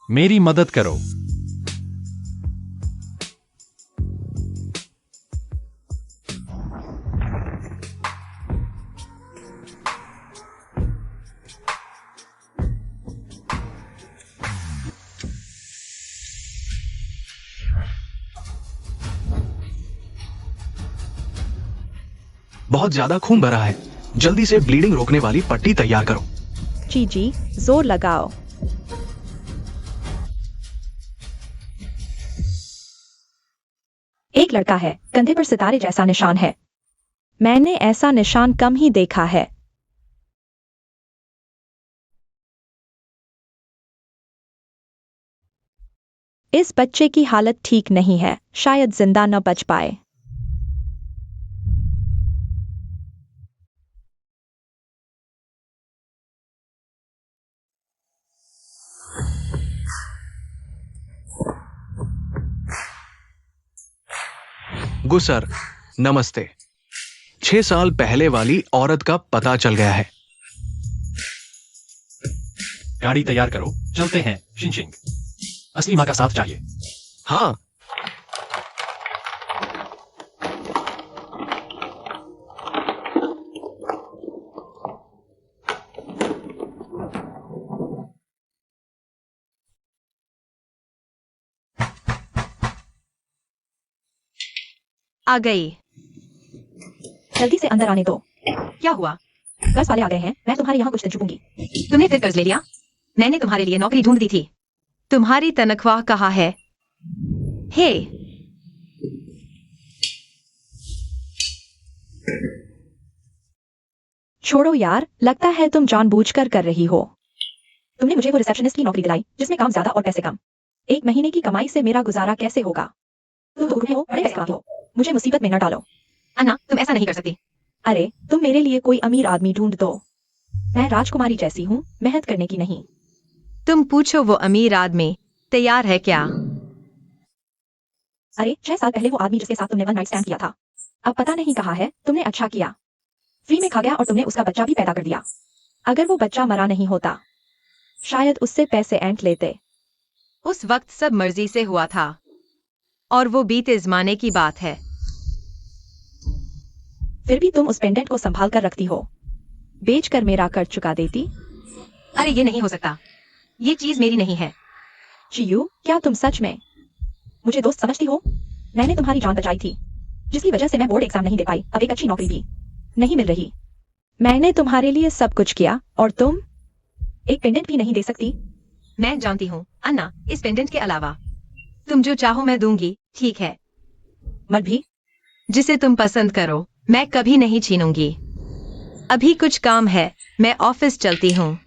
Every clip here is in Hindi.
मेरी मदद करो। बहुत ज्यादा खून भरा है, जल्दी से ब्लीडिंग रोकने वाली पट्टी तैयार करो। जी, जोर लगाओ। एक लड़का है, कंधे पर सितारे जैसा निशान है। मैंने ऐसा निशान कम ही देखा है। इस बच्चे की हालत ठीक नहीं है, शायद जिंदा न बच पाए। गु सर, नमस्ते। 6 साल पहले वाली औरत का पता चल गया है। गाड़ी तैयार करो, चलते हैं। शिनशिंग, असली माँ का साथ चाहिए। हाँ, आ गई। जल्दी से अंदर आने दो। क्या हुआ? कर्ज वाले आ गए हैं, मैं तुम्हारे यहाँ कुछ दिन रुकूंगी। तुमने फिर कर्ज ले लिया? मैंने तुम्हारे लिए नौकरी ढूंढ दी थी। तुम्हारी तनख्वाह कहाँ है? हे, छोड़ो यार, लगता है तुम जानबूझकर कर रही हो। तुमने मुझे वो रिसेप्शनिस्ट की नौकरी दिलाई जिसमें काम ज्यादा और पैसे कम। 1 महीने की कमाई से मेरा गुजारा कैसे होगा? तुम भूखे हो, बड़े पैसे कमाते हो, मुझे मुसीबत में न डालो। अन्ना, तुम ऐसा नहीं कर सकती। अरे, तुम मेरे लिए कोई अमीर आदमी ढूंढ दो। मैं राजकुमारी जैसी हूँ, मेहनत करने की नहीं। तुम पूछो वो अमीर आदमी तैयार है क्या? अरे, 6 साल पहले वो आदमी जिसके साथ तुमने वन नाइट स्टैंड किया था, अब पता नहीं कहाँ है। तुमने अच्छा किया, फ्री में खा गया और तुमने उसका बच्चा भी पैदा कर दिया। अगर वो बच्चा मरा नहीं होता, शायद उससे पैसे ऐंठ लेते। उस वक्त सब मर्जी से हुआ था और वो बीते ज़माने की बात है। फिर भी तुम उस पेंडेंट को संभाल कर रखती हो। बेचकर मेरा कर्ज चुका देती। अरे ये नहीं हो सकता, ये चीज मेरी नहीं है। चियू, क्या तुम सच में मुझे दोस्त समझती हो? मैंने तुम्हारी जान बचाई थी, जिसकी वजह से मैं बोर्ड एग्जाम नहीं दे पाई। अब एक अच्छी नौकरी भी नहीं मिल रही। मैंने तुम्हारे लिए सब कुछ किया और तुम एक पेंडेंट भी नहीं दे सकती। मैं जानती हूँ अन्ना, इस पेंडेंट के अलावा तुम जो चाहो मैं दूंगी, ठीक है? मत भी, जिसे तुम पसंद करो मैं कभी नहीं छीनूंगी। अभी कुछ काम है, मैं ऑफिस चलती हूँ।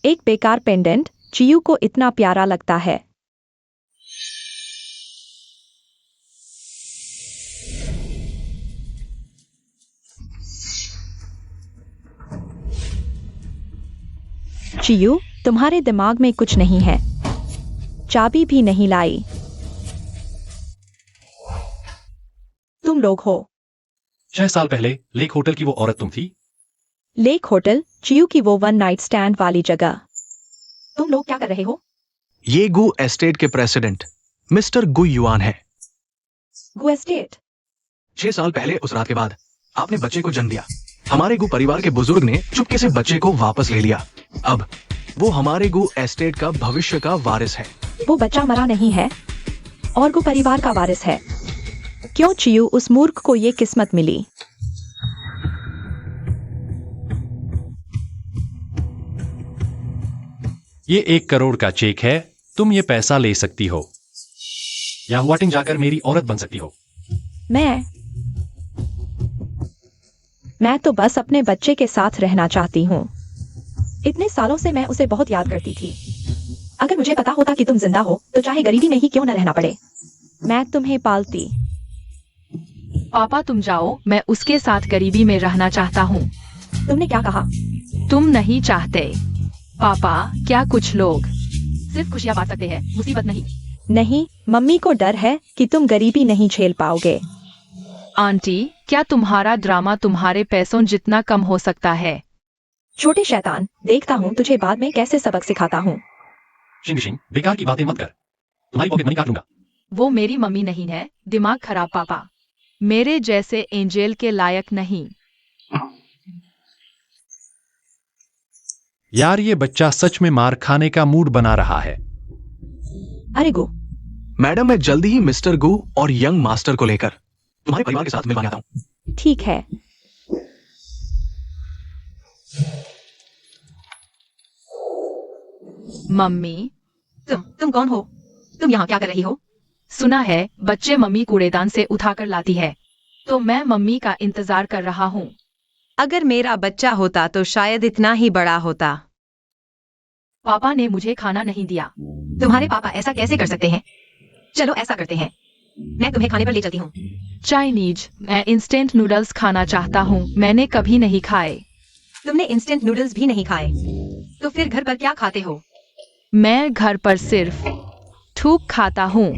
एक बेकार पेंडेंट चियू को इतना प्यारा लगता है। चियू, तुम्हारे दिमाग में कुछ नहीं है। चाबी भी नहीं लाई। तुम लोग हो? 6 साल पहले लेक होटल की वो औरत तुम थी? लेक होटल, चियू की वो वन नाइट स्टैंड वाली जगह। तुम लोग क्या कर रहे हो? ये गु एस्टेट के प्रेसिडेंट मिस्टर गु युआन है। गु एस्टेट? 6 साल पहले उस रात के बाद आपने बच्चे को जन्म दिया। हमारे गु परिवार के बुजुर्ग ने चुपके से बच्चे को वापस ले लिया। अब वो हमारे गु एस्टेट का भविष्य का वारिस है। वो बच्चा मरा नहीं है और गु परिवार का वारिस है। क्यों चियू, उस मूर्ख को ये किस्मत मिली? ये 1 करोड़ का चेक है, तुम ये पैसा ले सकती हो या वाटिंग जाकर मेरी औरत बन सकती हो। मैं तो बस अपने बच्चे के साथ रहना चाहती हूँ। इतने सालों से मैं उसे बहुत याद करती थी। अगर मुझे पता होता कि तुम जिंदा हो तो चाहे गरीबी में ही क्यों न रहना पड़े, मैं तुम्हें पालती। पापा तुम जाओ, मैं उसके साथ गरीबी में रहना चाहता हूँ। तुमने क्या कहा? तुम नहीं चाहते? पापा, क्या कुछ लोग सिर्फ खुशियाँ बांट सकते हैं, मुसीबत नहीं। नहीं, मम्मी को डर है कि तुम गरीबी नहीं झेल पाओगे। आंटी, क्या तुम्हारा ड्रामा तुम्हारे पैसों जितना कम हो सकता है? छोटे शैतान, देखता हूँ तुझे बाद में कैसे सबक सिखाता हूँ। शिंग शिंग, बेकार की बातें मत कर, तुम्हारी पॉकेट मनी काट लूंगा। वो मेरी मम्मी नहीं है, दिमाग खराब पापा। मेरे जैसे एंजेल के लायक नहीं। यार ये बच्चा सच में मार खाने का मूड बना रहा है। अरे गो, मैडम, मैं जल्दी ही मिस्टर गू और यंग मास्टर को लेकर तुम्हारे परिवार के साथ मिलवाने आता हूँ। ठीक है। मम्मी, तुम कौन हो? तुम यहाँ क्या कर रही हो? सुना है बच्चे मम्मी कूड़ेदान से उठाकर लाती है, तो मैं मम्मी का इंतजार कर रहा हूँ। अगर मेरा बच्चा होता तो शायद इतना ही बड़ा होता। पापा ने मुझे खाना नहीं दिया। तुम्हारे पापा ऐसा कैसे कर सकते हैं? चलो ऐसा करते हैं, मैं तुम्हें खाने पर ले चलती हूँ। चाइनीज, मैं इंस्टेंट नूडल्स खाना चाहता हूँ, मैंने कभी नहीं खाए। तुमने इंस्टेंट नूडल्स भी नहीं खाए, तो फिर घर पर क्या खाते हो? मैं घर पर सिर्फ थूक खाता हूँ।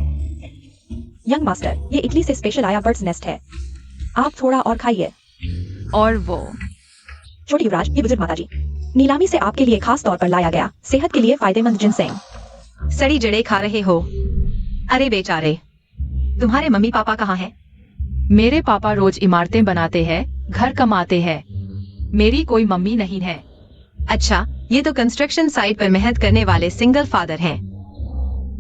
यंग मास्टर, ये इटली से स्पेशल आया बर्ड्स नेस्ट है, आप थोड़ा और खाइए। और वो छोटे युवराज, ये बुजुर्ग माताजी, नीलामी से आपके लिए खास तौर पर लाया गया सेहत के लिए फायदेमंद जिनसेंग। सड़ी जड़ें खा रहे हो? अरे बेचारे। तुम्हारे मम्मी पापा कहाँ हैं? मेरे पापा रोज इमारतें बनाते हैं, घर कमाते हैं। मेरी कोई मम्मी नहीं है। अच्छा, ये तो कंस्ट्रक्शन साइट पर मेहनत करने वाले सिंगल फादर हैं।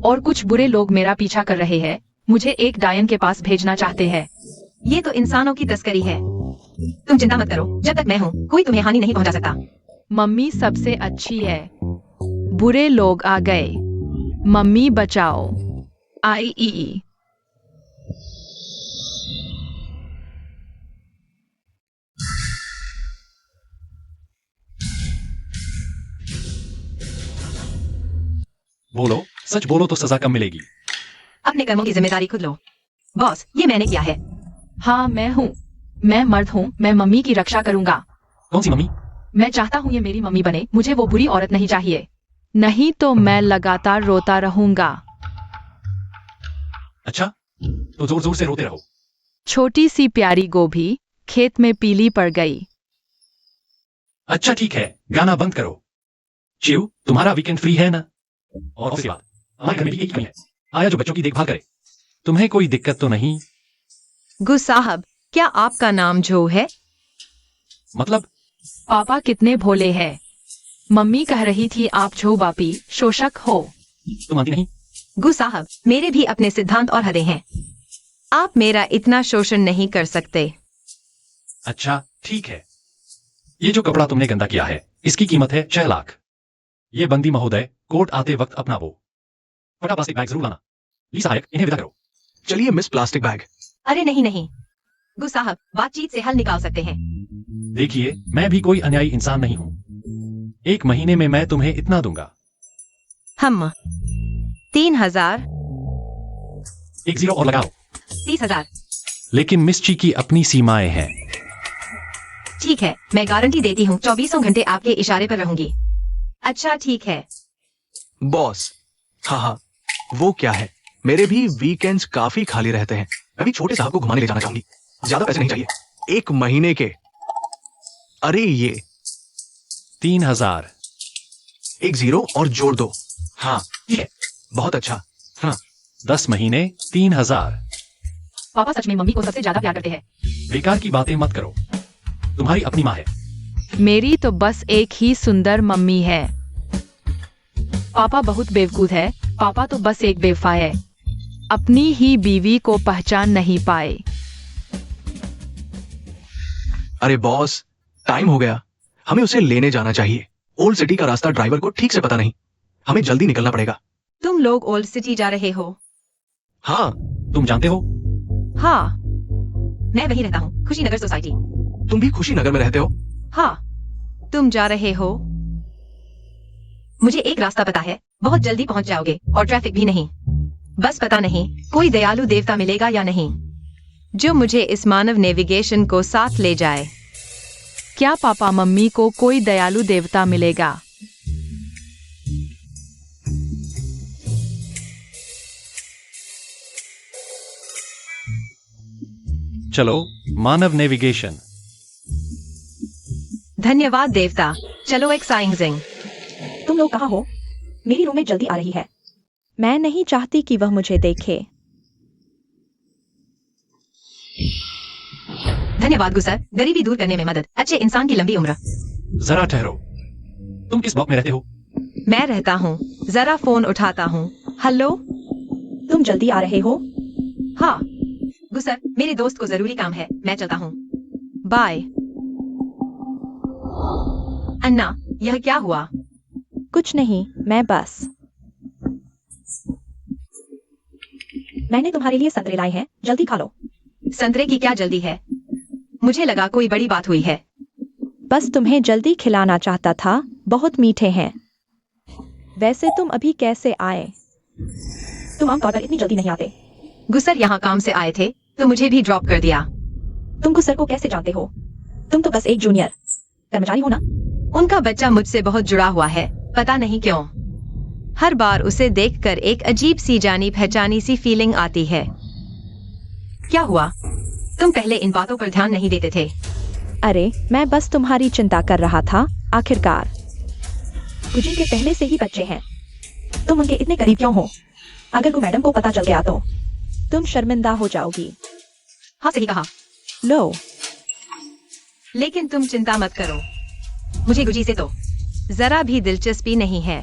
और कुछ बुरे लोग मेरा पीछा कर रहे हैं, मुझे एक डायन के पास भेजना चाहते हैं। ये तो इंसानों की तस्करी है। तुम चिंता मत करो, जब तक मैं हूँ कोई तुम्हें हानि नहीं पहुँचा सकता। मम्मी सबसे अच्छी है। बुरे लोग आ गए, मम्मी बचाओ। आई। बोलो, सच बोलो तो सजा कम मिलेगी। अपने कर्मों की जिम्मेदारी खुद लो। बॉस, ये मैंने किया है। हाँ मैं हूँ, मैं मर्द हूँ, मैं मम्मी की रक्षा करूंगा। कौन सी मम्मी? मैं चाहता हूँ ये मेरी मम्मी बने, मुझे वो बुरी औरत नहीं चाहिए। नहीं तो मैं लगातार रोता रहूंगा। अच्छा, तो जोर जोर से रोते रहो। छोटी सी प्यारी गोभी खेत में पीली पड़ गई। अच्छा ठीक है, गाना बंद करो। चिव, तुम्हारा वीकेंड फ्री है ना? और उसके बाद हमारे घर में भी एक कमी है, आया जो बच्चों की देखभाल करे। तुम्हें कोई दिक्कत तो नहीं? गु साहब, क्या आपका नाम जो है? मतलब? पापा कितने भोले हैं। मम्मी कह रही थी आप झो बापी शोषक हो। तुम मानती नहीं? गु साहब, मेरे भी अपने सिद्धांत और हदें हैं। आप मेरा इतना शोषण नहीं कर सकते। अच्छा ठीक है, ये जो कपड़ा तुमने गंदा किया है इसकी कीमत है 6 लाख। ये बंदी महोदय, कोर्ट आते वक्त अपना वो फटा प्लास्टिक बैग जरूर लाना। लीसा हायक, इन्हें विदा करो। चलिए मिस प्लास्टिक बैग। अरे नहीं नहीं, गु साहब बातचीत से हल निकाल सकते हैं। देखिए, मैं भी कोई अन्यायी इंसान नहीं हूँ। 1 महीने में मैं तुम्हें इतना दूंगा। हम 3000। 1 0 और लगाओ। 30,000। लेकिन मिस्ची की अपनी सीमाएं हैं। ठीक है, मैं गारंटी देती हूँ 24 घंटे आपके इशारे पर रहूंगी। अच्छा ठीक है। बॉस, हाँ, वो क्या है, मेरे भी वीकेंड्स काफी खाली रहते हैं। मैं भी छोटे साहब को घुमाने ले जाना चाहूंगी। ज्यादा पैसे नहीं चाहिए, 1 महीने के। अरे ये 3000। 1 0 और जोड़ दो। हाँ ठीक है, बहुत अच्छा। हाँ 10 महीने 3000। पापा सच में मम्मी को सबसे ज्यादा प्यार करते हैं। बेकार की बातें मत करो, तुम्हारी अपनी माँ है। मेरी तो बस एक ही सुंदर मम्मी है। पापा बहुत बेवकूफ है, पापा तो बस एक बेवफा है, अपनी ही बीवी को पहचान नहीं पाए। अरे बॉस, टाइम हो गया, हमें उसे लेने जाना चाहिए। ओल्ड सिटी का रास्ता ड्राइवर को ठीक से पता नहीं, हमें जल्दी निकलना पड़ेगा। तुम लोग ओल्ड सिटी जा रहे हो? हाँ, तुम जानते हो? हाँ। मैं वहीं रहता हूँ, खुशी नगर सोसाइटी। तुम भी खुशी नगर में रहते हो? हाँ। तुम जा रहे हो? मुझे एक रास्ता पता है, बहुत जल्दी पहुंच जाओगे और ट्रैफिक भी नहीं। बस पता नहीं कोई दयालु देवता मिलेगा या नहीं, जो मुझे इस मानव नेविगेशन को साथ ले जाए। क्या पापा मम्मी को कोई दयालु देवता मिलेगा? चलो मानव नेविगेशन। धन्यवाद देवता। चलो एक्साइजिंग। तुम लोग कहाँ हो? मेरी रूममेट जल्दी आ रही है। मैं नहीं चाहती कि वह मुझे देखे। धन्यवाद गुसर, गरीबी दूर करने में मदद, अच्छे इंसान की लंबी उम्र। जरा ठहरो, तुम किस ब्लॉक में रहते हो? मैं रहता हूँ, जरा फोन उठाता हूँ। हेलो, तुम जल्दी आ रहे हो? हाँ गुसर, मेरे दोस्त को जरूरी काम है, मैं चलता हूँ। बाय। अन्ना, यह क्या हुआ? कुछ नहीं, मैं बस। मैंने तुम्हारे लिए संतरे लाए हैं, जल्दी खा लो। संतरे की क्या जल्दी है? मुझे लगा कोई बड़ी बात हुई है। बस तुम्हें जल्दी खिलाना चाहता था, बहुत मीठे हैं। वैसे तुम अभी कैसे आए? तुम आमतौर पर इतनी जल्दी नहीं आते। गुसर यहाँ काम से आए थे, तो मुझे भी ड्रॉप कर दिया। तुम गुसर को कैसे जानते हो? तुम तो बस एक जूनियर कर्मचारी हो ना? उनका बच्चा मुझसे बहुत जुड़ा हुआ है, पता नहीं क्यों। हर बार उसे देखकर एक अजीब सी जानी पहचानी सी फीलिंग आती है। क्या हुआ? तुम पहले इन बातों पर ध्यान नहीं देते थे। अरे, मैं बस तुम्हारी चिंता कर रहा था। आखिरकार गुजी के पहले से ही बच्चे हैं, तुम उनके इतने करीब क्यों हो? अगर को मैडम को पता चल गया तो तुम शर्मिंदा हो जाओगी। हाँ सही कहा। लो, लेकिन तुम चिंता मत करो, मुझे गुजी से तो जरा भी दिलचस्पी नहीं है।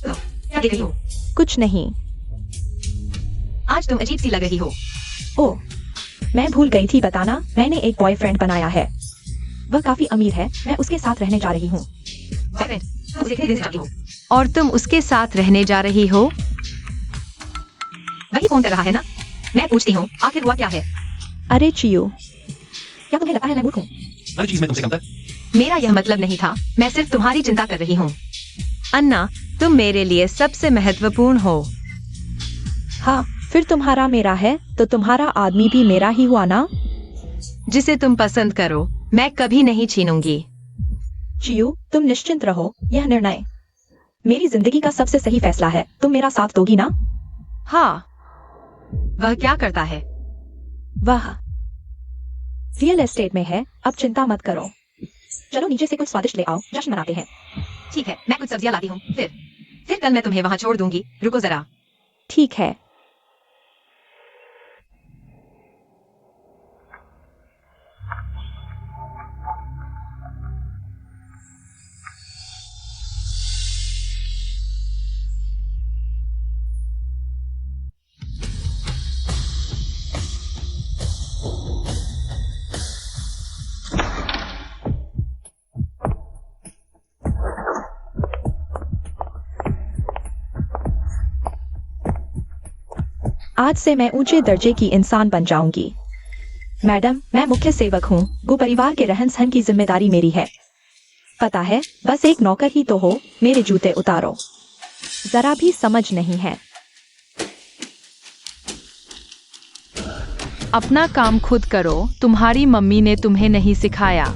तो, क्या देख रही हो? कुछ नहीं। आज तुम अजीब सी लग रही हो। ओह, मैं भूल गई थी बताना, मैंने एक बॉयफ्रेंड बनाया है। वह काफी अमीर है, मैं उसके साथ रहने जा रही हूँ। बॉयफ्रेंड? तुम उसे कितने दिन से जानती हो? और तुम उसके साथ रहने जा रही हो? वही फोन कर रहा है ना? मैं पूछती हूँ, आखिर हुआ क्या है? अरे चियू, क्या तुम्हें लगता है मैं मूर्ख हूँ? हर चीज में तुमसे कमतर। मेरा यह मतलब नहीं था, मैं सिर्फ तुम्हारी चिंता कर रही हूँ। अन्ना, तुम मेरे लिए सबसे महत्वपूर्ण हो। हाँ, फिर तुम्हारा मेरा है, तो तुम्हारा आदमी भी मेरा ही हुआ ना? जिसे तुम पसंद करो, मैं कभी नहीं छीनूंगी। चियू, तुम निश्चिंत रहो, यह निर्णय मेरी जिंदगी का सबसे सही फैसला है। तुम मेरा साथ दोगी ना? हाँ। वह क्या करता है? वह रियल एस्टेट में है। अब चिंता मत करो। चलो नीचे से कुछ स्वादिष्ट ले आओ, जश्न मनाते हैं। ठीक है, मैं कुछ सब्जियां लाती हूँ। फिर कल मैं तुम्हें वहां छोड़ दूंगी। रुको जरा। ठीक है। आज से मैं ऊंचे दर्जे की इंसान बन जाऊंगी। मैडम, मैं मुख्य सेवक हूँ। गो परिवार के रहन सहन की जिम्मेदारी मेरी है। पता है, बस एक नौकर ही तो हो। मेरे जूते उतारो। जरा भी समझ नहीं है। अपना काम खुद करो, तुम्हारी मम्मी ने तुम्हें नहीं सिखाया।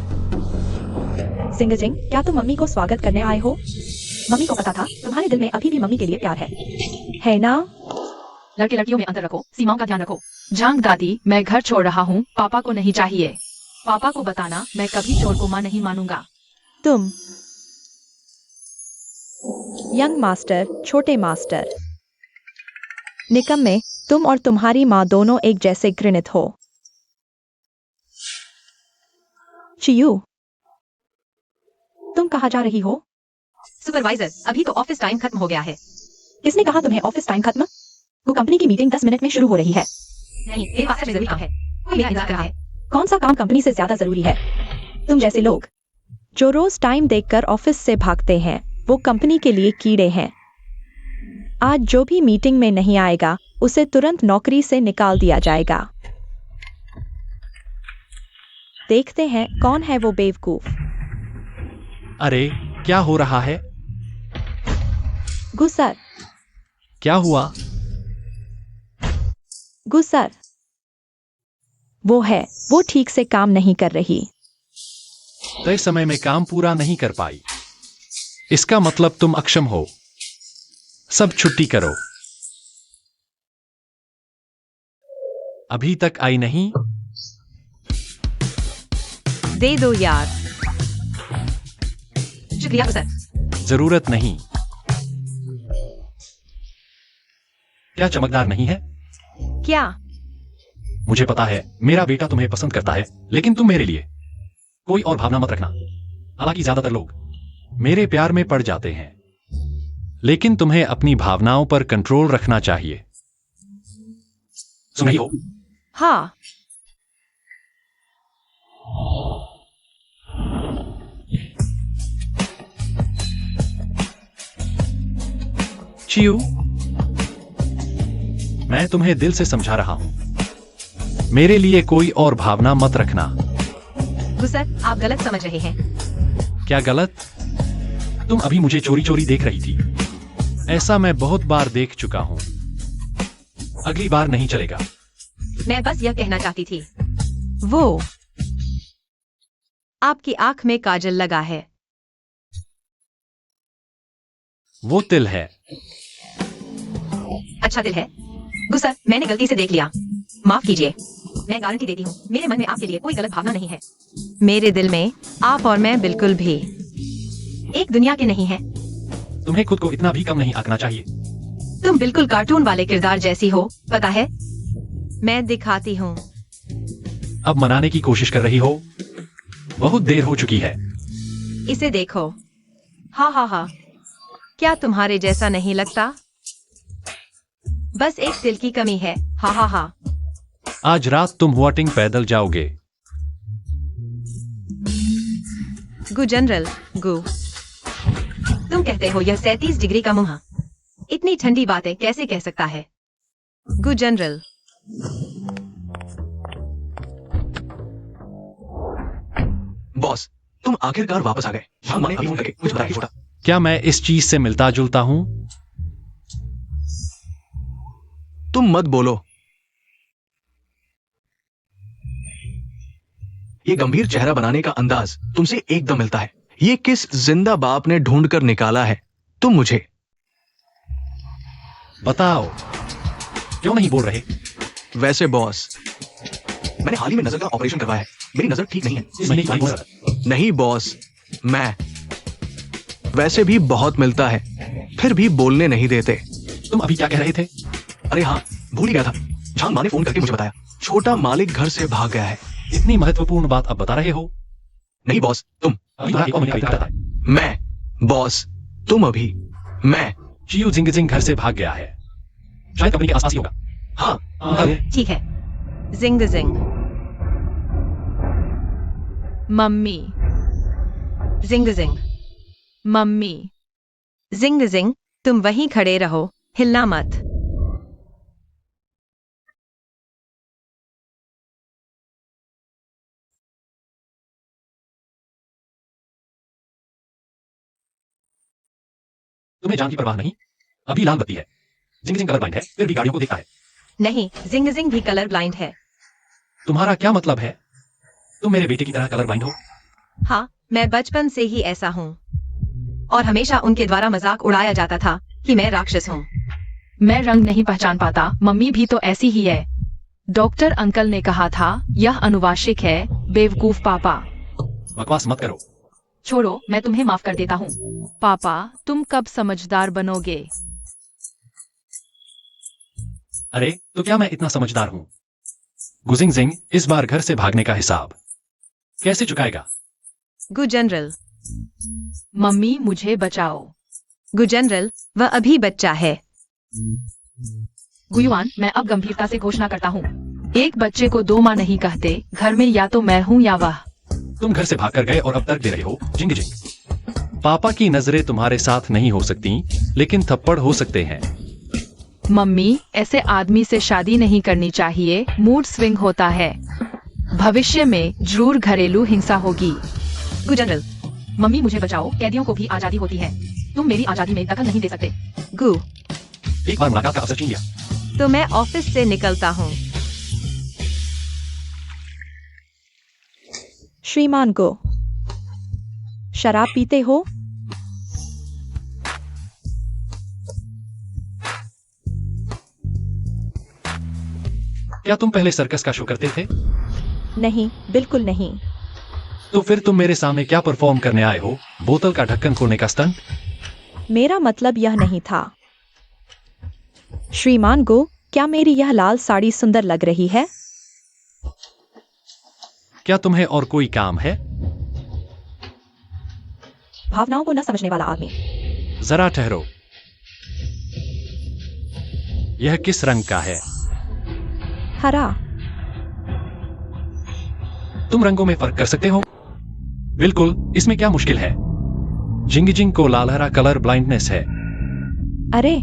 सिंगजिंग, क्या तुम मम्मी को स्वागत करने आए हो? मम्मी को पता था तुम्हारे दिल में अभी भी मम्मी के लिए प्यार है ना? लड़के लड़कियों में अंतर रखो, सीमाओं का ध्यान रखो। झांग दादी, मैं घर छोड़ रहा हूँ, पापा को नहीं चाहिए। पापा को बताना, मैं कभी चोर को मां नहीं मानूंगा। तुम यंग मास्टर, छोटे मास्टर, निकम्मे, तुम और तुम्हारी माँ दोनों एक जैसे घृणित हो। चियू, तुम कहाँ जा रही हो? सुपरवाइजर, अभी तो ऑफिस टाइम खत्म हो गया है। किसने कहा तुम्हें ऑफिस टाइम खत्म? वो कंपनी की मीटिंग 10 मिनट में शुरू हो रही है। नहीं, मेरे पास जरूरी काम है। कोई मेरा इंतजार कर रहा है। कौन सा काम कंपनी से ज्यादा जरूरी है? तुम जैसे लोग जो रोज टाइम देखकर ऑफिस से भागते हैं, वो कंपनी के लिए कीड़े हैं। आज जो भी मीटिंग में नहीं आएगा, उसे तुरंत नौकरी से निकाल दिया जाएगा। देखते हैं कौन है वो बेवकूफ। अरे, क्या हो रहा है? गुसर, क्या हुआ? गुसर, वो ठीक से काम नहीं कर रही। तय समय में काम पूरा नहीं कर पाई। इसका मतलब तुम अक्षम हो। सब छुट्टी करो। अभी तक आई नहीं? दे दो यार। शुक्रिया सर। जरूरत नहीं। क्या चमकदार नहीं है? क्या? मुझे पता है मेरा बेटा तुम्हें पसंद करता है, लेकिन तुम मेरे लिए कोई और भावना मत रखना। हालांकि ज्यादातर लोग मेरे प्यार में पड़ जाते हैं, लेकिन तुम्हें अपनी भावनाओं पर कंट्रोल रखना चाहिए। सुन रही हो? हाँ। चियू, मैं तुम्हें दिल से समझा रहा हूं। मेरे लिए कोई और भावना मत रखना। सर, आप गलत समझ रहे हैं। क्या गलत? तुम अभी मुझे चोरी चोरी देख रही थी। ऐसा मैं बहुत बार देख चुका हूं। अगली बार नहीं चलेगा। मैं बस यह कहना चाहती थी। वो आपकी आंख में काजल लगा है। वो तिल है। अच्छा दिल है। सर, मैंने गलती से देख लिया। माफ कीजिए। मैं गारंटी देती हूँ मेरे मन में आपके लिए कोई गलत भावना नहीं है। मेरे दिल में आप और मैं बिल्कुल भी एक दुनिया के नहीं है। तुम्हें खुद को इतना भी कम नहीं आंकना चाहिए। तुम बिल्कुल कार्टून वाले किरदार जैसी हो, पता है। मैं दिखाती हूँ। अब मनाने की कोशिश कर रही हो? बहुत देर हो चुकी है। इसे देखो। हाँ हाँ हाँ। क्या तुम्हारे जैसा नहीं लगता? बस एक तिल की कमी है। हाँ हाँ हाँ। आज रात तुम वॉटिंग पैदल जाओगे? गु जनरल गु। तुम कहते हो यह 37 डिग्री का मुंह इतनी ठंडी बातें कैसे कह सकता है? गु जनरल। बॉस, तुम आखिरकार वापस आ गए। शाम माने अभी फोन करके मुझे बताया छोटा। क्या मैं इस चीज से मिलता जुलता हूं? तुम मत बोलो। ये गंभीर चेहरा बनाने का अंदाज तुमसे एकदम मिलता है। ये किस जिंदा बाप ने ढूंढ कर निकाला है? तुम मुझे बताओ, क्यों नहीं बोल रहे? वैसे बॉस, मैंने हाल ही में नजर का ऑपरेशन करवाया है। मेरी नजर ठीक नहीं है। इस महीने की तारीख बता। नहीं बॉस, मैं वैसे भी बहुत मिलता है, फिर भी बोलने नहीं देते। तुम अभी क्या कह रहे थे? अरे हाँ, भूल ही गया था। छान माँ ने फोन करके मुझे बताया छोटा मालिक घर से भाग गया है। इतनी महत्वपूर्ण बात अब बता रहे हो? नहीं बॉस, तुम। अभी तुम्हारा एक और महीने का इंतजार है। मैं बॉस, तुम अभी। मैं। चियू जिंग घर से भाग गया है। शायद कंपनी के आसपास ही होगा। हाँ। ठीक है। जिंग जिंग। मम्मी, जिंग जिंग। मम्मी, जिंग जिंग। तुम वहीं खड़े रहो, हिलना मत। तुम्हें जान की परवाह नहीं? अभी लाल बत्ती है। जिंग कलर ब्लाइंड है, फिर भी गाड़ियों को देखता है। नहीं, जिंग जिंग भी कलर ब्लाइंड है। तुम्हारा क्या मतलब है? तुम मेरे बेटे की तरह कलर ब्लाइंड हो? हाँ, मैं बचपन से ही ऐसा हूँ। और हमेशा उनके द्वारा मजाक उड़ाया जाता था कि मैं राक्षस हूँ। मैं रंग नहीं पहचान पाता। मम्मी भी तो ऐसी ही है। डॉक्टर अंकल ने कहा था यह अनुवांशिक है। बेवकूफ पापा। बकवास मत करो। छोड़ो, मैं तुम्हें माफ कर देता हूँ। पापा, तुम कब समझदार बनोगे? अरे, तो क्या मैं इतना समझदार हूँ? गुजिंग जिंग इस बार घर से भागने का हिसाब कैसे चुकाएगा? गु जनरल। मम्मी, मुझे बचाओ। गु जनरल, वह अभी बच्चा है। गुयुआन, मैं अब गंभीरता से घोषणा करता हूँ, एक बच्चे को दो माँ नहीं कहते। घर में या तो मैं हूँ या वह। तुम घर से भागकर गए और अब तर्क दे रहे हो? जिंग जिंग, पापा की नजरें तुम्हारे साथ नहीं हो सकती, लेकिन थप्पड़ हो सकते हैं। मम्मी, ऐसे आदमी से शादी नहीं करनी चाहिए। मूड स्विंग होता है। भविष्य में जरूर घरेलू हिंसा होगी। गु जनरल। मम्मी, मुझे बचाओ। कैदियों को भी आजादी होती है। तुम मेरी आजादी में दखल नहीं दे सकते। गु। एक बार मुलाकात का अवसर छीन लिया। तो मैं ऑफिस से निकलता हूँ। श्रीमान को शराब पीते हो? क्या तुम पहले सर्कस का शो करते थे? नहीं, बिल्कुल नहीं। तो फिर तुम मेरे सामने क्या परफॉर्म करने आए हो? बोतल का ढक्कन खोलने का स्टंट? मेरा मतलब यह नहीं था। श्रीमान गो, क्या मेरी यह लाल साड़ी सुंदर लग रही है? क्या तुम्हें और कोई काम है? भावनाओं को न समझने वाला आदमी। जरा ठहरो। यह किस रंग का है? हरा। तुम रंगों में फर्क कर सकते हो? बिल्कुल, इसमें क्या मुश्किल है? जिंग जिंग को लाल हरा कलर ब्लाइंडनेस है। अरे,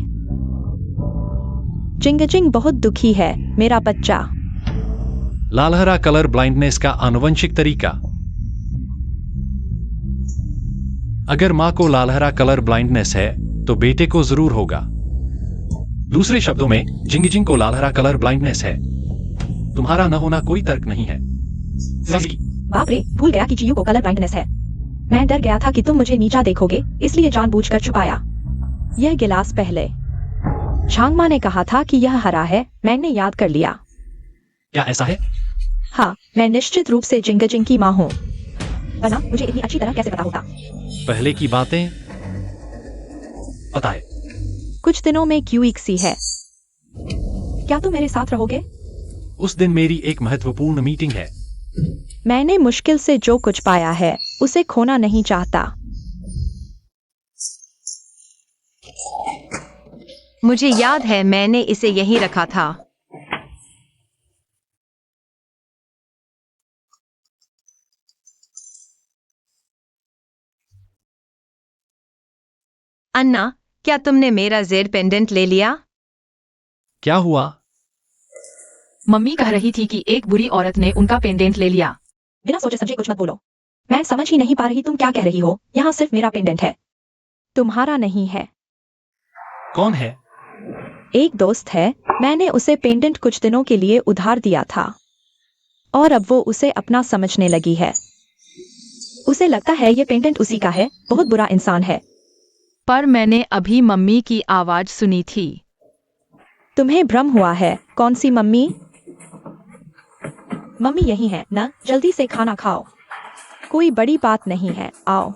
जिंग जिंग बहुत दुखी है, मेरा बच्चा। लाल हरा कलर ब्लाइंडनेस का आनुवंशिक तरीका। अगर मां को लाल हरा कलर ब्लाइंडनेस है तो बेटे को जरूर होगा। दूसरे शब्दों में, जिंग जिंग को लाल हरा कलर ब्लाइंडनेस है। तुम्हारा न होना कोई तर्क नहीं है। बाप रे, भूल गया कि चियू को कलर ब्लाइंडनेस है। मैं डर गया था कि तुम मुझे नीचा देखोगे, इसलिए जानबूझकर छुपाया। यह गिलास पहले छांगमा ने कहा था कि यह हरा है, मैंने याद कर लिया। क्या ऐसा है? हाँ, मैं निश्चित रूप से जिंग जिंग की माँ हूँ, वरना मुझे इतनी अच्छी तरह कैसे पता होता? पहले की बातें पता है। कुछ दिनों में QEC है। क्या तुम मेरे साथ रहोगे? उस दिन मेरी एक महत्वपूर्ण मीटिंग है। मैंने मुश्किल से जो कुछ पाया है उसे खोना नहीं चाहता। मुझे याद है मैंने इसे यहीं रखा था। अन्ना, क्या तुमने मेरा जेड पेंडेंट ले लिया? क्या हुआ? मम्मी कह रही थी कि एक बुरी औरत ने उनका पेंडेंट ले लिया। बिना सोचे समझे कुछ मत बोलो। मैं समझ ही नहीं पा रही तुम क्या कह रही हो। यहाँ सिर्फ मेरा पेंडेंट है, तुम्हारा नहीं है। कौन है? एक दोस्त है, मैंने उसे पेंडेंट कुछ दिनों के लिए उधार दिया था और अब वो उसे अपना समझने लगी है। उसे लगता है ये पेंडेंट उसी का है। बहुत बुरा इंसान है। पर मैंने अभी मम्मी की आवाज सुनी थी। तुम्हें भ्रम हुआ है। कौन सी मम्मी? मम्मी यही है ना? जल्दी से खाना खाओ। कोई बड़ी बात नहीं है, आओ।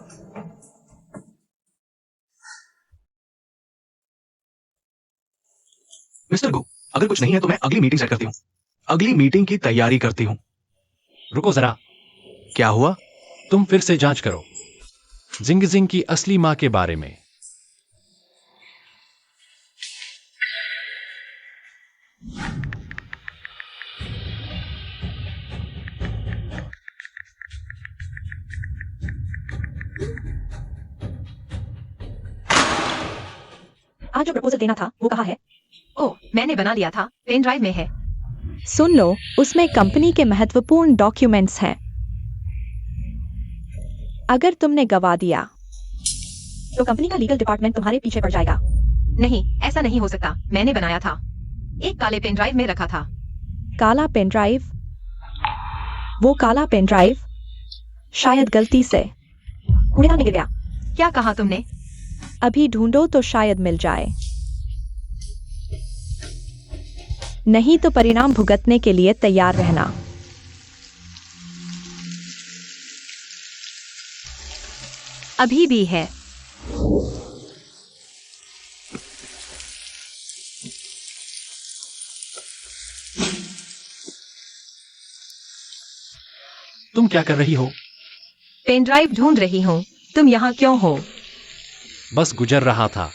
मिस्टर गो, अगर कुछ नहीं है तो मैं अगली मीटिंग सेट करती हूँ। अगली मीटिंग की तैयारी करती हूँ। रुको जरा। क्या हुआ? तुम फिर से जांच करो जिंग जिंग की असली मां के बारे में। आज जो प्रपोजल देना था वो कहाँ है? ओह, मैंने बना लिया था, पेन ड्राइव में है। सुन लो, उसमें कंपनी के महत्वपूर्ण डॉक्यूमेंट्स हैं। अगर तुमने गवा दिया तो कंपनी का लीगल डिपार्टमेंट तुम्हारे पीछे पड़ जाएगा। नहीं, ऐसा नहीं हो सकता। मैंने बनाया था, एक काले पेन ड्राइव में रखा था। काला पेन ड्राइव? वो काला पेन ड्राइव शायद गलती से कूड़ेदान में गिर गया। क्या कहा तुमने? अभी ढूंढो तो शायद मिल जाए, नहीं तो परिणाम भुगतने के लिए तैयार रहना। अभी भी है। तुम क्या कर रही हो? पेन ड्राइव ढूंढ रही हूँ। तुम यहाँ क्यों हो? बस गुजर रहा था।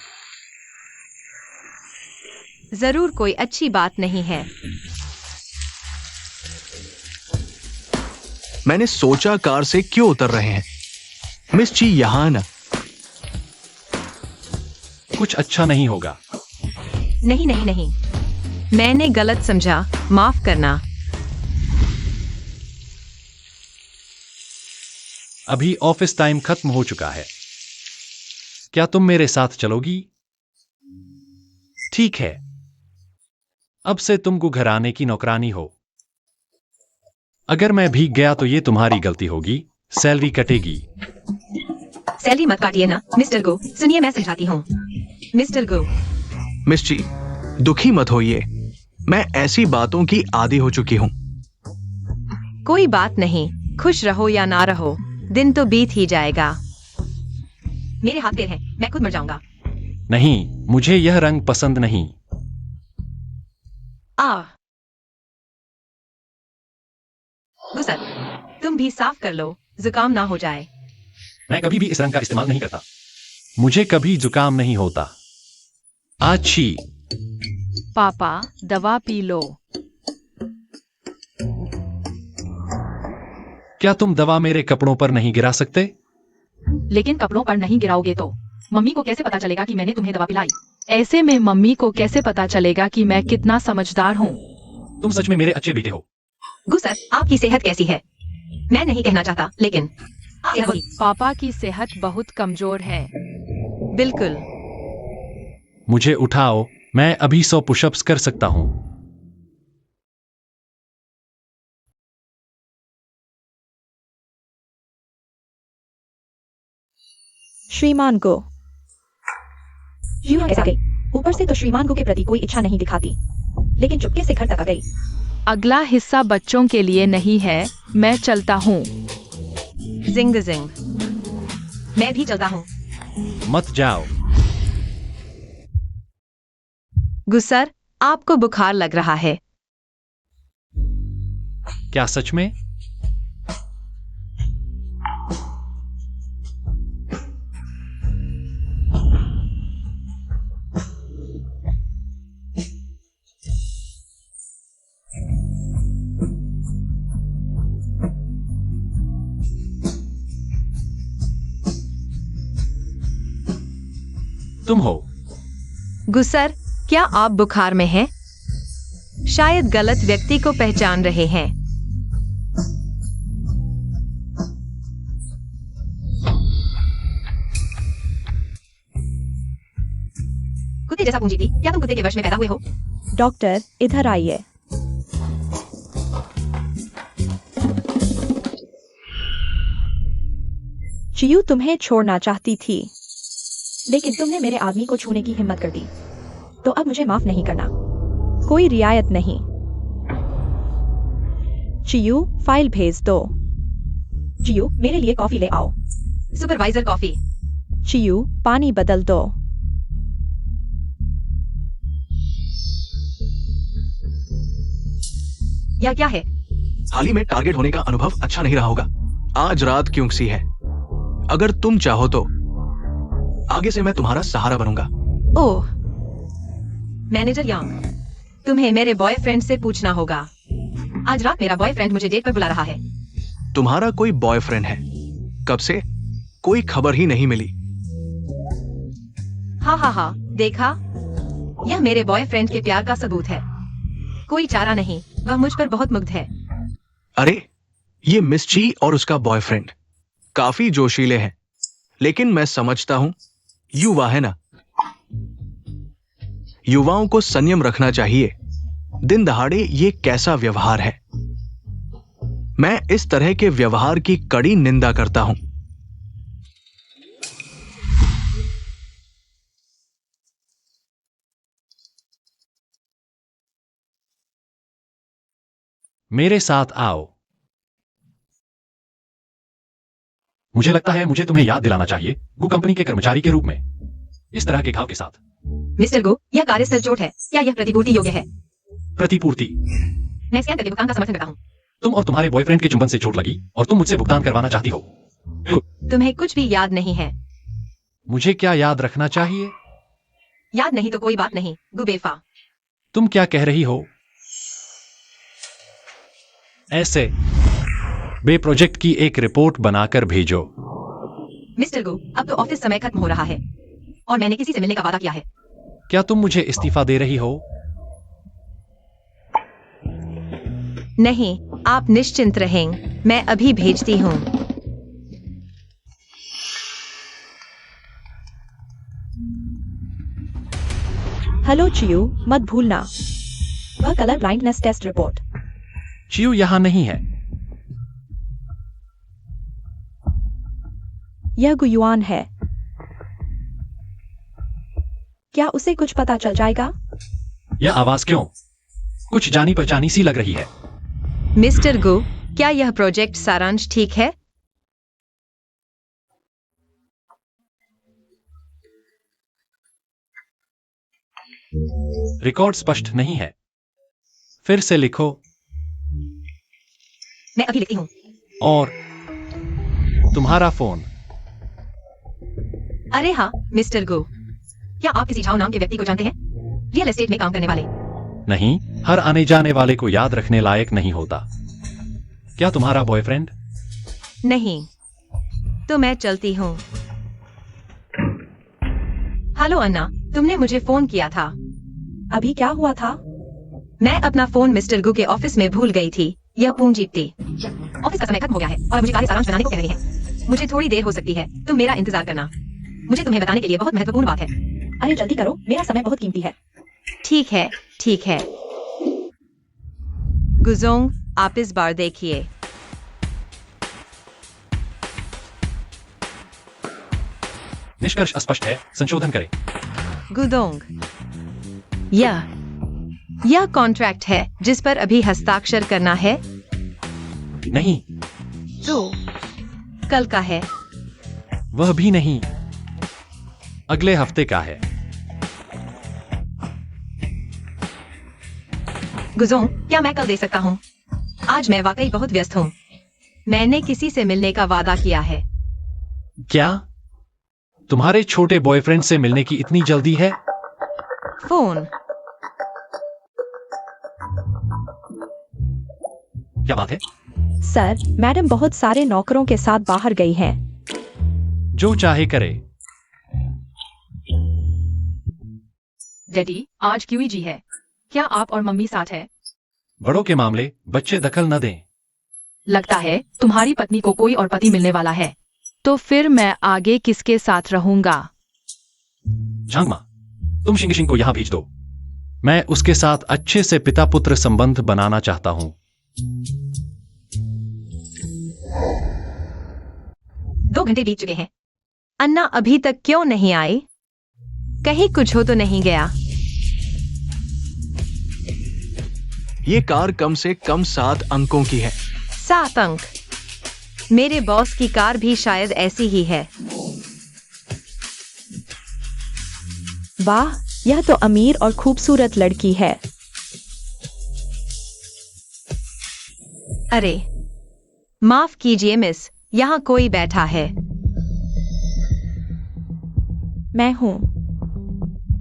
जरूर कोई अच्छी बात नहीं है। मैंने सोचा कार से क्यों उतर रहे हैं। मिस ची यहाँ न। कुछ अच्छा नहीं होगा। नहीं नहीं नहीं, मैंने गलत समझा, माफ करना। अभी ऑफिस टाइम खत्म हो चुका है। क्या तुम मेरे साथ चलोगी? ठीक है, अब से तुमको घराने की नौकरानी हो। अगर मैं भीग गया तो ये तुम्हारी गलती होगी। सैलरी कटेगी। सैलरी मत काटिए ना मिस्टर गो। सुनिए, मैं समझाती हूँ। मिस्टर गो, मिस ची, दुखी मत होइए। मैं ऐसी बातों की आदी हो चुकी हूँ। कोई बात नहीं, खुश रहो या ना रहो, दिन तो बीत ही जाएगा। मेरे हाथ पैर हैं, मैं खुद मर जाऊंगा। नहीं, मुझे यह रंग पसंद नहीं। गुस्सा, तुम भी साफ कर लो, जुकाम ना हो जाए। मैं कभी भी इस रंग का इस्तेमाल नहीं करता। मुझे कभी जुकाम नहीं होता। आच्छी। पापा, दवा पी लो। क्या तुम दवा मेरे कपड़ों पर नहीं गिरा सकते? लेकिन कपड़ों पर नहीं गिराओगे तो मम्मी को कैसे पता चलेगा कि मैंने तुम्हें दवा पिलाई? ऐसे में मम्मी को कैसे पता चलेगा कि मैं कितना समझदार हूँ? तुम सच में मेरे अच्छे बेटे हो। गुस्सा, आपकी सेहत कैसी है? मैं नहीं कहना चाहता, लेकिन पापा की सेहत बहुत कमजोर है। बिल्कुल। मुझे उठाओ, मैं अभी 100 पुशअप्स कर सकता हूँ। श्रीमान को यूं ऐसे आ गई। ऊपर से तो श्रीमान को के प्रति कोई इच्छा नहीं दिखाती, लेकिन चुपके से घर तक आ गई। अगला हिस्सा बच्चों के लिए नहीं है, मैं चलता हूँ। जिंग जिंग। मैं भी चलता हूँ। मत जाओ। गुस्सर, आपको बुखार लग रहा है। क्या सच में? तुम हो? गुस्सर, क्या आप बुखार में हैं? शायद गलत व्यक्ति को पहचान रहे हैं। कुत्ते जैसा पूंजी थी, क्या तुम कुत्ते के वश में पैदा हुए हो? डॉक्टर, इधर आइए। चियू तुम्हें छोड़ना चाहती थी, लेकिन तुमने मेरे आदमी को छूने की हिम्मत कर दी, तो अब मुझे माफ नहीं करना। कोई रियायत नहीं। चियू, फाइल भेज दो। चियू, मेरे लिए कॉफी ले आओ। Supervisor coffee. चियू, पानी बदल दो। यह क्या है? हाल ही में टारगेट होने का अनुभव अच्छा नहीं रहा होगा। आज रात क्यों सी है? अगर तुम चाहो तो आगे से मैं तुम्हारा सहारा बनूंगा। ओह, मैनेजर यांग, तुम्हें मेरे बॉयफ्रेंड से पूछना होगा। आज रात मेरा बॉयफ्रेंड मुझे डेट पर बुला रहा है। तुम्हारा कोई बॉयफ्रेंड है? कब से? कोई खबर ही नहीं मिली। हाँ, देखा? यह मेरे बॉयफ्रेंड के प्यार का सबूत है। कोई चारा नहीं, वह मुझ पर बहुत मुग्ध है। अरे, ये मिस ची और उसका बॉयफ्रेंड काफी जोशीले हैं, लेकिन मैं समझता हूं युवा है ना। युवाओं को संयम रखना चाहिए। दिन दहाड़े ये कैसा व्यवहार है? मैं इस तरह के व्यवहार की कड़ी निंदा करता हूं। मेरे साथ आओ। मुझे लगता है मुझे तुम्हें याद दिलाना चाहिए, गु कंपनी के कर्मचारी के रूप में इस तरह के घाव के साथ। मिस्टर गो, यह कार्यस्थल चोट है। क्या यह प्रतिपूर्ति योग्य है? प्रतिपूर्ति? मैं स्कैन करके भुगतान का समर्थन करता हूँ। तुम और तुम्हारे बॉयफ्रेंड के चुंबन से चोट लगी और तुम मुझसे भुगतान करवाना चाहती हो। तुम्हें कुछ भी याद नहीं है। मुझे क्या याद रखना चाहिए? याद नहीं तो कोई बात नहीं, गुबेफा। तुम क्या कह रही हो? ऐसे बे प्रोजेक्ट की एक रिपोर्ट बनाकर भेजो। मिस्टर गो, अब तो ऑफिस समय खत्म हो रहा है और मैंने किसी से मिलने का वादा किया है। क्या तुम मुझे इस्तीफा दे रही हो? नहीं, आप निश्चिंत रहें, मैं अभी भेजती हूँ। हेलो चियू, मत भूलना वह कलर ब्लाइंडनेस टेस्ट रिपोर्ट। चियू यहां नहीं है। यह गुयुआन है। क्या उसे कुछ पता चल जाएगा? यह आवाज क्यों? कुछ जानी पहचानी सी लग रही है। मिस्टर गो, क्या यह प्रोजेक्ट सारांश ठीक है? रिकॉर्ड स्पष्ट नहीं है, फिर से लिखो। मैं अभी लिखती हूँ। और तुम्हारा फोन। अरे हाँ मिस्टर गो, क्या आप किसी झाओ नाम के व्यक्ति को जानते हैं? रियल एस्टेट में काम करने वाले। नहीं, हर आने जाने वाले को याद रखने लायक नहीं होता। क्या तुम्हारा बॉयफ्रेंड? नहीं, तो मैं चलती हूँ। हेलो अन्ना, तुमने मुझे फोन किया था। अभी क्या हुआ था? मैं अपना फोन मिस्टर गु के ऑफिस में भूल गई थी। यह पूंजी थी। ऑफिस का समय खत्म हो गया है और मुझे कार्य सारांश बनाने को कह रही है। मुझे थोड़ी देर हो सकती है, तुम मेरा इंतजार करना। मुझे तुम्हें बताने के लिए बहुत महत्वपूर्ण बात है। अरे जल्दी करो, मेरा समय बहुत कीमती है। ठीक है, ठीक है। गुजोंग, आप इस बार देखिए। निष्कर्ष अस्पष्ट है, संशोधन करें। गुदोंग, यह कॉन्ट्रैक्ट है जिस पर अभी हस्ताक्षर करना है। नहीं, तो कल का है। वह भी नहीं, अगले हफ्ते का है। गुजोंग, क्या मैं कल दे सकता हूँ? आज मैं वाकई बहुत व्यस्त हूँ। मैंने किसी से मिलने का वादा किया है। क्या तुम्हारे छोटे बॉयफ्रेंड से मिलने की इतनी जल्दी है? फोन। क्या बात है? सर, मैडम बहुत सारे नौकरों के साथ बाहर गई हैं। जो चाहे करे। डैडी, आज क्यूईजी है। क्या आप और मम्मी साथ है? बड़ों के मामले बच्चे दखल न दें। लगता है तुम्हारी पत्नी को कोई और पति मिलने वाला है। तो फिर मैं आगे किसके साथ रहूंगा? झांगमा, तुम शिंग को यहां भेज दो। मैं उसके साथ अच्छे से पिता पुत्र संबंध बनाना चाहता हूं। 2 घंटे बीत चुके हैं। अन्ना अभी तक क्यों नहीं आई? कहीं कुछ हो तो नहीं गया? ये कार कम से कम 7 अंकों की है। 7 अंक। मेरे बॉस की कार भी शायद ऐसी ही है। वाह, यह तो अमीर और खूबसूरत लड़की है। अरे माफ कीजिए मिस, यहाँ कोई बैठा है। मैं हूँ।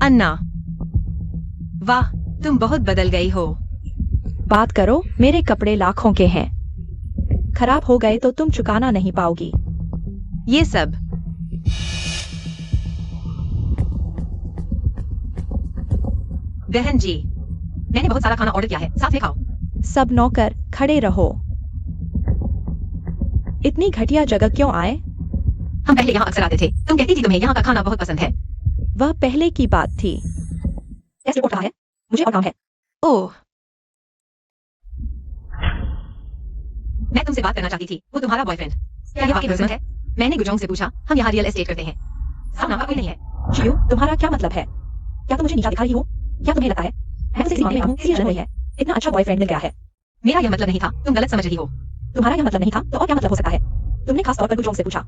अन्ना, वाह, तुम बहुत बदल गई हो। बात करो, मेरे कपड़े लाखों के हैं। खराब हो गए तो तुम चुकाना नहीं पाओगी। ये सब बहन जी, मैंने बहुत सारा खाना ऑर्डर किया है, साथ में खाओ। सब नौकर खड़े रहो। इतनी घटिया जगह क्यों आए? हम पहले यहाँ अक्सर आते थे। तुम कहती थी तुम्हें यहाँ का खाना बहुत पसंद है। वह पहले की बात थी। टेस्ट रिपोर्ट कहाँ है? मुझे और काम है। ओह, मैं तुमसे बात करना चाहती थी। वो तुम्हारा बॉयफ्रेंड। क्या ये वाकई भरोसेमंद है? मैंने गुजोंग से पूछा, हम यहाँ रियल एस्टेट करते हैं। साहब नाम का कोई नहीं है। चियू, तुम्हारा क्या मतलब है? क्या तुम मुझे नीचा दिखा रही हो? क्या तुम्हें लगता है मैं तुमसे इसी मामले में हूँ, इसलिए जलन हुई है? इतना अच्छा बॉयफ्रेंड मिल गया है। मेरा यह मतलब नहीं था, तुम गलत समझ रही हो। तुम्हारा यह मतलब नहीं था तो और क्या मतलब हो सकता है? तुमने खास तौर पर गुजोंग से पूछा,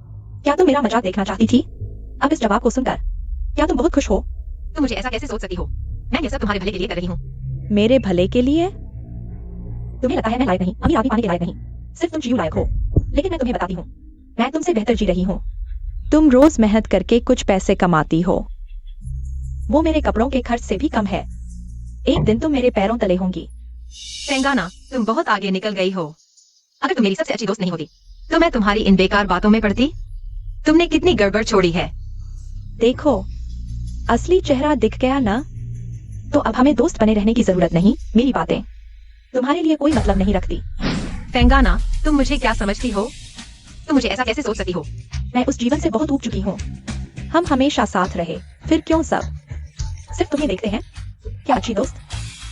क्या तुम मेरा मजाक देखना चाहती थी? अब इस जवाब को सुनकर क्या तुम बहुत खुश हो? तुम मुझे ऐसा कैसे सोच सकती हो? मैं यह सब तुम्हारे भले के लिए कर रही हूँ। मेरे भले के लिए? तुम्हें लगता है मैं लायक नहीं, अमीर आदमी पाने के लायक नहीं। सिर्फ तुम चियू लायक हो। लेकिन मैं तुम्हें बताती हूँ, मैं तुमसे बेहतर जी रही हूँ। तुम रोज मेहनत करके कुछ पैसे कमाती हो। वो मेरे कपड़ों के खर्च से भी कम है। एक दिन तुम मेरे पैरों तले होंगी। तेंगाना, तुम बहुत आगे निकल गई हो। अगर तुम मेरी सबसे अच्छी दोस्त नहीं होती तो मैं तुम्हारी इन बेकार बातों में पड़ती। तुमने कितनी गड़बड़ छोड़ी है। देखो, असली चेहरा दिख गया ना? तो अब हमें दोस्त बने रहने की जरूरत नहीं। मेरी बातें तुम्हारे लिए कोई मतलब नहीं रखती। तेंगाना, तुम मुझे क्या समझती हो? तुम मुझे ऐसा कैसे सोच सकती हो? मैं उस जीवन से बहुत ऊब चुकी हूँ। हम हमेशा साथ रहे, फिर क्यों सब सिर्फ तुम्हें देखते हैं? क्या अच्छी दोस्त,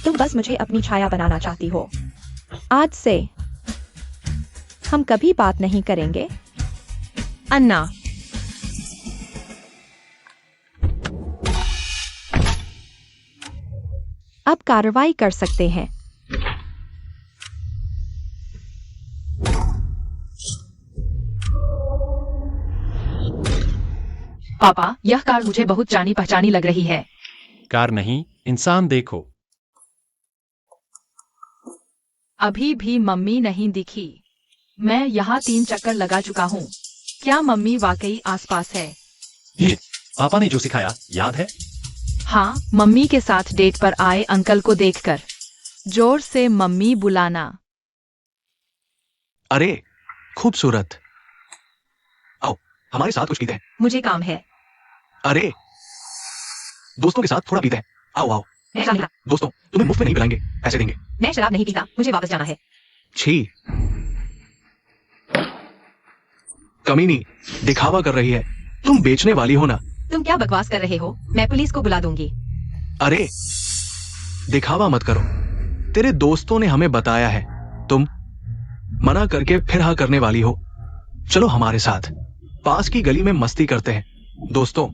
तुम बस मुझे अपनी छाया बनाना चाहती हो। आज से हम कभी बात नहीं करेंगे। अन्ना, अब कार्रवाई कर सकते हैं। पापा, यह कार मुझे बहुत जानी पहचानी लग रही है। कार नहीं, इंसान देखो। अभी भी मम्मी नहीं दिखी। मैं यहाँ 3 चक्कर लगा चुका हूँ। क्या मम्मी वाकई आसपास है? ये पापा ने जो सिखाया याद है? हाँ, मम्मी के साथ डेट पर आए अंकल को देखकर जोर से मम्मी बुलाना। अरे खूबसूरत, आओ हमारे साथ कुछ पीते हैं। मुझे काम है। अरे दोस्तों के साथ थोड़ा पीते हैं। आओ आओ। मैं शराब नहीं पीता। दोस्तों तुम्हें मुफ्त में नहीं पिलाएंगे, पैसे देंगे। मैं शराब नहीं पीता, मुझे वापस जाना है। छी, कमीनी, दिखावा कर रही है। तुम बेचने वाली हो ना? तुम क्या बकवास कर रहे हो? मैं पुलिस को बुला दूंगी। अरे दिखावा मत करो, तेरे दोस्तों ने हमें बताया है तुम मना करके फिर हाँ करने वाली हो। चलो हमारे साथ पास की गली में मस्ती करते हैं। दोस्तों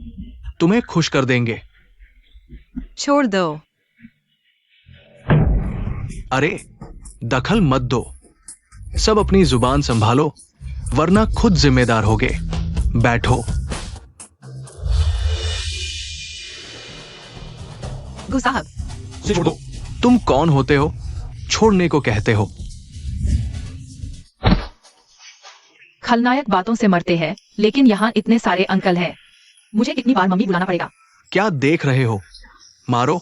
तुम्हें खुश कर देंगे। छोड़ दो। अरे दखल मत दो, सब अपनी जुबान संभालो वरना खुद जिम्मेदार होगे। बैठो। गु साहब, से छोड़ दो। तुम कौन होते हो छोड़ने को कहते हो? खलनायक बातों से मरते हैं, लेकिन यहाँ इतने सारे अंकल हैं। मुझे कितनी बार मम्मी बुलाना पड़ेगा? क्या देख रहे हो? मारो।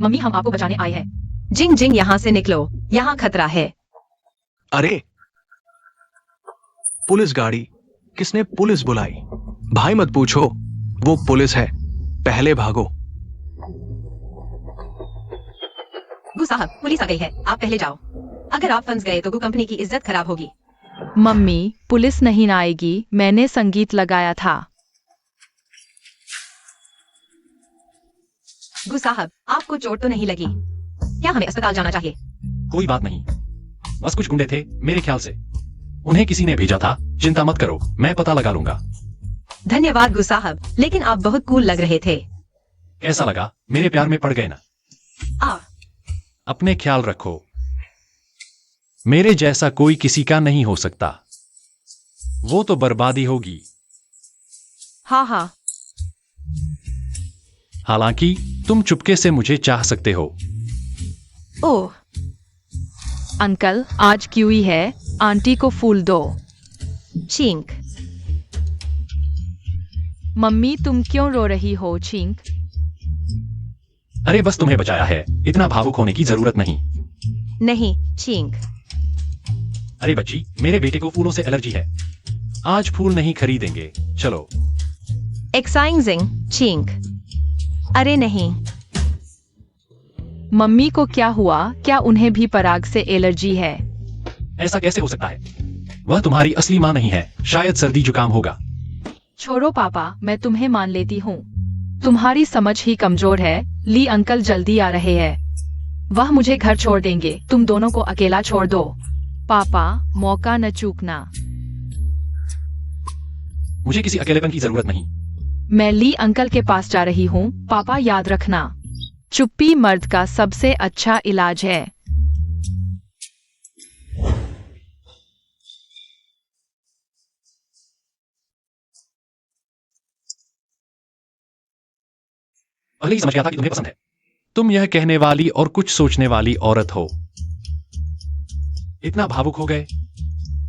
मम्मी, हम आपको बचाने आए हैं। जिंग जिंग यहाँ से निकलो, यहाँ खतरा है। अरे पुलिस गाड़ी, किसने पुलिस बुलाई? भाई मत पूछो, वो पुलिस है, पहले भागो। गु साहब, पुलिस आ गई है, आप पहले जाओ। अगर आप फंस गए तो गु कंपनी की इज्जत खराब होगी। मम्मी, पुलिस नहीं आएगी, मैंने संगीत लगाया था। गु साहब, आपको चोट तो नहीं लगी? क्या हमें अस्पताल जाना चाहिए? कोई बात नहीं, बस कुछ गुंडे थे मेरे ख्याल से, उन्हें किसी ने भेजा था। चिंता मत करो, मैं पता लगा लूंगा। धन्यवाद गु साहब, लेकिन आप बहुत कूल लग रहे थे। कैसा लगा? मेरे प्यार में पड़ गए ना? आ, अपने ख्याल रखो, मेरे जैसा कोई किसी का नहीं हो सकता। वो तो बर्बादी होगी। हाँ हाँ। हालांकि तुम चुपके से मुझे चाह सकते हो। ओह, अंकल, आज क्यूई है, आंटी को फूल दो। चींक। मम्मी, तुम क्यों रो रही हो? चींक। अरे बस तुम्हें बचाया है, इतना भावुक होने की जरूरत नहीं। नहीं, चींक। अरे बच्ची, मेरे बेटे को फूलों से एलर्जी है, आज फूल नहीं खरीदेंगे। चलो। एक्साइजिंग, चींक। अरे नहीं। मम्मी को क्या हुआ? क्या उन्हें भी पराग से एलर्जी है? ऐसा कैसे हो सकता है? वह तुम्हारी असली माँ नहीं है, शायद सर्दी जुकाम होगा। छोड़ो पापा, मैं तुम्हें मान लेती हूँ। तुम्हारी समझ ही कमजोर है। ली अंकल जल्दी आ रहे हैं, वह मुझे घर छोड़ देंगे, तुम दोनों को अकेला छोड़ दो। पापा, मौका न चूकना। मुझे किसी अकेलेपन की जरूरत नहीं। मैं ली अंकल के पास जा रही हूँ। पापा, याद रखना, चुप्पी मर्द का सबसे अच्छा इलाज है। पहले ही समझ गया था कि तुम्हें पसंद है। तुम यह कहने वाली और कुछ सोचने वाली औरत हो। इतना भावुक हो गए?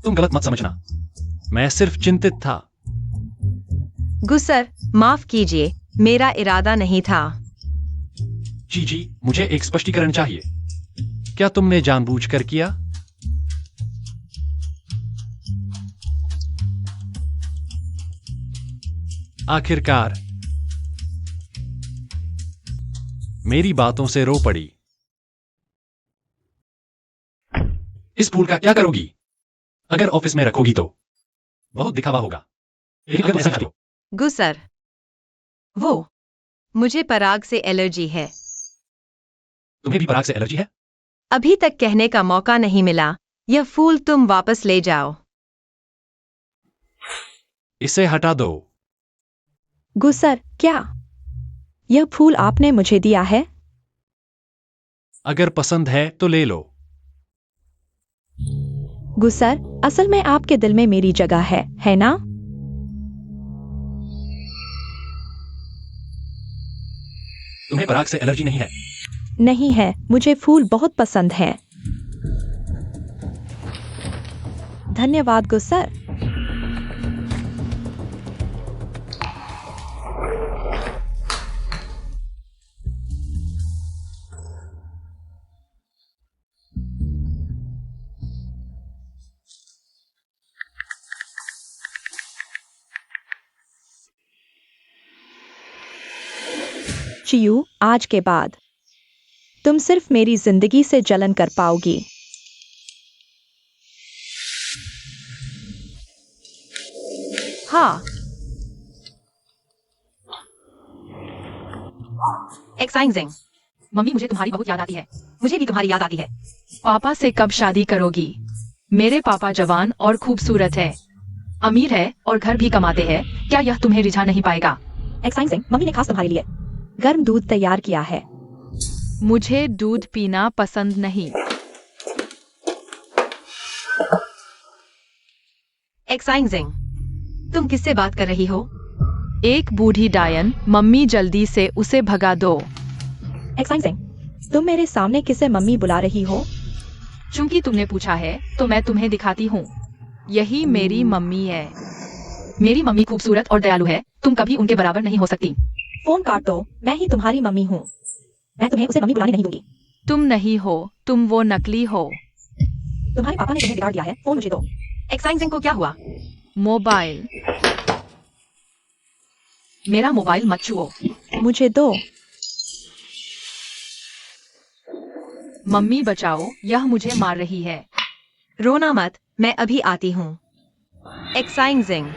तुम गलत मत समझना, मैं सिर्फ चिंतित था। गुस्सर, माफ कीजिए, मेरा इरादा नहीं था। जी, मुझे एक स्पष्टीकरण चाहिए। क्या तुमने जानबूझकर किया? आखिरकार मेरी बातों से रो पड़ी। इस फूल का क्या करोगी? अगर ऑफिस में रखोगी तो बहुत दिखावा होगा। लेकिन अगर ऐसा चाहती हो, गुस्सर, वो मुझे पराग से एलर्जी है। तुम्हें भी पराग से एलर्जी है? अभी तक कहने का मौका नहीं मिला। यह फूल तुम वापस ले जाओ। इसे हटा दो। गुसर, क्या यह फूल आपने मुझे दिया है? अगर पसंद है तो ले लो। गुसर, असल में आपके दिल में मेरी जगह है ना? तुम्हें पराग से एलर्जी नहीं है? नहीं है, मुझे फूल बहुत पसंद हैं। धन्यवाद गुसर। चियू, आज के बाद तुम सिर्फ मेरी जिंदगी से जलन कर पाओगी। हाँ। एक्साइजिंग। मम्मी, मुझे तुम्हारी बहुत याद आती है। मुझे भी तुम्हारी याद आती है। पापा से कब शादी करोगी? मेरे पापा जवान और खूबसूरत है, अमीर है और घर भी कमाते हैं। क्या यह तुम्हें रिझा नहीं पाएगा? एक्साइजिंग, मम्मी ने खास तुम्हारे लिए गर्म दूध तैयार किया है। मुझे दूध पीना पसंद नहीं। एक्साइजिंग, तुम किससे बात कर रही हो? एक बूढ़ी डायन। मम्मी, जल्दी से उसे भगा दो। एक्साइजिंग, तुम मेरे सामने किसे मम्मी बुला रही हो? चूंकि तुमने पूछा है तो मैं तुम्हें दिखाती हूँ। यही मेरी मम्मी है। मेरी मम्मी खूबसूरत और दयालु है। तुम कभी उनके बराबर नहीं हो सकती। फोन काट दो, मैं ही तुम्हारी मम्मी हूँ। मैं तुम्हें उसे मम्मी बुलाने नहीं दूंगी। तुम नहीं हो, तुम वो नकली हो। तुम्हारे पापा ने तुम्हें बिगाड़ दिया है। फोन मुझे दो। एक्साइजिंग को क्या हुआ? मोबाइल। मेरा मोबाइल मत छुओ। मुझे दो। मम्मी बचाओ, यह मुझे मार रही है। रोना मत, मैं अभी आती हूँ। एक्साइजिंग।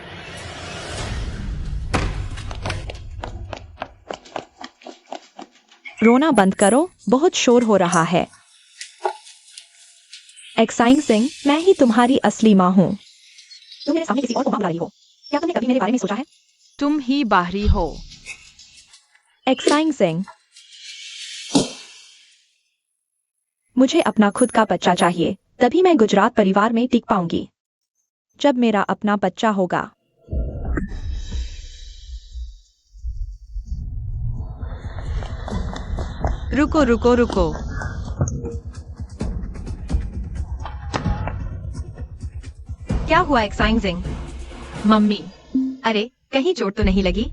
रोना बंद करो, बहुत शोर हो रहा है। एक्साइजिंग, मैं ही तुम्हारी असली माँ हूँ। तुम मेरे सामने किसी और को माँ बुला रही हो। क्या तुमने कभी मेरे बारे में सोचा है? तुम ही बाहरी हो। एक्साइजिंग, मुझे अपना खुद का बच्चा चाहिए, तभी मैं गुजरात परिवार में टिक पाऊंगी। जब मेरा अपना बच्चा होगा। रुको रुको रुको। क्या हुआ एक्साइजिंग? मम्मी, अरे, कहीं चोट तो नहीं लगी?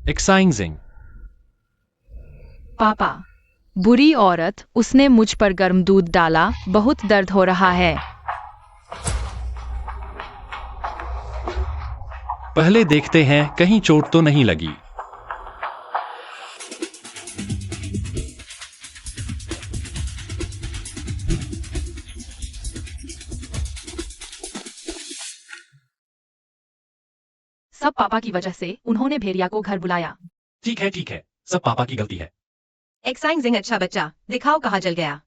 एक्साइजिंग, पापा, बुरी औरत, उसने मुझ पर गर्म दूध डाला। बहुत दर्द हो रहा है। पहले देखते हैं कहीं चोट तो नहीं लगी। सब पापा की वजह से। उन्होंने भेड़िया को घर बुलाया। ठीक है, सब पापा की गलती है। एक्साइजिंग, अच्छा बच्चा, दिखाओ कहाँ जल गया।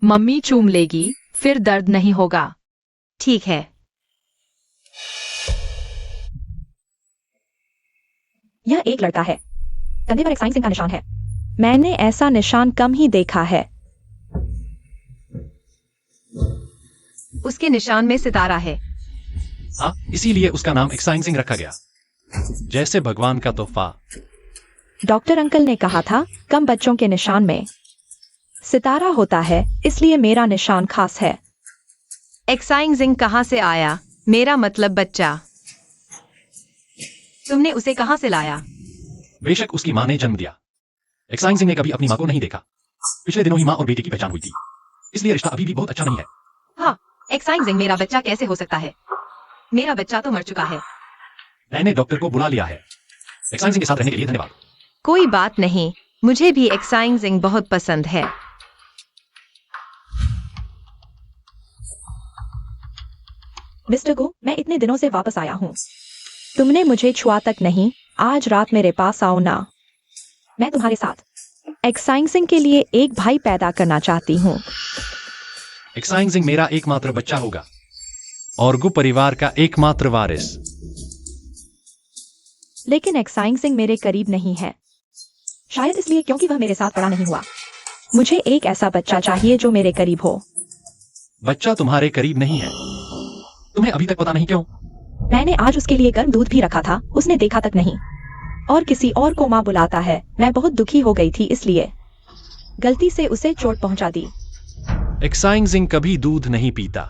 मम्मी चूम लेगी, फिर दर्द नहीं होगा। ठीक है। यह एक लड़का है। कंधे पर एक्साइजिंग का निशान है। मैंने ऐसा निशान कम ही देखा है। उसके निशान में सितारा है। हाँ, इसीलिए उसका नाम एक्साइजिंग रखा गया, जैसे भगवान का तोहफा। डॉक्टर अंकल ने कहा था कम बच्चों के निशान में सितारा होता है, इसलिए मेरा निशान खास है। एक्साइजिंग कहाँ से आया? मेरा मतलब बच्चा। तुमने उसे कहाँ से लाया? बेशक उसकी माँ ने जन्म दिया। एक्साइजिंग ने कभी अपनी माँ को नहीं देखा। पिछले दिनों ही माँ और बेटे की पहचान हुई थी, इसलिए रिश्ता अभी भी बहुत अच्छा नहीं है। हाँ, एक्साइजिंग, मेरा बच्चा कैसे हो सकता है? मेरा बच्चा तो मर चुका है। मैंने डॉक्टर को बुला लिया है। एक्साइजिंग के साथ रहने के लिए धन्यवाद। कोई बात नहीं, मुझे भी एक्साइजिंग बहुत पसंद है। मिस्टर गो, मैं इतने दिनों से वापस आया हूँ। तुमने मुझे छुआ तक नहीं। आज रात मेरे पास आओ ना। मैं तुम्हारे साथ एक्साइंसिंग के लिए एक भाई पैदा करना चाहती हूँ। एक्साइंग सिंह मेरा एकमात्र बच्चा होगा और गु परिवार का एकमात्र वारिस। लेकिन एक्साइंग सिंह मेरे करीब नहीं है, शायद इसलिए क्योंकि वह मेरे साथ बड़ा नहीं हुआ। मुझे एक ऐसा बच्चा चाहिए जो मेरे करीब हो। बच्चा तुम्हारे करीब नहीं है, तुम्हें अभी तक पता नहीं क्यों? मैंने आज उसके लिए गर्म दूध भी रखा था, उसने देखा तक नहीं। और किसी और को माँ बुलाता है। मैं बहुत दुखी हो गई थी, इसलिए गलती से उसे चोट पहुंचा दी। एक्साइंग सिंह कभी दूध नहीं पीता।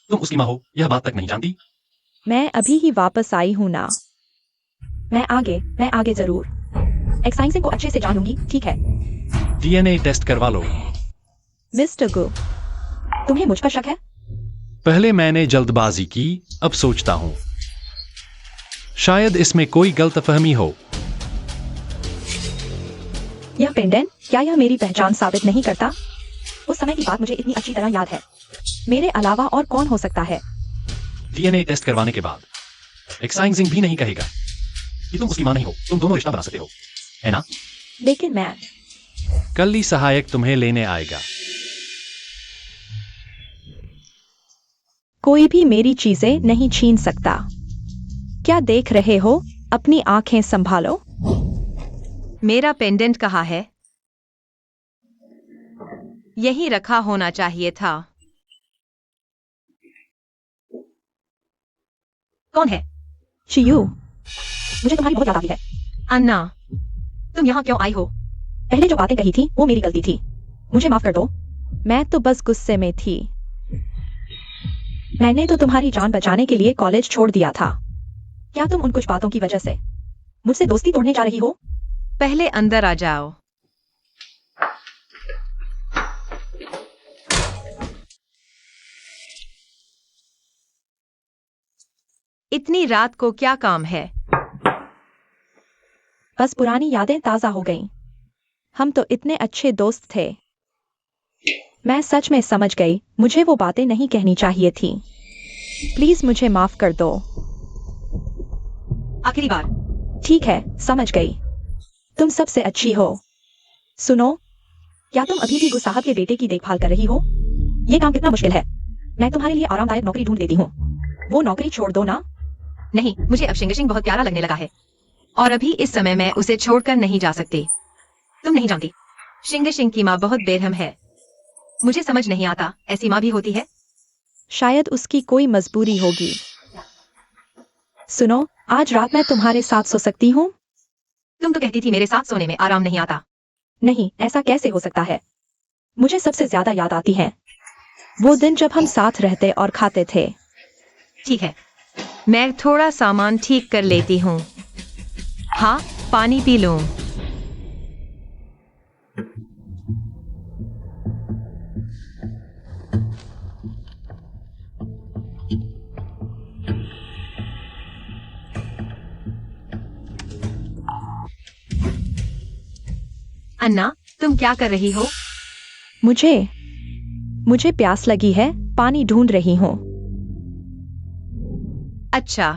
तुम उसकी माँ हो, यह बात तक नहीं जानती? मैं अभी ही वापस आई हूँ ना। मैं आगे जरूर एक्साइंग सिंह को अच्छे से जानूंगी, ठीक है? डीएनए टेस्ट करवा लो। मिस्टर गो, तुम्हें मुझ पर शक है? पहले मैंने जल्दबाजी की, अब सोचता हूं शायद इसमें कोई गलतफहमी हो। यह पेंडेंट, क्या यह मेरी पहचान साबित नहीं करता? उस समय की बात मुझे इतनी अच्छी तरह याद है। मेरे अलावा और कौन हो सकता है? डीएनए टेस्ट करवाने के बाद एक्साइंग सिंह भी नहीं कहेगा कि तुम उसकी मां नहीं हो। तुम दोनों रिश्ता बना सकते हो, है ना? लेकिन मैं कल ही सहायक तुम्हें लेने आएगा। कोई भी मेरी चीजें नहीं छीन सकता। क्या देख रहे हो? अपनी आंखें संभालो। मेरा पेंडेंट कहाँ है? यही रखा होना चाहिए था। कौन है? शियू, मुझे तुम्हारी बहुत याद आती है। अन्ना, तुम यहाँ क्यों आई हो? पहले जो बातें कही थी वो मेरी गलती थी, मुझे माफ कर दो। मैं तो बस गुस्से में थी। मैंने तो तुम्हारी जान बचाने के लिए कॉलेज छोड़ दिया था। क्या तुम उन कुछ बातों की वजह से मुझसे दोस्ती तोड़ने जा रही हो? पहले अंदर आ जाओ। इतनी रात को क्या काम है? बस पुरानी यादें ताजा हो गईं। हम तो इतने अच्छे दोस्त थे। मैं सच में समझ गई, मुझे वो बातें नहीं कहनी चाहिए थी। प्लीज मुझे माफ कर दो। आखिरी बार। ठीक है, समझ गई। तुम सबसे अच्छी हो। सुनो, क्या तुम अभी भी गुस साहब के बेटे की देखभाल कर रही हो? ये काम कितना मुश्किल है। मैं तुम्हारे लिए आरामदायक नौकरी ढूंढ देती हूँ। वो नौकरी छोड़ दो ना। नहीं, मुझे अब शिंग बहुत प्यारा लगने लगा है और अभी इस समय मैं उसे छोड़कर नहीं जा सकती। तुम नहीं जानती, शिंग की माँ बहुत बेरहम है। मुझे समझ नहीं आता, ऐसी माँ भी होती है। शायद उसकी कोई मजबूरी होगी। सुनो, आज रात मैं तुम्हारे साथ सो सकती हूँ? तुम तो कहती थी मेरे साथ सोने में आराम नहीं आता। नहीं, ऐसा कैसे हो सकता है? मुझे सबसे ज्यादा याद आती है वो दिन जब हम साथ रहते और खाते थे। ठीक है, मैं थोड़ा सामान ठीक कर लेती हूँ। हाँ, पानी पी लूं। अन्ना, तुम क्या कर रही हो? मुझे प्यास लगी है, पानी ढूंढ रही हूँ। अच्छा।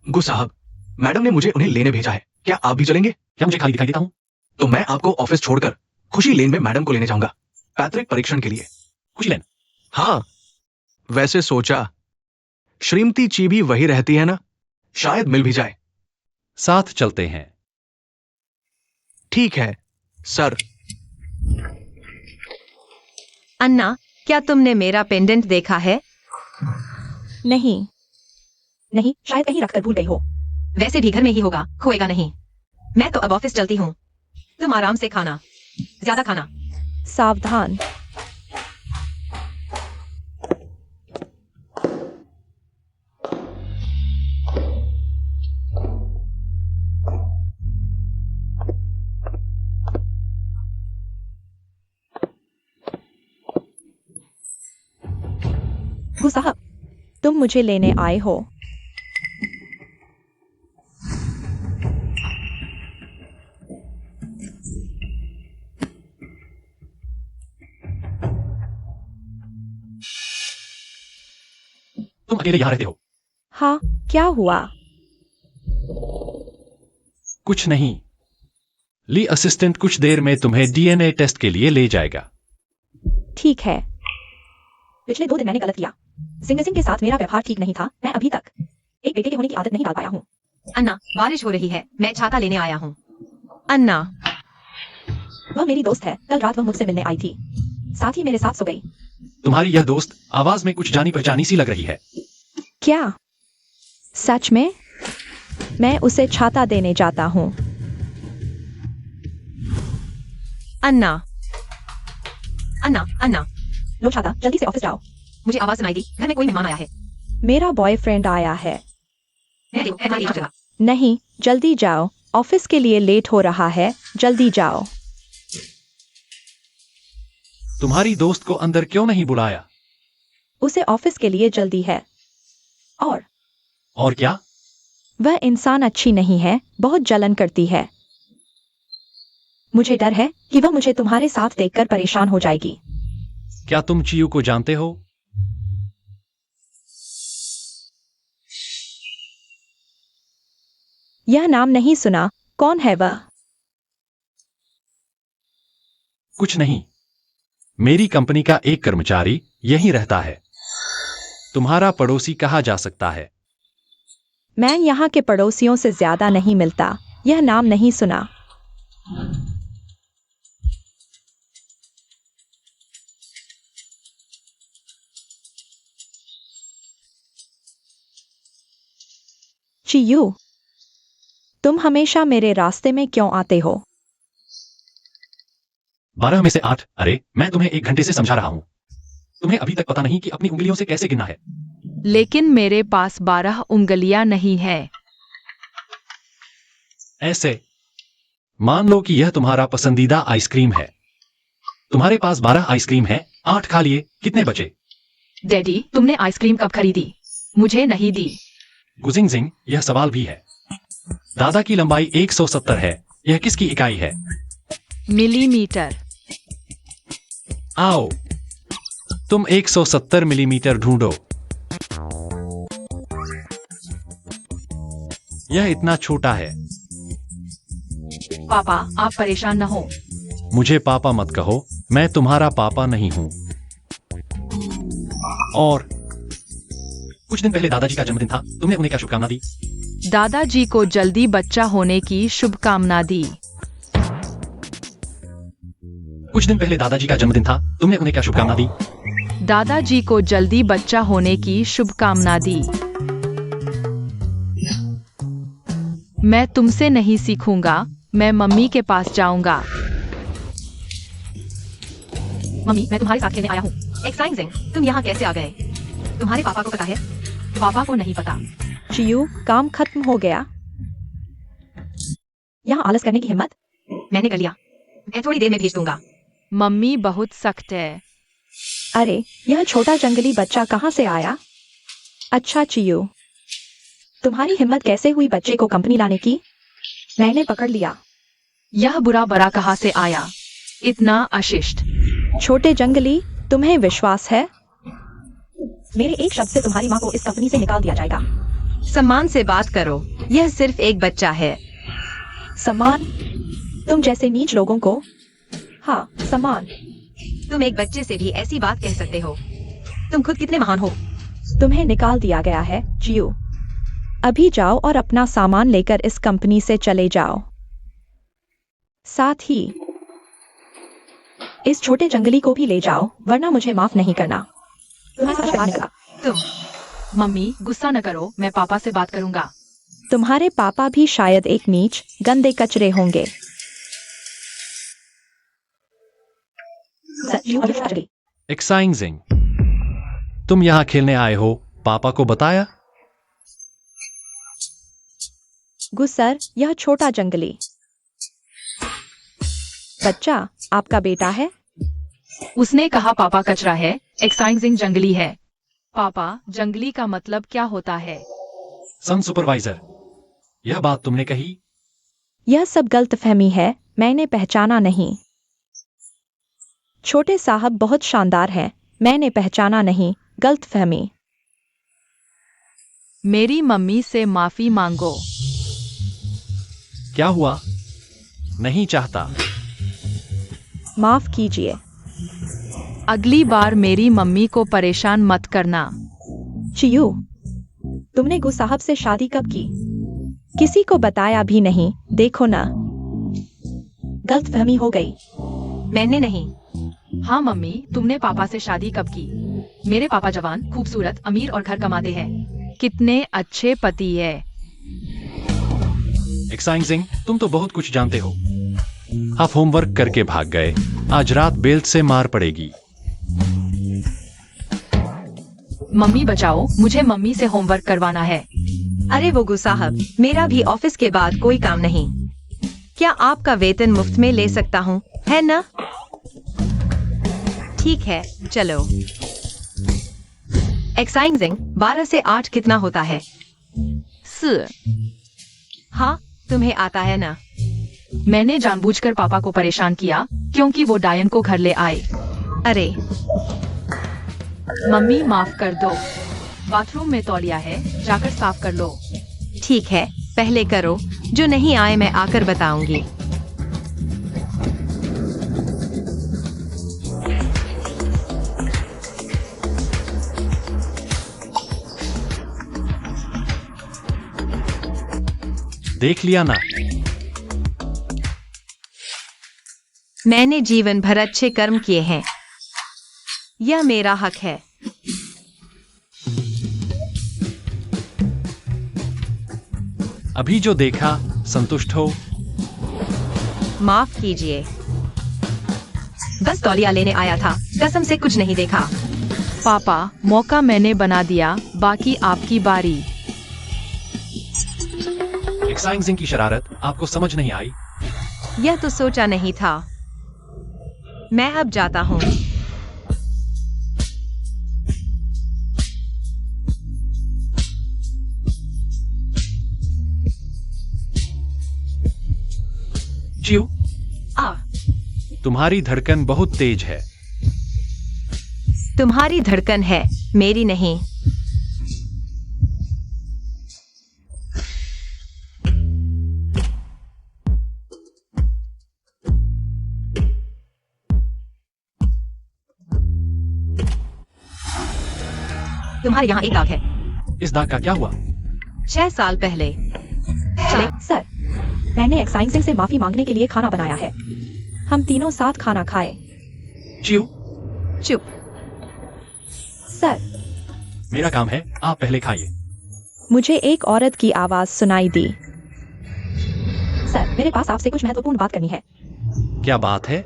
गु साहब, मैडम ने मुझे उन्हें लेने भेजा है। क्या आप भी चलेंगे? क्या मुझे खाली दिखाई देता हूँ? तो मैं आपको ऑफिस छोड़कर खुशी लेन में मैडम को लेने जाऊंगा, पैतृक परीक्षण के लिए। खुशी लेन? हाँ, वैसे सोचा श्रीमती चीबी वही रहती है ना, शायद मिल भी जाए। साथ चलते हैं। ठीक है सर। अन्ना, क्या तुमने मेरा पेंडेंट देखा है? नहीं, शायद कहीं रखकर भूल गई हो। वैसे भी घर में ही होगा, खोएगा नहीं। मैं तो अब ऑफिस चलती हूँ। तुम आराम से खाना, ज्यादा खाना। सावधान। गु साहब, तुम मुझे लेने आए हो। तुम अकेले यहाँ रहते हो? हाँ, क्या हुआ? कुछ नहीं। ली असिस्टेंट कुछ देर में तुम्हें डीएनए टेस्ट के लिए ले जाएगा। ठीक है। पिछले 2 दिन मैंने गलत किया। सिंह के साथ मेरा व्यवहार ठीक नहीं था। मैं अभी तक एक बेटे के होने की आदत नहीं डाल पाया हूँ। अन्ना, बारिश हो रही है, मैं छाता लेने आया हूँ। अन्ना, वह मेरी दोस्त है। कल रात वह मुझसे मिलने आई थी, साथ ही मेरे साथ सो गई। तुम्हारी यह दोस्त आवाज में कुछ जानी पहचानी सी लग रही है। क्या सच में? मैं उसे छाता देने जाता हूँ। अन्ना, अन्ना, अन्ना, लो छाता, जल्दी से ऑफिस जाओ। मुझे आवाज सुनाई दी, घर में कोई मेहमान आया है। मेरा बॉयफ्रेंड आया है। मैं देखो, मैं यहाँ चला। नहीं, जल्दी जाओ, ऑफिस के लिए लेट हो रहा है। जल्दी जाओ। तुम्हारी दोस्त को अंदर क्यों नहीं बुलाया? उसे ऑफिस के लिए जल्दी है। और क्या? वह इंसान अच्छी नहीं है, बहुत जलन करती है। मुझे डर है कि वह मुझे तुम्हारे साथ देखकर परेशान हो जाएगी। क्या तुम चियू को जानते हो? यह नाम नहीं सुना। कौन है वह? कुछ नहीं, मेरी कंपनी का एक कर्मचारी यहीं रहता है। तुम्हारा पड़ोसी कहा जा सकता है। मैं यहाँ के पड़ोसियों से ज्यादा नहीं मिलता। यह नाम नहीं सुना। चियू, तुम हमेशा मेरे रास्ते में क्यों आते हो? 12 में से 8। अरे, मैं तुम्हें 1 घंटे से समझा रहा हूं। तुम्हें अभी तक पता नहीं कि अपनी उंगलियों से कैसे गिनना है। लेकिन मेरे पास 12 उंगलियां नहीं है। ऐसे मान लो कि यह तुम्हारा पसंदीदा आइसक्रीम है। तुम्हारे पास 12 आइसक्रीम है, 8 खा लिए, कितने बचे? डैडी, तुमने आइसक्रीम कब खरीदी? मुझे नहीं दी। गुजिंगजिंग, यह सवाल भी है। दादा की लंबाई 170 है। यह किसकी इकाई है? मिलीमीटर। आओ, तुम 170 मिलीमीटर ढूंढो। यह इतना छोटा है। पापा, आप परेशान न हो। मुझे पापा मत कहो, मैं तुम्हारा पापा नहीं हूं। और कुछ दिन पहले दादाजी का जन्मदिन था। तुमने उन्हें क्या शुभकामना दी? दादाजी को जल्दी बच्चा होने की शुभकामना दी। कुछ दिन पहले दादाजी का जन्मदिन था। तुमने उन्हें क्या शुभकामना दी? दादाजी को जल्दी बच्चा होने की शुभकामना दी। मैं तुमसे नहीं सीखूंगा, मैं मम्मी के पास जाऊंगा। मम्मी, मैं तुम्हारे साथ खेलने आया हूँ। एक्साइजिंग, तुम यहाँ कैसे आ गए? तुम्हारे पापा को पता है? पापा को नहीं पता। चियू, काम खत्म हो गया। यहाँ आलस करने की हिम्मत? मैंने कर लिया, मैं थोड़ी देर में भेज दूंगा। मम्मी बहुत सख्त है। अरे, यह छोटा जंगली बच्चा कहाँ से आया? अच्छा चियू, तुम्हारी हिम्मत कैसे हुई बच्चे को कंपनी लाने की? मैंने पकड़ लिया। यह बुरा बड़ा कहाँ से आया? इतना अशिष्ट। छोटे जंगली, तुम्हें विश्वास है? मेरे एक शब्द से तुम्हारी माँ को इस कंपनी से निकाल दिया जाएगा। सम्मान से बात करो, यह सिर्फ एक बच्चा है। सम्मान? तुम जैसे नीच लोगों को? हाँ, सम्मान। तुम एक बच्चे से भी ऐसी बात कह सकते हो? तुम खुद कितने महान हो। तुम्हें निकाल दिया गया है, चियू। अभी जाओ और अपना सामान लेकर इस कंपनी से चले जाओ। साथ ही इस छोटे जंगली को भी ले जाओ, वरना मुझे माफ नहीं करना। तुम्हें सच बता निकला। तुम मम्मी, गुस्सा न करो, मैं पापा से बात करूंगा। तुम्हारे पापा भी शायद एक नीच, गंदे कचरे होंगे। एक्साइजिंग, तुम यहाँ खेलने आए हो, पापा को बताया? गुस्सर, यह छोटा जंगली बच्चा आपका बेटा है? उसने कहा पापा कचरा है, एक्साइजिंग जंगली है। पापा, जंगली का मतलब क्या होता है? सन सुपरवाइजर, यह बात तुमने कही? यह सब गलतफहमी है, मैंने पहचाना नहीं। छोटे साहब बहुत शानदार हैं, मैंने पहचाना नहीं, गलतफहमी। मेरी मम्मी से माफी मांगो। क्या हुआ? नहीं चाहता। माफ कीजिए। अगली बार मेरी मम्मी को परेशान मत करना। चियू, तुमने गु साहब से शादी कब की? किसी को बताया भी नहीं, देखो ना। गलतफहमी हो गई। मैंने नहीं। हाँ मम्मी, तुमने पापा से शादी कब की? मेरे पापा जवान, खूबसूरत, अमीर और घर कमाते हैं। कितने अच्छे पति है। एक्साइजिंग, तुम तो बहुत कुछ जानते हो। आप होमवर्क करके भाग गए। आज रात बेल्ट से मार पड़ेगी। मम्मी बचाओ, मुझे मम्मी से होमवर्क करवाना है। अरे वो गु साहब, मेरा भी ऑफिस के बाद कोई काम नहीं। क्या आपका वेतन मुफ्त में ले सकता हूँ, है ना? ठीक है, चलो। एक्साइजिंग, 12 से 8 कितना होता है? 4। हाँ, तुम्हें आता है ना? मैंने जानबूझकर पापा को परेशान किया क्योंकि वो डायन को घर ले आए। अरे मम्मी माफ कर दो। बाथरूम में तौलिया है, जाकर साफ कर लो। ठीक है, पहले करो। जो नहीं आए मैं आकर बताऊंगी। देख लिया ना? मैंने जीवन भर अच्छे कर्म किए हैं। यह मेरा हक है। अभी जो देखा, संतुष्ट हो? माफ कीजिए। बस तौलिया लेने आया था, कसम से कुछ नहीं देखा। पापा, मौका मैंने बना दिया, बाकी आपकी बारी। एक्साइजिंग की शरारत आपको समझ नहीं आई? यह तो सोचा नहीं था। मैं अब जाता हूँ। चियू, आ, तुम्हारी धड़कन बहुत तेज है। तुम्हारी धड़कन है, मेरी नहीं। तुम्हारे यहाँ एक दाग है। इस दाग का क्या हुआ? 6 साल पहले। चले। सर, मैंने एक्साइजिंग से माफी मांगने के लिए खाना बनाया है। हम तीनों साथ खाना खाए। चियू, चुप। सर, मेरा काम है, आप पहले खाइए। मुझे एक औरत की आवाज सुनाई दी। सर, मेरे पास आपसे कुछ महत्वपूर्ण बात करनी है। क्या बात है?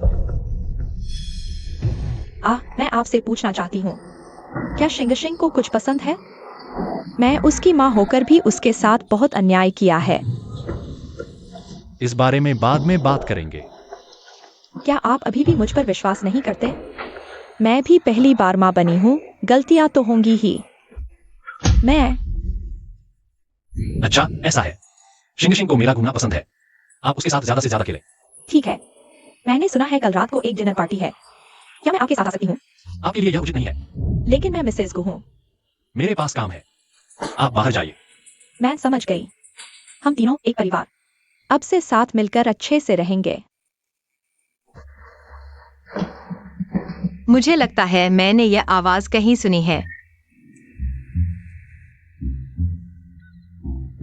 मैं आपसे पूछना चाहती हूँ, क्या शिंगशिंग को कुछ पसंद है? मैं उसकी माँ होकर भी उसके साथ बहुत अन्याय किया है। इस बारे में बाद में बात करेंगे। क्या आप अभी भी मुझ पर विश्वास नहीं करते? मैं भी पहली बार माँ बनी हूँ, गलतियां तो होंगी ही। मैं अच्छा, ऐसा है। शिंगशिंग को मेरा घूमना पसंद है। आप उसके साथ ज्यादा से ज्यादा खेलें। ठीक है। मैंने सुना है कल रात को एक डिनर पार्टी है। क्या मैं आपके साथ आ सकती हूँ? आपके लिए यह उचित नहीं है। लेकिन मैं मिसेज को हूँ। मेरे पास काम है। आप बाहर जाइए। मैं समझ गई। हम तीनों एक परिवार। अब से साथ मिलकर अच्छे से रहेंगे। मुझे लगता है मैंने यह आवाज कहीं सुनी है।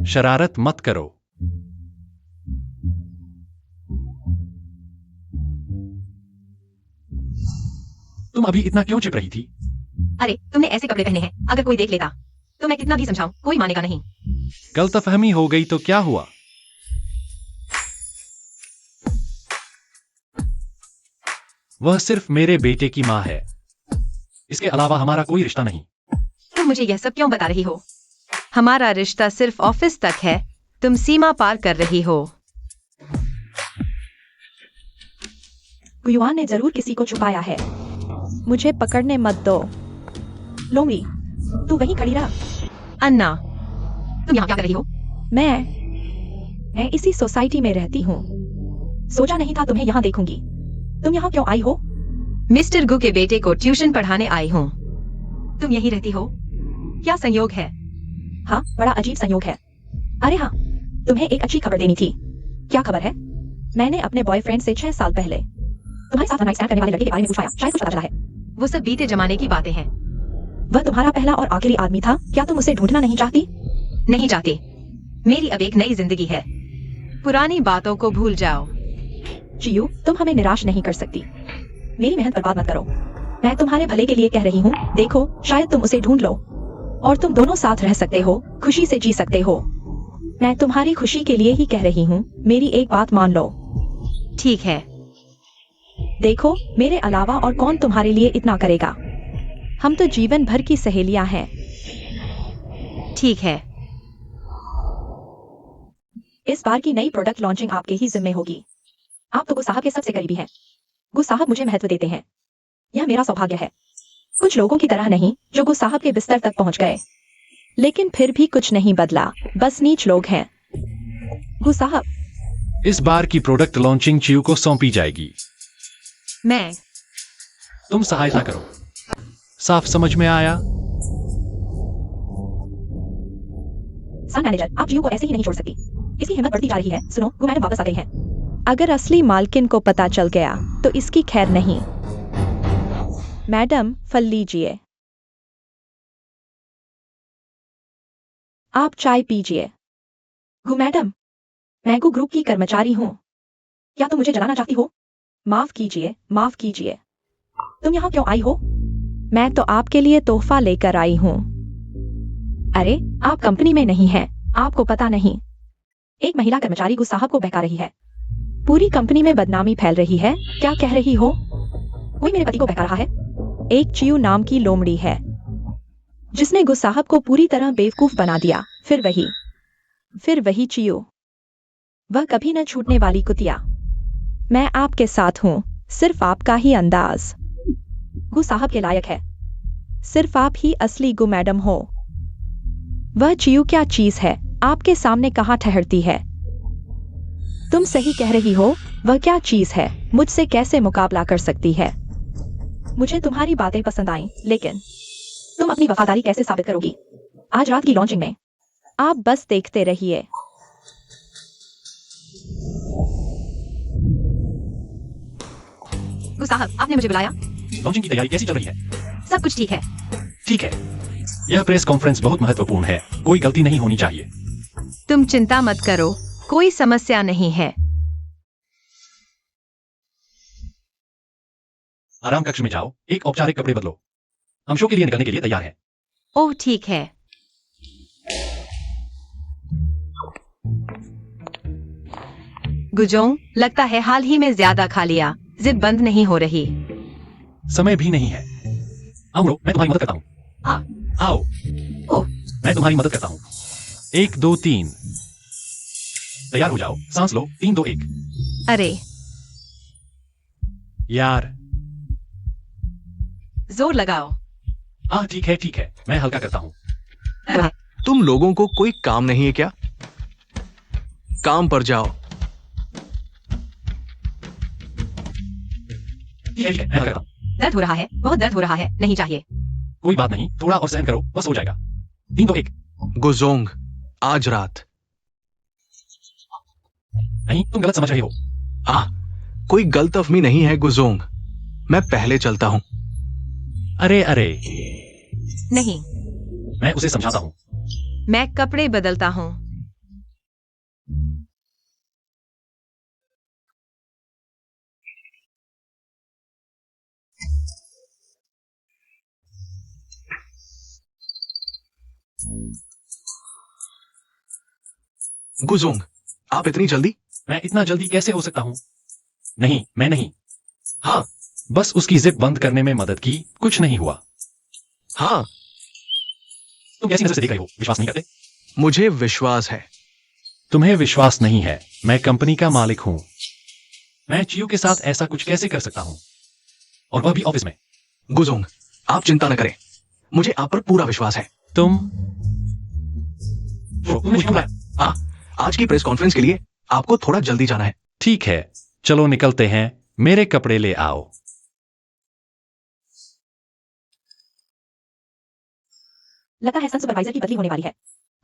शरारत मत करो। तुम अभी इतना क्यों चिप रही थी? अरे, तुमने ऐसे कपड़े पहने हैं, अगर कोई देख लेता तो मैं कितना भी समझाऊं, कोई मानेगा नहीं। गलतफहमी हो गई तो क्या हुआ? वह सिर्फ मेरे बेटे की माँ है। इसके अलावा हमारा कोई रिश्ता नहीं। तुम मुझे यह सब क्यों बता रही हो? हमारा रिश्ता सिर्फ ऑफिस तक है। तुम सीमा पार कर रही हो। गुयुआन ने जरूर किसी को छुपाया है। मुझे पकड़ने मत दो। लोंगी, तू वहीं खड़ी रह। अन्ना, तुम यहाँ क्या कर रही हो? मैं इसी सोसाइटी में रहती हूँ। सोचा नहीं था तुम्हें यहाँ देखूंगी। तुम यहाँ क्यों आई हो? मिस्टर गु के बेटे को ट्यूशन पढ़ाने आई हूँ। तुम यहीं रहती हो? क्या संयोग है? हाँ, बड़ा अजीब संयोग है। अरे हाँ, तुम्हें एक अच्छी खबर देनी थी। क्या खबर है? मैंने अपने बॉयफ्रेंड से 6 साल पहले तुम्हारे साथ वन नाइट स्टैंड करने वाले लड़के के बारे में पूछा, शायद कुछ पता चला है। वो सब बीते जमाने की बातें हैं। वह तुम्हारा पहला और आखिरी आदमी था। क्या तुम उसे ढूंढना नहीं चाहती? नहीं चाहती। मेरी अब एक नई जिंदगी है। पुरानी बातों को भूल जाओ। चियू, तुम हमें निराश नहीं कर सकती। मेरी मेहनत बर्बाद मत करो। मैं तुम्हारे भले के लिए कह रही हूँ। देखो, शायद तुम उसे ढूंढ लो और तुम दोनों साथ रह सकते हो, खुशी से जी सकते हो। मैं तुम्हारी खुशी के लिए ही कह रही हूँ। मेरी एक बात मान लो। ठीक है। देखो, मेरे अलावा और कौन तुम्हारे लिए इतना करेगा? हम तो जीवन भर की सहेलियां हैं। ठीक है। इस बार की नई प्रोडक्ट लॉन्चिंग आपके ही जिम्मे होगी। आप तो गु साहब के सबसे करीबी हैं। गु साहब मुझे महत्व देते हैं। यह मेरा सौभाग्य है। कुछ लोगों की तरह नहीं जो गु साहब के बिस्तर तक पहुंच गए। लेकिन फिर भी कुछ नहीं बदला, बस नीच लोग हैं। गु साहब, इस बार की प्रोडक्ट लॉन्चिंग चियू को सौंपी जाएगी। मैं तुम सहायता करो। साफ समझ में आया? सन मैनेजर, आप चियू को ऐसे ही नहीं छोड़ सकती। इसकी हिम्मत बढ़ती जा रही है। सुनो, गु मैडम वापस आ गई हैं। अगर असली मालकिन को पता चल गया तो इसकी खैर नहीं। मैडम, फल लीजिए। आप चाय पीजिए। गु मैडम, मैं गु ग्रुप की कर्मचारी हूँ। क्या तुम मुझे जलाना चाहती हो? माफ कीजिए, माफ कीजिए। तुम यहाँ क्यों आई हो? मैं तो आपके लिए तोहफा लेकर आई हूँ। अरे, आप कंपनी में नहीं हैं, आपको पता नहीं। एक महिला कर्मचारी गु साहब को बहका रही है। पूरी कंपनी में बदनामी फैल रही है। क्या कह रही हो? कोई मेरे पति को बहका रहा है। एक चियू नाम की लोमड़ी है जिसने गु साहब को पूरी तरह बेवकूफ बना दिया। फिर वही चियू, वह कभी न छूटने वाली कुतिया। मैं आपके साथ हूँ, सिर्फ आपका ही अंदाज गु साहब के लायक है। सिर्फ आप ही असली गु मैडम हो। वह चियू क्या चीज है, आपके सामने कहाँ ठहरती है? तुम सही कह रही हो, वह क्या चीज है, मुझसे कैसे मुकाबला कर सकती है? मुझे तुम्हारी बातें पसंद आईं, लेकिन तुम अपनी वफादारी कैसे साबित करोगी आज रात की लॉन्चिंग में? आप बस देखते रहिए। गु साहब, आपने मुझे बुलाया? लॉन्चिंग की तैयारी कैसी चल रही है? सब कुछ ठीक है। ठीक है। यह प्रेस कॉन्फ्रेंस बहुत महत्वपूर्ण है। कोई गलती नहीं होनी चाहिए। तुम चिंता मत करो, कोई समस्या नहीं है। आराम कक्ष में जाओ, एक औपचारिक कपड़े बदलो। हम शो के लिए निकलने के लिए तैयार हैं। ओह ठीक है। गुजोंग, लगता है हाल ही में ज्यादा खा लिया। जिप बंद नहीं हो रही। समय भी नहीं है। अमरो, मैं तुम्हारी मदद करता हूँ। आओ। ओह, मैं तुम्हारी मदद करता हूँ। 1 2 3। तैयार हो जाओ, सांस लो। 3 2 1। अरे, यार। जोर लगाओ। हाँ ठीक है, मैं हल्का करता हूँ। तुम लोगों को कोई काम नहीं है क्या? काम पर जाओ। ठीक है, मैं हल्का करता हूँ। दर्द हो रहा है, बहुत दर्द हो रहा है। नहीं चाहिए। कोई बात नहीं, थोड़ा और सहन करो, बस हो जाएगा। 3 2 1। गुजोंग, आज रात। नहीं, तुम गलत समझ रहे हो। कोई गलतफहमी नहीं है गुजोंग। मैं पहले चलता हूँ। अरे नहीं, मैं उसे समझाता हूँ। मैं कपड़े बदलता हूँ। गुजोंग, आप इतनी जल्दी? मैं इतना जल्दी कैसे हो सकता हूँ? नहीं, मैं नहीं। हाँ, बस उसकी जिप बंद करने में मदद की, कुछ नहीं हुआ। हाँ, तुम कैसी नजर से देख रहे हो? विश्वास नहीं करते? मुझे विश्वास है। तुम्हें विश्वास नहीं है। मैं कंपनी का मालिक हूँ। मैं चियू के साथ ऐसा कुछ कैसे कर सकता हूँ, और वह भी ऑफिस में? गुजोंग, आप चिंता न करें, मुझे आप पर पूरा विश्वास है। तुमने क्यों बुलाया? आज की प्रेस कॉन्फ्रेंस के लिए आपको थोड़ा जल्दी जाना है। ठीक है, चलो निकलते हैं। मेरे कपड़े ले आओ। लगता है सन सुपरवाइजर की बदली होने वाली है।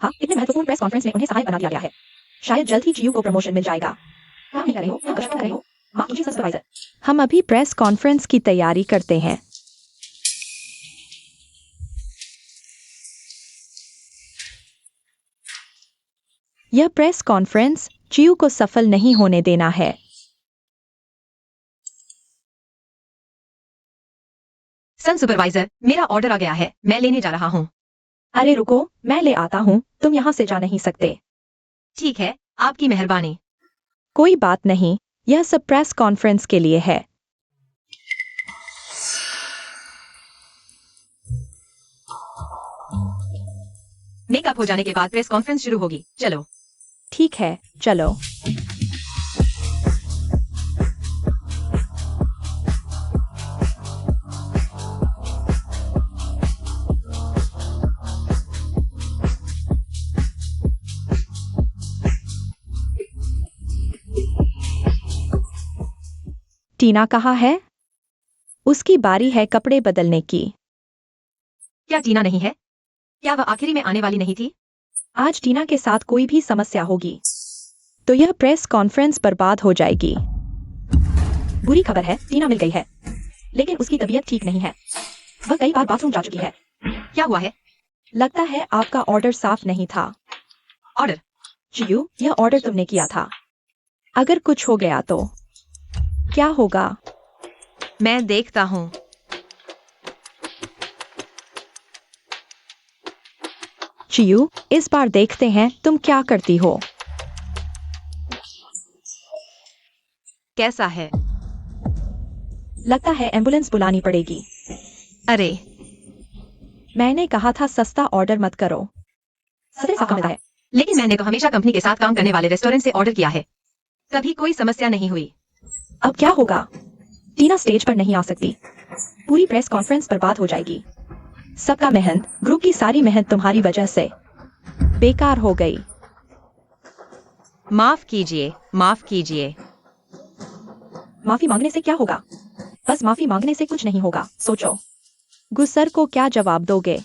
हाँ, इतने महत्वपूर्ण प्रेस कॉन्फ्रेंस में उन्हें सहायक बना दिया गया है। शायद जल्द ही चियू को प्रमोशन मिल जाएगा। काम नहीं कर रहे हो, गलत कर रहे हो। माफ कीजिए सुपरवाइजर। हम अभी प्रेस कॉन्फ्रेंस की तैयारी करते हैं। यह प्रेस कॉन्फ्रेंस चियू को सफल नहीं होने देना है। सन सुपरवाइजर, मेरा ऑर्डर आ गया है, मैं लेने जा रहा हूँ। अरे रुको, मैं ले आता हूँ, तुम यहाँ से जा नहीं सकते। ठीक है, आपकी मेहरबानी। कोई बात नहीं, यह सब प्रेस कॉन्फ्रेंस के लिए है। मेकअप हो जाने के बाद प्रेस कॉन्फ्रेंस शुरू होगी, चलो। ठीक है, चलो। टीना कहाँ है? उसकी बारी है कपड़े बदलने की। क्या टीना नहीं है? क्या वह आखिरी में आने वाली नहीं थी? आज टीना के साथ कोई भी समस्या होगी तो यह प्रेस कॉन्फ्रेंस बर्बाद हो जाएगी। बुरी खबर है, टीना मिल गई है, लेकिन उसकी तबीयत ठीक नहीं है। वह कई बार बाथरूम जा चुकी है। क्या हुआ है? लगता है आपका ऑर्डर साफ नहीं था। ऑर्डर? चियू, यह ऑर्डर तुमने किया था। अगर कुछ हो गया तो क्या होगा? मैं देखता हूँ। चियू, इस बार देखते हैं तुम क्या करती हो। कैसा है? लगता है एम्बुलेंस बुलानी पड़ेगी। अरे, मैंने कहा था सस्ता ऑर्डर मत करो। सस्ते का मिलता है। लेकिन मैंने तो हमेशा कंपनी के साथ काम करने वाले रेस्टोरेंट से ऑर्डर किया है, कभी कोई समस्या नहीं हुई। अब क्या होगा? टीना स्टेज पर नहीं आ सकती। पूरी प्रेस कॉन्फ्रेंस बर्बाद हो जाएगी। सबका मेहनत, ग्रुप की सारी मेहनत तुम्हारी वजह से बेकार हो गई। माफ कीजिए, माफ कीजिए। माफी मांगने से क्या होगा? बस माफी मांगने से कुछ नहीं होगा। सोचो, गुस्सर को क्या जवाब दोगे?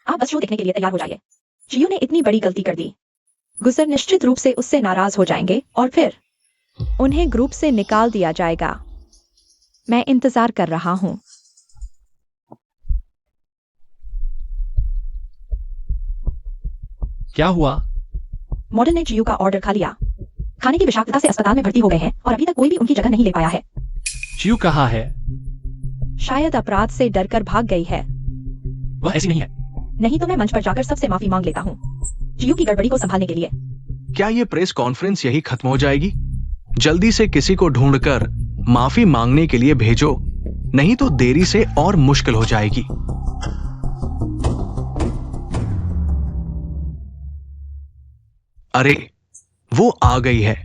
आप बस शो देखने के लिए तैयार हो जाइए। चियू ने इतनी बड़ी गलती कर दी। गुस्सर निश्चित रूप से उससे नाराज हो जाएंगे और फिर उन्हें ग्रुप से निकाल दिया जाएगा। मैं इंतजार कर रहा हूं। क्या हुआ? मॉडल ने चियू का ऑर्डर खा लिया। खाने की विषाक्तता से अस्पताल में भर्ती हो गए हैं और अभी तक कोई भी उनकी जगह नहीं ले पाया है। चियू कहाँ है? शायद अपराध से डरकर भाग गई है। वह ऐसी नहीं है। नहीं तो मैं मंच पर जाकर सबसे माफी मांग लेता हूँ, चियू की गड़बड़ी को संभालने के लिए। क्या ये प्रेस कॉन्फ्रेंस यही खत्म हो जाएगी? जल्दी से किसी को ढूंढकर माफी मांगने के लिए भेजो, नहीं तो देरी से और मुश्किल हो जाएगी। अरे, वो आ गई है,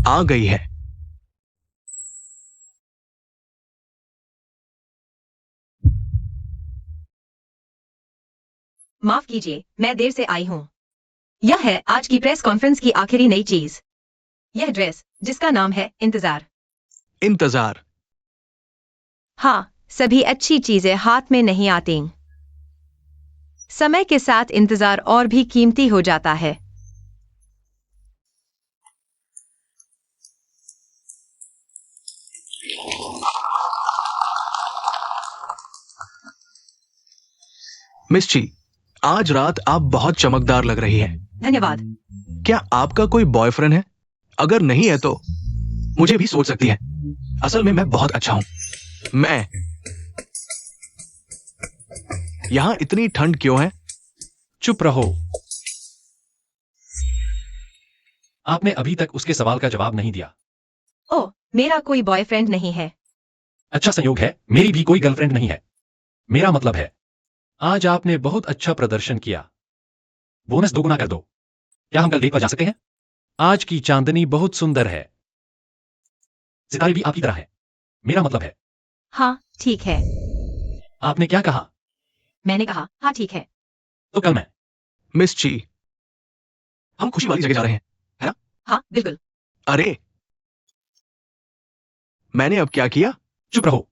आ गई है। माफ कीजिए, मैं देर से आई हूँ। यह है आज की प्रेस कॉन्फ्रेंस की आखिरी नई चीज, यह ड्रेस जिसका नाम है इंतजार। इंतजार? हाँ, सभी अच्छी चीजें हाथ में नहीं आती। समय के साथ इंतजार और भी कीमती हो जाता है। मिस ची, आज रात आप बहुत चमकदार लग रही हैं। धन्यवाद। क्या आपका कोई बॉयफ्रेंड है? अगर नहीं है तो मुझे भी सोच सकती है। असल में मैं बहुत अच्छा हूं। मैं यहां इतनी ठंड क्यों है? चुप रहो। आपने अभी तक उसके सवाल का जवाब नहीं दिया। ओह, मेरा कोई बॉयफ्रेंड नहीं है। अच्छा संयोग है, मेरी भी कोई गर्लफ्रेंड नहीं है। मेरा मतलब है, आज आपने बहुत अच्छा प्रदर्शन किया। बोनस दोगुना कर दो। क्या हम कल डेट पर जा सकते हैं? आज की चांदनी बहुत सुंदर है। सितारे भी आपकी तरह है। मेरा मतलब है। हाँ, ठीक है। आपने क्या कहा? मैंने कहा हाँ ठीक है। तो कल मैं। मिस ची, हम खुशी वाली जगह जा रहे हैं, है ना? हाँ, बिल्कुल। अरे, मैंने अब क्या किया? चुप रहो।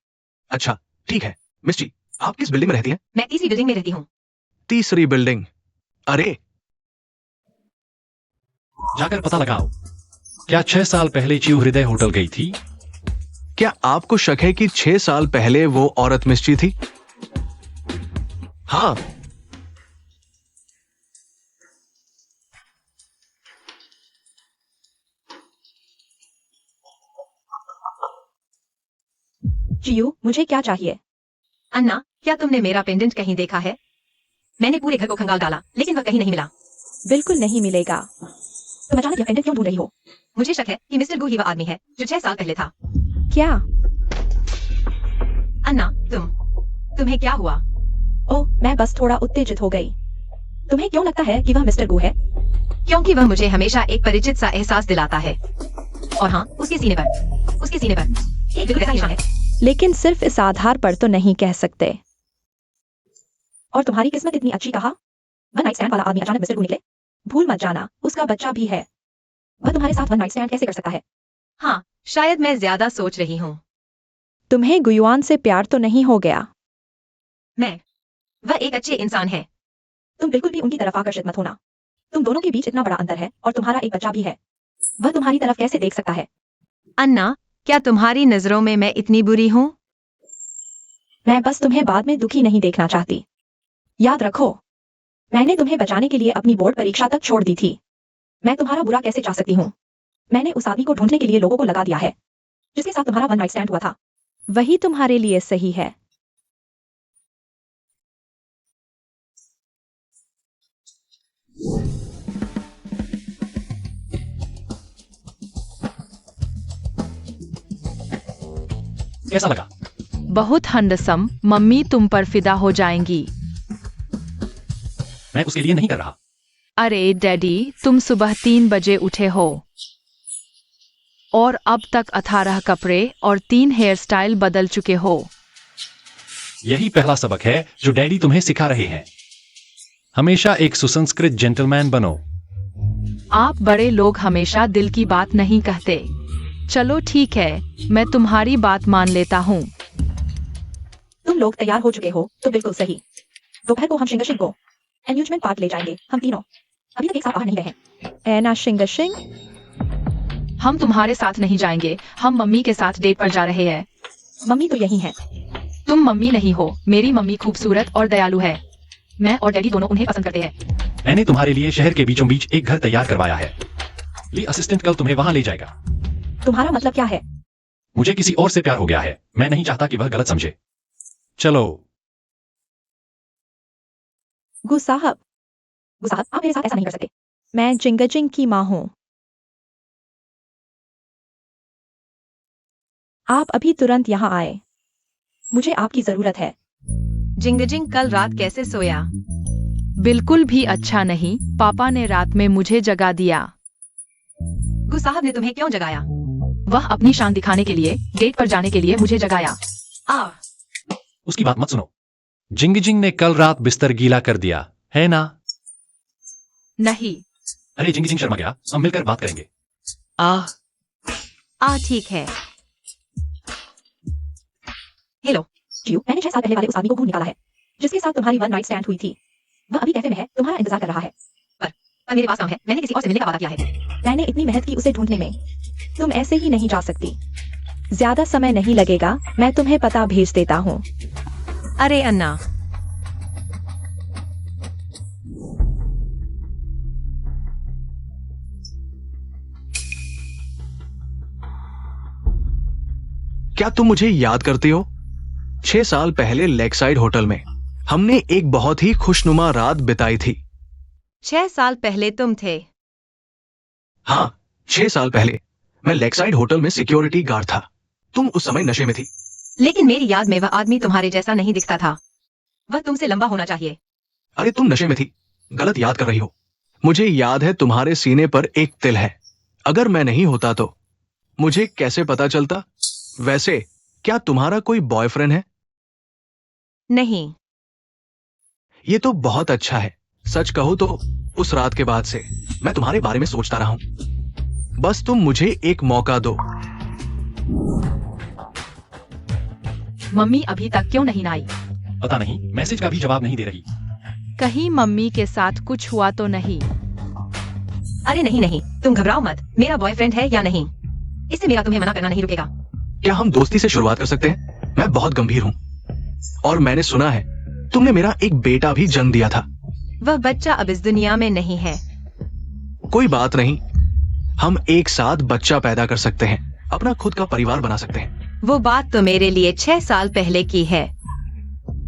अच्छा, ठीक है मिस्टी, आप किस बिल्डिंग में रहती हैं? मैं तीसरी बिल्डिंग में रहती हूँ। तीसरी बिल्डिंग। अरे जाकर पता लगाओ, क्या 6 साल पहले च्यू हृदय होटल गई थी? क्या आपको शक है कि 6 साल पहले वो औरत मिस्टी थी? हाँ। चियू, मुझे क्या चाहिए? अन्ना, क्या तुमने मेरा पेंडेंट कहीं देखा है? मैंने पूरे घर को खंगाल डाला, लेकिन वह कहीं नहीं मिला। बिल्कुल नहीं मिलेगा। तुम अचानक यह पेंडेंट क्यों ढूंढ रही हो? मुझे शक है कि मिस्टर गू ही वह आदमी है जो 6 साल पहले था। क्या? अन्ना, तुम्हें क्या हुआ? ओह, मैं बस थोड़ा उत्तेजित हो गई। तुम्हें क्यों लगता है कि वह मिस्टर गू है? क्योंकि वह मुझे हमेशा एक परिचित सा एहसास दिलाता है। और हाँ, उसके सीने पर एक बिल्कुल ऐसा निशान है। लेकिन सिर्फ इस आधार पर तो नहीं कह सकते। और तुम्हारी किस्मत इतनी अच्छी कहा? वन नाइट स्टैंड वाला आदमी अचानक मिस्टर गू निकले। भूल मत जाना, उसका बच्चा भी है। वह तुम्हारे साथ वन नाइट स्टैंड कैसे कर सकता है? हाँ, शायद मैं ज्यादा सोच रही हूँ। तुम्हें गुयुआन से प्यार तो नहीं हो गया? वह एक अच्छे इंसान है। तुम बिल्कुल भी उनकी तरफ आकर्षित मत होना। तुम दोनों के बीच इतना बड़ा अंतर है और तुम्हारा एक बच्चा भी है। वह तुम्हारी तरफ कैसे देख सकता है? अन्ना, क्या तुम्हारी नजरों में मैं इतनी बुरी हूँ? मैं बस तुम्हें बाद में दुखी नहीं देखना चाहती। याद रखो, मैंने तुम्हें बचाने के लिए अपनी बोर्ड परीक्षा तक छोड़ दी थी। मैं तुम्हारा बुरा कैसे चाह सकती हूँ? मैंने उस आदमी को ढूंढने के लिए लोगों को लगा दिया है जिसके साथ तुम्हारा वन नाइट स्टैंड हुआ था। वही तुम्हारे लिए सही है। कैसा लगा? बहुत हैंडसम, मम्मी तुम पर फिदा हो जाएंगी। मैं उसके लिए नहीं कर रहा। अरे डैडी, तुम सुबह 3 बजे उठे हो और अब तक 18 कपड़े और 3 हेयर स्टाइल बदल चुके हो। यही पहला सबक है जो डैडी तुम्हें सिखा रहे हैं। हमेशा एक सुसंस्कृत जेंटलमैन बनो। आप बड़े लोग हमेशा दिल की बात नहीं कहते। चलो ठीक है, मैं तुम्हारी बात मान लेता हूँ। तुम लोग तैयार हो चुके हो तो बिल्कुल सही। दोपहर को हम शिंगशिंग को एम्यूजमेंट पार्क ले जाएंगे। हम तीनों अभी तक एक साथ बाहर नहीं रहे। एना शिंगशिंग? हम तुम्हारे साथ नहीं जाएंगे, हम मम्मी के साथ डेट पर जा रहे हैं। मम्मी तो यही है। तुम मम्मी नहीं हो, मेरी मम्मी खूबसूरत और दयालु है। मैं और डैडी दोनों उन्हें पसंद करते हैं। मैंने तुम्हारे लिए शहर के बीचों बीच एक घर तैयार करवाया है। ली असिस्टेंट कल तुम्हें वहां ले जाएगा। तुम्हारा मतलब क्या है? मुझे किसी और से प्यार हो गया है। मैं नहीं चाहता कि वह गलत समझे। चलो। गु साहब, आप मेरे साथ ऐसा नहीं कर सकते। मैं जिंगजिंग की माँ हूँ। आप अभी तुरंत यहाँ आए। मुझे आपकी जरूरत है। जिंगजिंग कल रात कैसे सोया? बिल्कुल भी अच्छा नहीं, पापा ने रात में मुझे जगा दिया। गु साहब ने तुम्हें क्यों जगाया? वह अपनी शान दिखाने के लिए, डेट पर जाने के लिए मुझे जगाया। उसकी बात मत सुनो। जिंगजिंग ने कल रात बिस्तर गीला कर दिया है ना? नहीं। अरे जिंगजिंग शर्मा गया, हम मिलकर बात करेंगे। ठीक है। हेलो जियो, मैंने 6 साल पहले वाले उस आदमी को ढूंढ निकाला है जिसके साथ तुम्हारी वन नाइट स्टैंड हुई थी। वह अभी कैफे में है, तुम्हारा इंतजार कर रहा है। पर मेरे पास काम है, मैंने किसी और से मिलने का वादा किया है। मैंने इतनी मेहनत की उसे ढूंढने में। तुम ऐसे ही नहीं जा सकती। ज्यादा समय नहीं लगेगा, मैं तुम्हें पता भेज देता हूँ। अरे अन्ना, क्या तुम मुझे याद करती हो? 6 साल पहले लेक साइड होटल में हमने एक बहुत ही खुशनुमा रात बिताई थी। 6 साल पहले तुम थे? हाँ, 6 साल पहले मैं लेक साइड होटल में सिक्योरिटी गार्ड था। तुम उस समय नशे में थी। लेकिन मेरी याद में वह आदमी तुम्हारे जैसा नहीं दिखता था। वह तुमसे लंबा होना चाहिए। अरे तुम नशे में थी, गलत याद कर रही हो। मुझे याद है तुम्हारे सीने पर एक तिल है। अगर मैं नहीं होता तो मुझे कैसे पता चलता? वैसे क्या तुम्हारा कोई बॉयफ्रेंड है? नहीं। ये तो बहुत अच्छा है। सच कहूं तो उस रात के बाद से मैं तुम्हारे बारे में सोचता रहा हूं। बस तुम मुझे एक मौका दो। मम्मी अभी तक क्यों नहीं आई? पता नहीं, मैसेज का भी जवाब नहीं दे रही। कहीं मम्मी के साथ कुछ हुआ तो नहीं? अरे नहीं नहीं, तुम घबराओ मत। मेरा बॉयफ्रेंड है या नहीं, इससे मेरा तुम्हें मना करना नहीं रुकेगा। क्या हम दोस्ती से शुरुआत कर सकते हैं? मैं बहुत गंभीर हूँ और मैंने सुना है तुमने मेरा एक बेटा भी जन्म दिया था। वह बच्चा अब इस दुनिया में नहीं है। कोई बात नहीं, हम एक साथ बच्चा पैदा कर सकते हैं, अपना खुद का परिवार बना सकते हैं। वो बात तो मेरे लिए 6 साल पहले की है।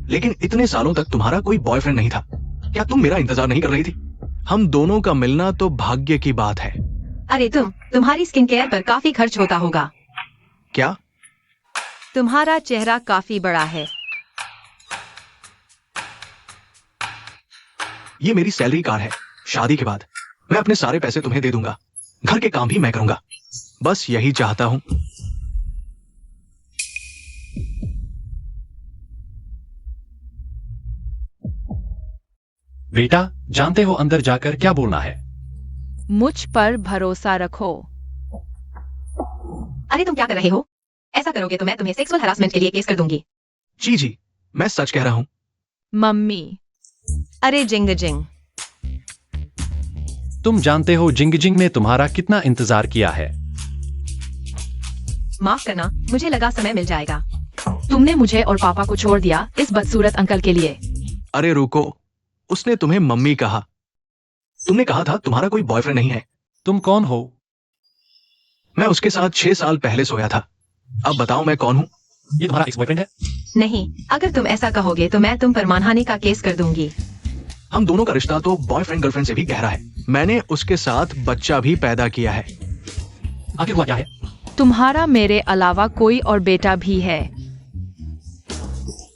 लेकिन इतने सालों तक तुम्हारा कोई बॉयफ्रेंड नहीं था, क्या तुम मेरा इंतजार नहीं कर रही थी? हम दोनों का मिलना तो भाग्य की बात है। अरे तुम्हारी स्किन केयर पर काफी खर्च होता होगा। क्या? तुम्हारा चेहरा काफी बड़ा है। ये मेरी सैलरी कार है। शादी के बाद मैं अपने सारे पैसे तुम्हें दे दूंगा, घर के काम भी मैं करूंगा। बस यही चाहता हूं। बेटा, जानते हो अंदर जाकर क्या बोलना है? मुझ पर भरोसा रखो। अरे तुम क्या कर रहे हो? ऐसा करोगे तो मैं तुम्हें सेक्सुअल हरासमेंट के लिए केस कर दूंगी। जी, मैं सच कह रहा हूं। मम्मी, अरे जिंग जिंग। तुम जानते हो जिंग जिंग में तुम्हारा कितना इंतजार किया है। माफ करना, मुझे लगा समय मिल जाएगा। तुमने मुझे और पापा को छोड़ दिया इस बदसूरत अंकल के लिए। अरे रुको, उसने तुम्हें मम्मी कहा। तुमने कहा था तुम्हारा कोई बॉयफ्रेंड नहीं है। तुम कौन हो? मैं उसके साथ 6 साल पहले सोया था। अब बताओ मैं कौन हूँ? ये तुम्हारा एक्स बॉयफ्रेंड है? नहीं, अगर तुम ऐसा कहोगे तो मैं तुम पर मानहानि का केस कर दूंगी। हम दोनों का रिश्ता तो बॉयफ्रेंड गर्लफ्रेंड से भी गहरा है। मैंने उसके साथ बच्चा भी पैदा किया है। आखिर हुआ क्या है? तुम्हारा मेरे अलावा कोई और बेटा भी है।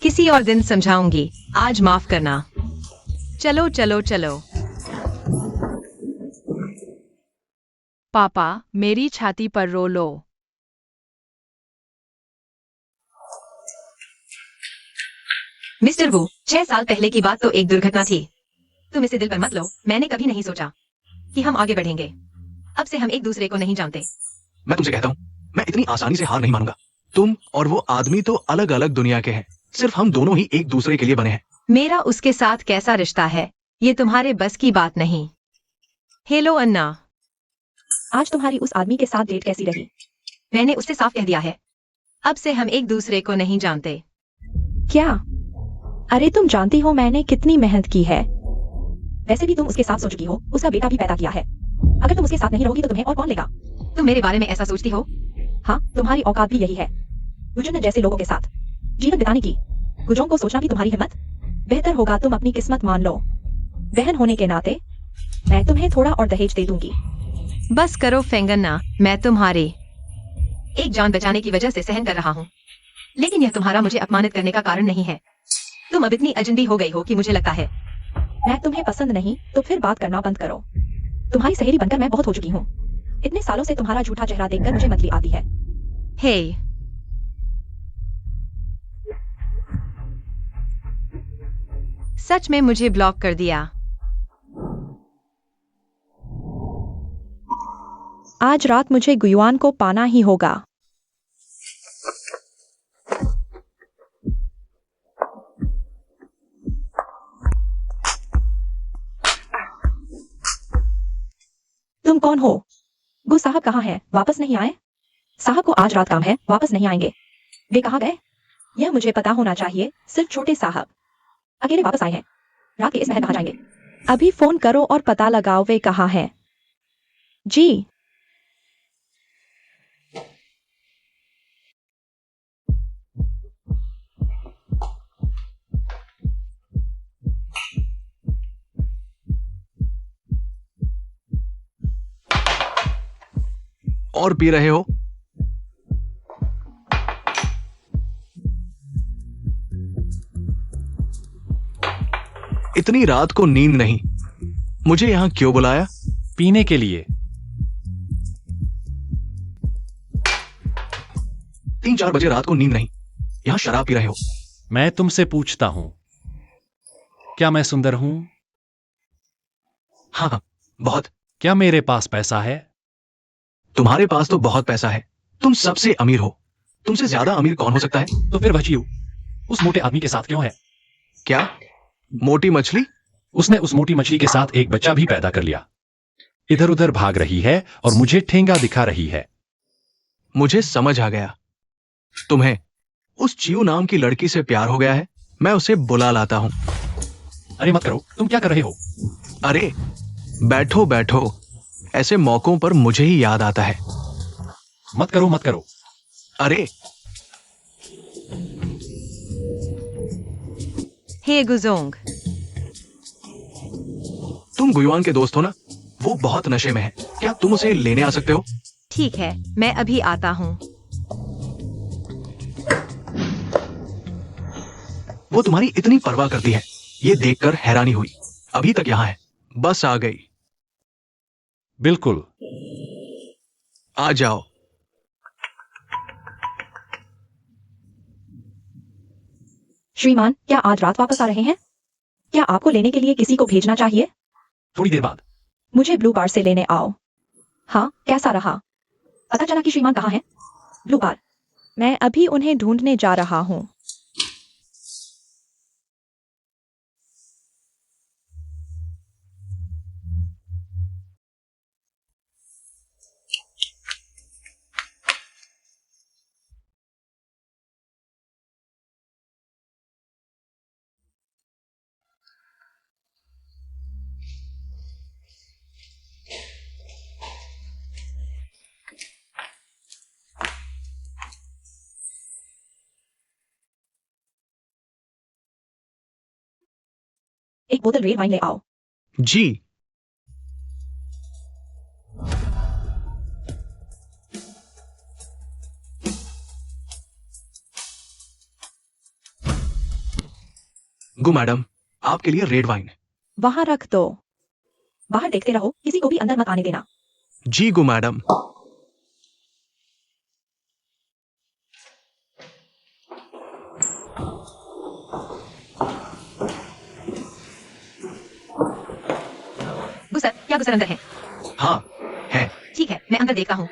किसी और दिन समझाऊंगी, आज माफ करना। चलो चलो चलो। पापा, मेरी छाती पर रो लो। मिस्टर वू, 6 साल पहले की बात तो एक दुर्घटना थी। तुम इसे दिल पर मत लो। मैंने कभी नहीं सोचा कि हम आगे बढ़ेंगे। अब से हम एक दूसरे को नहीं जानते। मैं तुमसे कहता हूँ, मैं इतनी आसानी से हार नहीं मानूंगा। तुम और वो आदमी तो अलग अलग दुनिया के हैं, सिर्फ हम दोनों ही एक दूसरे के लिए बने हैं। मेरा उसके साथ कैसा रिश्ता है, ये तुम्हारे बस की बात नहीं। हेलो अन्ना। आज तुम्हारी उस आदमी के साथ डेट कैसी रही? मैंने उससे साफ कह दिया है, अब से हम एक दूसरे को नहीं जानते। क्या? अरे तुम जानती हो मैंने कितनी मेहनत की है। वैसे भी तुम उसके साथ सो चुकी हो, उसका बेटा भी पैदा किया है। अगर तुम उसके साथ नहीं रहोगी तो तुम्हें और कौन लेगा? तुम मेरे बारे में ऐसा सोचती हो? हाँ, तुम्हारी औकात भी यही है, गुजन जैसे लोगों के साथ जीवन बिताने की। गुजों को सोचना भी तुम्हारी हिम्मत। बेहतर होगा तुम अपनी किस्मत मान लो। बहन होने के नाते मैं तुम्हें थोड़ा और दहेज दे दूंगी। बस करो फेंगन्ना, मैं तुम्हारी एक जान बचाने की वजह से सहन कर रहा हूँ, लेकिन यह तुम्हारा मुझे अपमानित करने का कारण नहीं है। तुम अब इतनी अजनबी हो गई हो कि मुझे लगता है। मैं तुम्हें पसंद नहीं तो फिर बात करना बंद करो। तुम्हारी सहेली बनकर मैं बहुत हो चुकी हूँ। इतने सालों से तुम्हारा झूठा चेहरा देखकर मुझे मतली आती है। हे, सच में मुझे ब्लॉक कर दिया। आज रात मुझे गुयुआन को पाना ही होगा। तुम कौन हो? गु साहब कहाँ हैं? वापस नहीं आए? साहब को आज रात काम है, वापस नहीं आएंगे। वे कहाँ गए? यह मुझे पता होना चाहिए। सिर्फ छोटे साहब अकेले वापस आए हैं। रात के इस महल कहाँ जाएंगे? अभी फोन करो और पता लगाओ वे कहाँ हैं। जी। और पी रहे हो? इतनी रात को नींद नहीं। मुझे यहां क्यों बुलाया? पीने के लिए। 3-4 बजे रात को नींद नहीं, यहां शराब पी रहे हो। मैं तुमसे पूछता हूं, क्या मैं सुंदर हूं? हाँ, बहुत। क्या मेरे पास पैसा है? तुम्हारे पास तो बहुत पैसा है, तुम सबसे अमीर हो। तुमसे ज्यादा अमीर कौन हो सकता है? तो फिर वह चीयू उस मोटे आदमी के साथ क्यों है? क्या? मोटी मछली? उसने उस मोटी मछली के साथ एक बच्चा भी पैदा कर लिया। इधर उधर भाग रही है और मुझे ठेंगा दिखा रही है। मुझे समझ आ गया। तुम्हें उस चियू नाम की लड़की से प्यार हो गया है। मैं उसे बुला लाता हूं। अरे मत करो, तुम क्या कर रहे हो? अरे बैठो बैठो, ऐसे मौकों पर मुझे ही याद आता है। मत करो मत करो। अरे हे गुजोंग, तुम गुयुआन के दोस्त हो ना? वो बहुत नशे में है। क्या तुम उसे लेने आ सकते हो? ठीक है, मैं अभी आता हूँ। वो तुम्हारी इतनी परवाह करती है, ये देखकर हैरानी हुई। अभी तक यहाँ है, बस आ गई। बिल्कुल। आ जाओ। श्रीमान, क्या आज रात वापस आ रहे हैं? क्या आपको लेने के लिए किसी को भेजना चाहिए? थोड़ी देर बाद। मुझे ब्लू बार से लेने आओ। हाँ, कैसा रहा? पता चला कि श्रीमान कहाँ हैं? ब्लू बार। मैं अभी उन्हें ढूंढने जा रहा हूँ। एक बोतल रेड वाइन ले आओ। जी। गु मैडम, आपके लिए रेड वाइन। वहां रख दो। बाहर देखते रहो, किसी को भी अंदर मत आने देना। जी गु मैडम। गुसर, क्या गुसर अंदर है? हाँ है। ठीक है, मैं अंदर देखता हूँ।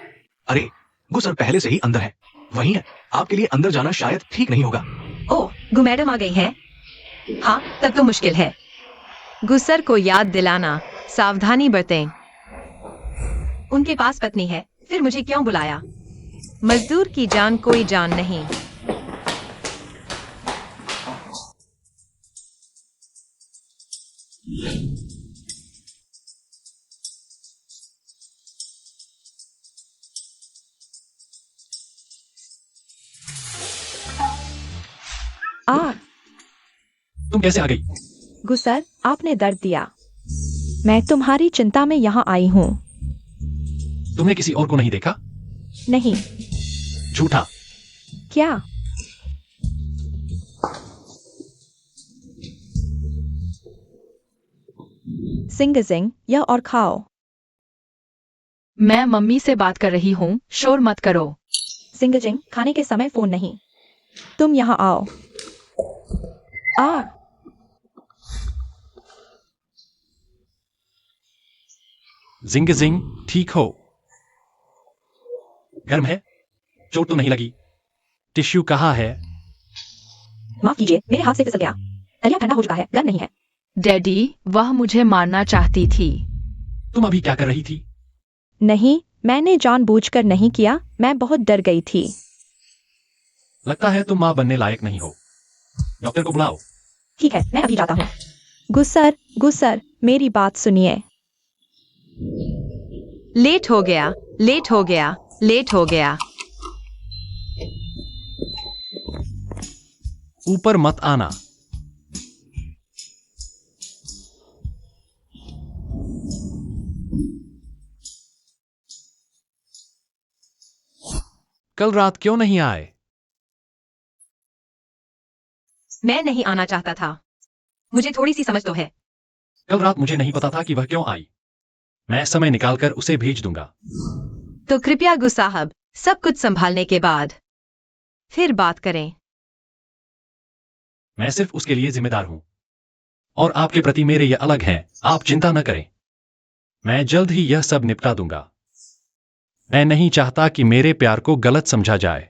अरे गुसर पहले से ही अंदर है। वहीं है। आपके लिए अंदर जाना शायद ठीक नहीं होगा। ओह, गु मैडम आ गई है। हाँ, तब तो मुश्किल है। गुसर को याद दिलाना, सावधानी बरतें। उनके पास पत्नी है, फिर मुझे क्यों बुलाया? मजदूर की जान कोई जान नहीं। आ, तुम कैसे आ गई? गुसर, आपने दर्द दिया। मैं तुम्हारी चिंता में यहाँ आई हूँ। तुमने किसी और को नहीं देखा? नहीं। झूठा। क्या? सिंगजिंग, या और खाओ। मैं मम्मी से बात कर रही हूँ, शोर मत करो। सिंगजिंग, खाने के समय फोन नहीं। तुम यहाँ आओ। आ, जिंग जिंग, ठीक हो? गर्म है? चोट तो नहीं लगी? टिश्यू कहाँ है? माफ कीजिए, मेरे हाथ से फिसल गया। तलिया ठंडा हो चुका है, गर्म नहीं है। डैडी, वह मुझे मारना चाहती थी। तुम अभी क्या कर रही थी? नहीं, मैंने जानबूझकर नहीं किया। मैं बहुत डर गई थी। लगता है तुम माँ बनने लायक नहीं हो। डॉक्टर को बुलाओ। ठीक है, मैं अभी जाता हूँ। गुसर, गुसर, मेरी बात सुनिए। लेट हो गया, लेट हो गया, लेट हो गया। ऊपर मत आना। कल रात क्यों नहीं आए? मैं नहीं आना चाहता था। मुझे थोड़ी सी समझ तो है। कल रात मुझे नहीं पता था कि वह क्यों आई। मैं समय निकालकर उसे भेज दूंगा। तो कृपया गु साहब, सब कुछ संभालने के बाद फिर बात करें। मैं सिर्फ उसके लिए जिम्मेदार हूं और आपके प्रति मेरे ये अलग हैं। आप चिंता न करें, मैं जल्द ही यह सब निपटा दूंगा। मैं नहीं चाहता कि मेरे प्यार को गलत समझा जाए।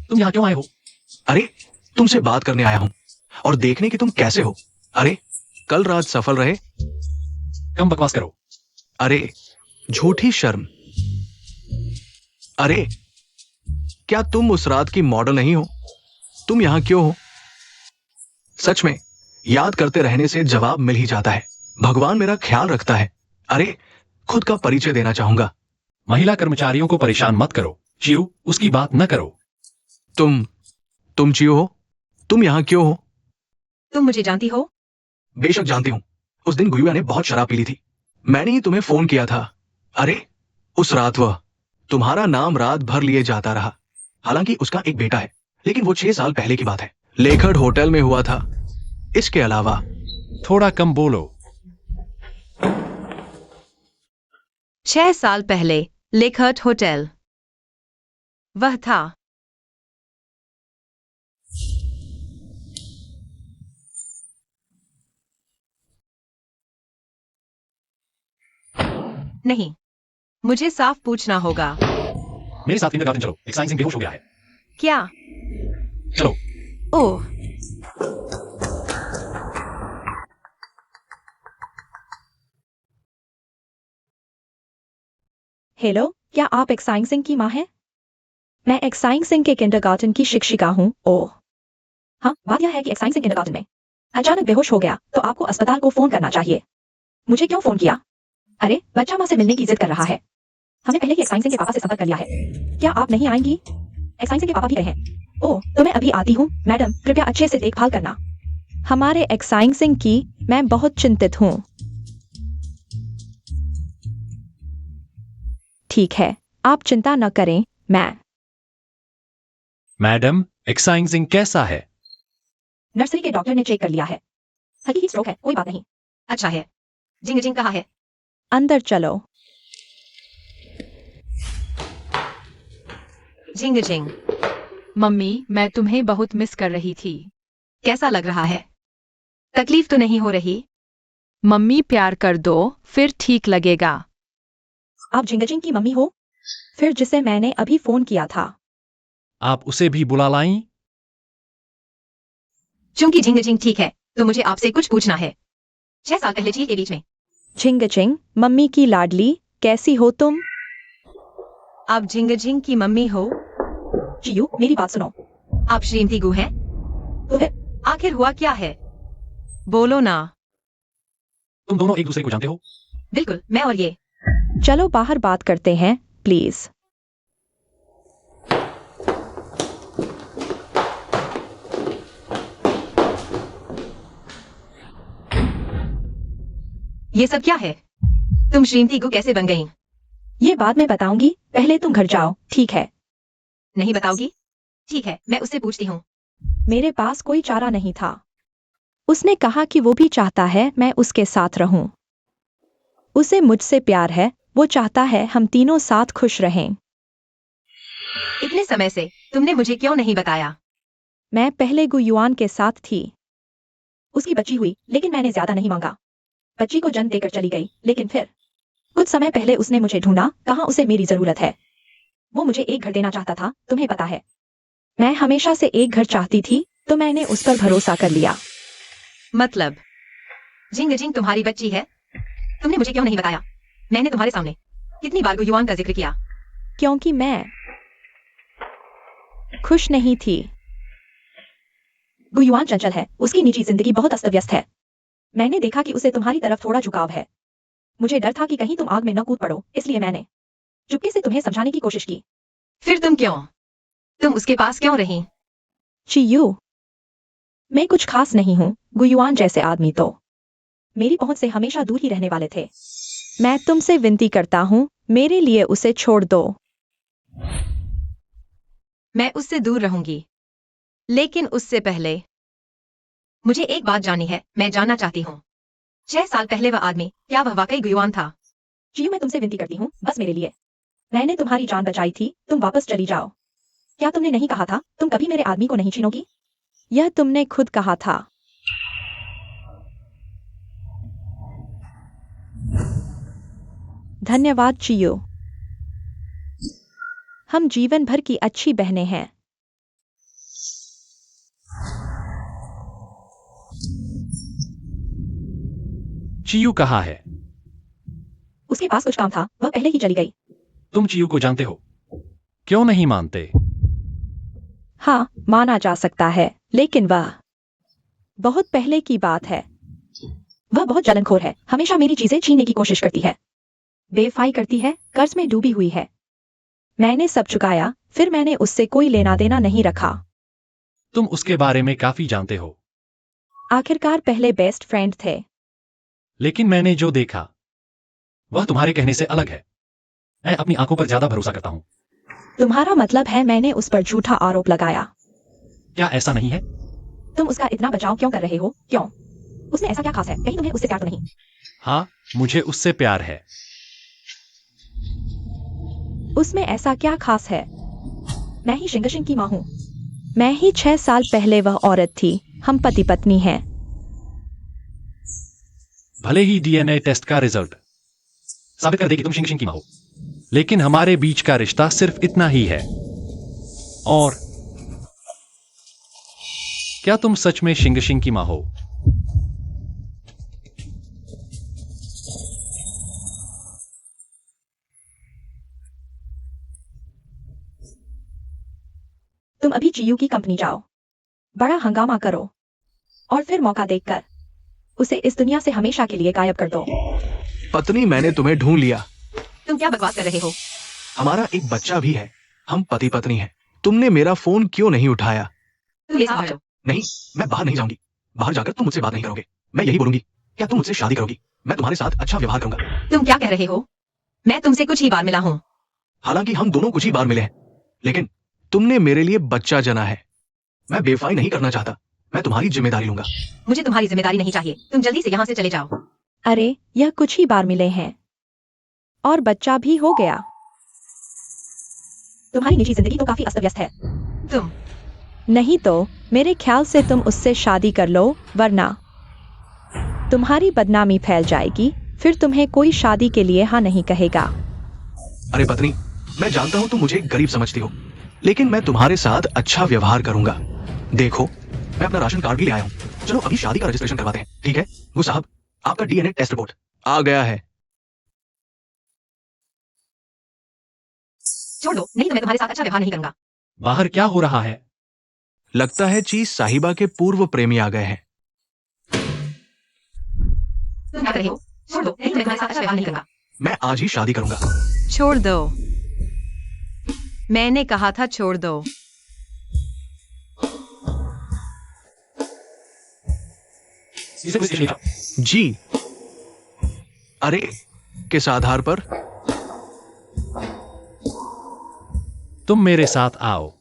तुम यहाँ क्यों आए हो? अरे तुमसे बात करने आया हूं और देखने कि तुम कैसे हो। अरे कल रात सफल रहे। कम बकवास करो। अरे झूठी शर्म। अरे क्या तुम उस रात की मॉडल नहीं हो? तुम यहां क्यों हो? सच में याद करते रहने से जवाब मिल ही जाता है। भगवान मेरा ख्याल रखता है। अरे खुद का परिचय देना चाहूंगा। महिला कर्मचारियों को परेशान मत करो। चिरू, उसकी बात न करो। तुम चियो हो? तुम यहां क्यों हो? तुम मुझे जानती हो? बेशक जानती हूं। उस दिन गुयुआ ने बहुत शराब पी ली थी। मैंने ही तुम्हें फोन किया था। अरे उस रात वह तुम्हारा नाम रात भर लिए जाता रहा। हालांकि उसका एक बेटा है, लेकिन वो 6 साल पहले की बात है। लेखर्ड होटल में हुआ था। इसके अलावा थोड़ा कम बोलो। 6 साल पहले लेखर्ट होटल। वह था। नहीं, मुझे साफ पूछना होगा। मेरे साथ किंडरगार्टन चलो। एक साइंस बेहोश हो गया है। क्या? चलो। ओह, हेलो, क्या आप एक्साइंग सिंह की माँ हैं? मैं एक्साइंग सिंह के किंडरगार्टन की शिक्षिका हूँ। ओह हाँ, बात यह है कि एक्साइंग सिंह किंडरगार्टन में अचानक बेहोश हो गया तो आपको अस्पताल को फोन करना चाहिए। मुझे क्यों फोन किया? अरे बच्चा माँ से मिलने की जिद कर रहा है। हमने पहले ही एक्साइंग सिंह के पापा से संपर्क कर लिया है। क्या आप नहीं आएंगी? एक्साइंग सिंह के पापा भी गए हैं। ओह, तो मैं अभी आती हूँ। मैडम कृपया अच्छे से देखभाल करना। हमारे एक्साइंग सिंह की मैं बहुत चिंतित हूँ। ठीक है, आप चिंता न करें। मैडम, एक्साइंग कैसा है? नर्सरी के डॉक्टर ने चेक कर लिया है। हल्की ही स्ट्रोक है, कोई बात नहीं। अच्छा है। जिंग जिंग कहाँ है? अंदर चलो। जिंग जिंग, मम्मी, मैं तुम्हें बहुत मिस कर रही थी। कैसा लग रहा है? तकलीफ तो नहीं हो रही? मम्मी प्यार कर दो, फिर ठीक लगेगा। आप जिंगजिंग की मम्मी हो? फिर जिसे मैंने अभी फोन किया था। आप उसे भी बुला लाईं? चूंकि जिंग जिंग ठीक है, तो मुझे आपसे कुछ पूछना है। 6 साल पहले झील के बीच में झिंगचिंग, मम्मी की लाडली, कैसी हो तुम? आप जिंग जिंग की मम्मी हो? चियू, मेरी बात सुनो। आप श्रीमती गु हैं? तो फिर आखिर हुआ क्या है? बोलो ना। तुम दोनों एक दूसरे को जानते हो? बिल्कुल, मैं और ये। चलो बाहर बात करते हैं, प्लीज। ये सब क्या है? तुम श्रीमती गु कैसे बन गई? ये बाद में बताऊंगी, पहले तुम घर जाओ, ठीक है? नहीं बताओगी? ठीक है, मैं उससे पूछती हूँ। मेरे पास कोई चारा नहीं था। उसने कहा कि वो भी चाहता है मैं उसके साथ रहूं। उसे मुझसे प्यार है, वो चाहता है हम तीनों साथ खुश रहें। इतने समय से तुमने मुझे क्यों नहीं बताया? मैं पहले गुयुआन के साथ थी। उसकी बच्ची हुई, लेकिन मैंने ज्यादा नहीं मांगा। बच्ची को जन्म देकर चली गई, लेकिन फिर कुछ समय पहले उसने मुझे ढूंढा, कहा उसे मेरी जरूरत है। वो मुझे एक घर देना चाहता था, तुम्हें पता है। मैं हमेशा से एक घर चाहती थी, तो मैंने उस पर भरोसा कर लिया। मतलब जिंग जिंग तुम्हारी बच्ची है? तुमने मुझे क्यों नहीं बताया? मैंने तुम्हारे सामने कितनी बार गुयुआन का जिक्र किया। क्योंकि मैं खुश नहीं थी। गुयुआन चंचल है, उसकी निजी जिंदगी बहुत अस्त व्यस्त है। मैंने देखा कि उसे तुम्हारी तरफ थोड़ा झुकाव है। मुझे डर था कि कहीं तुम आग में न कूद पड़ो, इसलिए मैंने चुपके से तुम्हें समझाने की कोशिश की। फिर तुम उसके पास क्यों रही? चियू, मैं कुछ खास नहीं हूं। गुयुआन जैसे आदमी तो मेरी पहुंच से हमेशा दूर ही रहने वाले थे। मैं तुमसे विनती करता हूं, मेरे लिए उसे छोड़ दो। मैं उससे दूर रहूंगी, लेकिन उससे पहले मुझे एक बात जाननी है। मैं जानना चाहती हूँ, 6 साल पहले वह आदमी, क्या वह वाकई गुयुआन था? चियू, मैं तुमसे विनती करती हूँ, बस मेरे लिए। मैंने तुम्हारी जान बचाई थी, तुम वापस चली जाओ। क्या तुमने नहीं कहा था तुम कभी मेरे आदमी को नहीं छीनोगी? यह तुमने खुद कहा था। धन्यवाद चियो। हम जीवन भर की अच्छी बहनें हैं। चियू कहाँ है? उसके पास कुछ काम था, वह पहले ही चली गई। तुम चियू को जानते हो? क्यों नहीं मानते? हाँ, माना जा सकता है, लेकिन वह बहुत पहले की बात है। वह बहुत जलनखोर है, हमेशा मेरी चीजें छीनने की कोशिश करती है, बेवफाई करती है, कर्ज में डूबी हुई है। मैंने सब चुकाया, फिर मैंने उससे कोई लेना देना नहीं रखा। तुम उसके बारे में काफी जानते हो। आखिरकार पहले बेस्ट फ्रेंड थे। लेकिन मैंने जो देखा वह तुम्हारे कहने से अलग है। मैं अपनी आंखों पर ज्यादा भरोसा करता हूं। तुम्हारा मतलब है मैंने उस पर झूठा आरोप लगाया? क्या ऐसा नहीं है? तुम उसका इतना बचाव क्यों कर रहे हो? क्यों? उसमें ऐसा क्या खास है? कहीं तुम्हें उससे प्यार तो नहीं? हाँ, मुझे उससे प्यार है। उसमें ऐसा क्या खास है? मैं ही शिंगशिंग की माँ हूँ। मैं ही 6 साल पहले वह औरत थी। हम पति पत्नी हैं। भले ही डीएनए टेस्ट का रिजल्ट साबित कर दे कि तुम शिंग शिंग की मां हो, लेकिन हमारे बीच का रिश्ता सिर्फ इतना ही है। और क्या तुम सच में शिंग शिंग की मां हो? तुम अभी चियू की कंपनी जाओ, बड़ा हंगामा करो और फिर मौका देखकर उसे इस दुनिया से हमेशा के लिए गायब कर दो। पत्नी, मैंने तुम्हें ढूंढ लिया। तुम क्या बकवास कर रहे हो? हमारा एक बच्चा भी है। हम पति पत्नी हैं। तुमने मेरा फोन क्यों नहीं उठाया? तुम ये सब हटो। नहीं, मैं बाहर नहीं जाऊंगी। बाहर जाकर तुम मुझसे बात नहीं करोगे। मैं यही बोलूंगी, क्या तुम मुझसे शादी करोगी? मैं तुम्हारे साथ अच्छा व्यवहार करूंगा। तुम क्या कह रहे हो? मैं तुमसे कुछ ही बार मिला हूँ। हालांकि हम दोनों कुछ ही बार मिले हैं, लेकिन तुमने मेरे लिए बच्चा जना है। मैं बेवफाई नहीं करना चाहता। मैं तुम्हारी जिम्मेदारी लूंगा। मुझे तुम्हारी जिम्मेदारी नहीं चाहिए। तुम जल्दी से यहाँ से चले जाओ। अरे, यह कुछ ही बार मिले हैं और बच्चा भी हो गया। तुम्हारी निजी जिंदगी तो काफी अस्त व्यस्त है। तुम नहीं तो मेरे ख्याल से तुम उससे शादी कर लो, वरना तुम्हारी बदनामी फैल जाएगी। फिर तुम्हें कोई शादी के लिए हाँ नहीं कहेगा। अरे पत्नी, मैं जानता हूं तुम मुझे गरीब समझती हो, लेकिन मैं तुम्हारे साथ अच्छा व्यवहार करूंगा। देखो, मैं अपना राशन कार्ड भी ले आया हूं। चलो अभी शादी का रजिस्ट्रेशन करवाते हैं, ठीक है? वो साहब, आपका डीएनए टेस्ट रिपोर्ट आ गया है। छोड़ दो, नहीं तो मैं तुम्हारे साथ अच्छा व्यवहार नहीं करूंगा। बाहर क्या हो रहा है? लगता है चीज साहिबा के पूर्व प्रेमी आ गए हैं। तुम क्या कर रहे हो? छोड़ दो, नहीं तो मैं तुम्हारे साथ अच्छा व्यवहार नहीं करूंगा। मैं आज ही शादी करूंगा। छोड़ दो, मैंने कहा था छोड़ दो। इसे पुलिस स्टेशन ले जाओ। जी। अरे, किस आधार पर? तुम मेरे साथ आओ।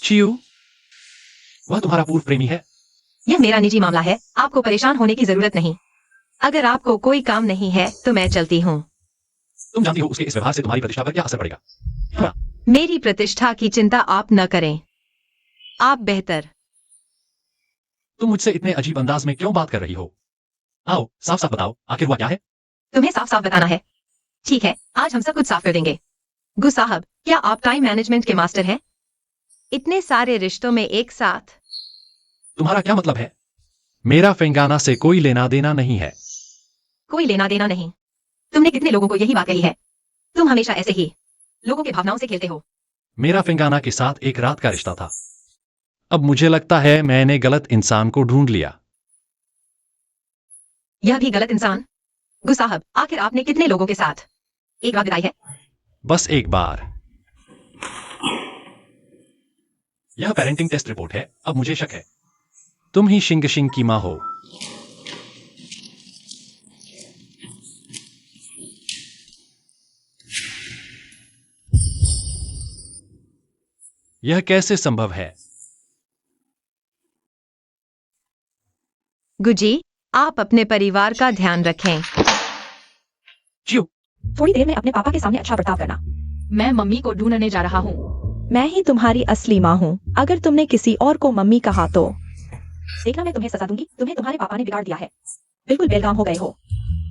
चियू, वह तुम्हारा पूर्व प्रेमी है। यह मेरा निजी मामला है, आपको परेशान होने की जरूरत नहीं। अगर आपको कोई काम नहीं है तो मैं चलती हूँ। तुम जानती हो उसके इस व्यवहार से तुम्हारी प्रतिष्ठा पर क्या असर पड़ेगा। हाँ, मेरी प्रतिष्ठा की चिंता आप न करें। आप बेहतर। तुम मुझसे इतने अजीब अंदाज में क्यों बात कर रही हो? आओ, साफ साफ बताओ, आखिर हुआ क्या है? तुम्हें साफ साफ बताना है। ठीक है, आज हम सब कुछ साफ कर देंगे। गु साहब, क्या आप टाइम मैनेजमेंट के मास्टर हैं? इतने सारे रिश्तों में एक साथ। तुम्हारा क्या मतलब है? मेरा फेंगाना से कोई लेना देना नहीं है। कोई लेना देना नहीं। तुमने कितने लोगों को यही बात कही है? तुम हमेशा ऐसे ही लोगों की भावनाओं से खेलते हो। मेरा फेंगाना के साथ एक रात का रिश्ता था। अब मुझे लगता है मैंने गलत इंसान को ढूंढ लिया। यह भी गलत इंसान? गु साहब, आखिर आपने कितने लोगों के साथ एक रात बिताई है? बस एक बार। यह पेरेंटिंग टेस्ट रिपोर्ट है। अब मुझे शक है तुम ही शिंग शिंग की मां हो। यह कैसे संभव है? गुजी, आप अपने परिवार का ध्यान रखें। चियू, थोड़ी देर में अपने पापा के सामने अच्छा बर्ताव करना। मैं मम्मी को ढूंढने जा रहा हूँ। मैं ही तुम्हारी असली माँ हूँ। अगर तुमने किसी और को मम्मी कहा तो देखना मैं तुम्हें सजा दूंगी। तुम्हें तुम्हारे पापा ने बिगाड़ दिया है। बिल्कुल बेलगाम हो गए हो।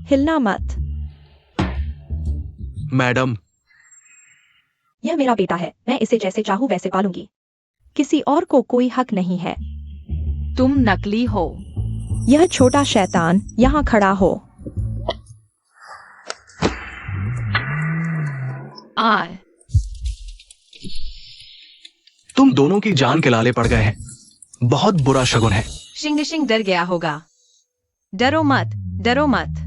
हिलना मत। मैडम, यह मेरा बेटा है, मैं इसे जैसे चाहूं वैसे पालूंगी। किसी और को कोई हक नहीं है। तुम नकली हो। यह छोटा शैतान यहाँ खड़ा हो। आ तुम दोनों की जान के लाले पड़ गए हैं। बहुत बुरा शगुन है। शिंग शिंग डर गया होगा। डरो मत, डरो मत।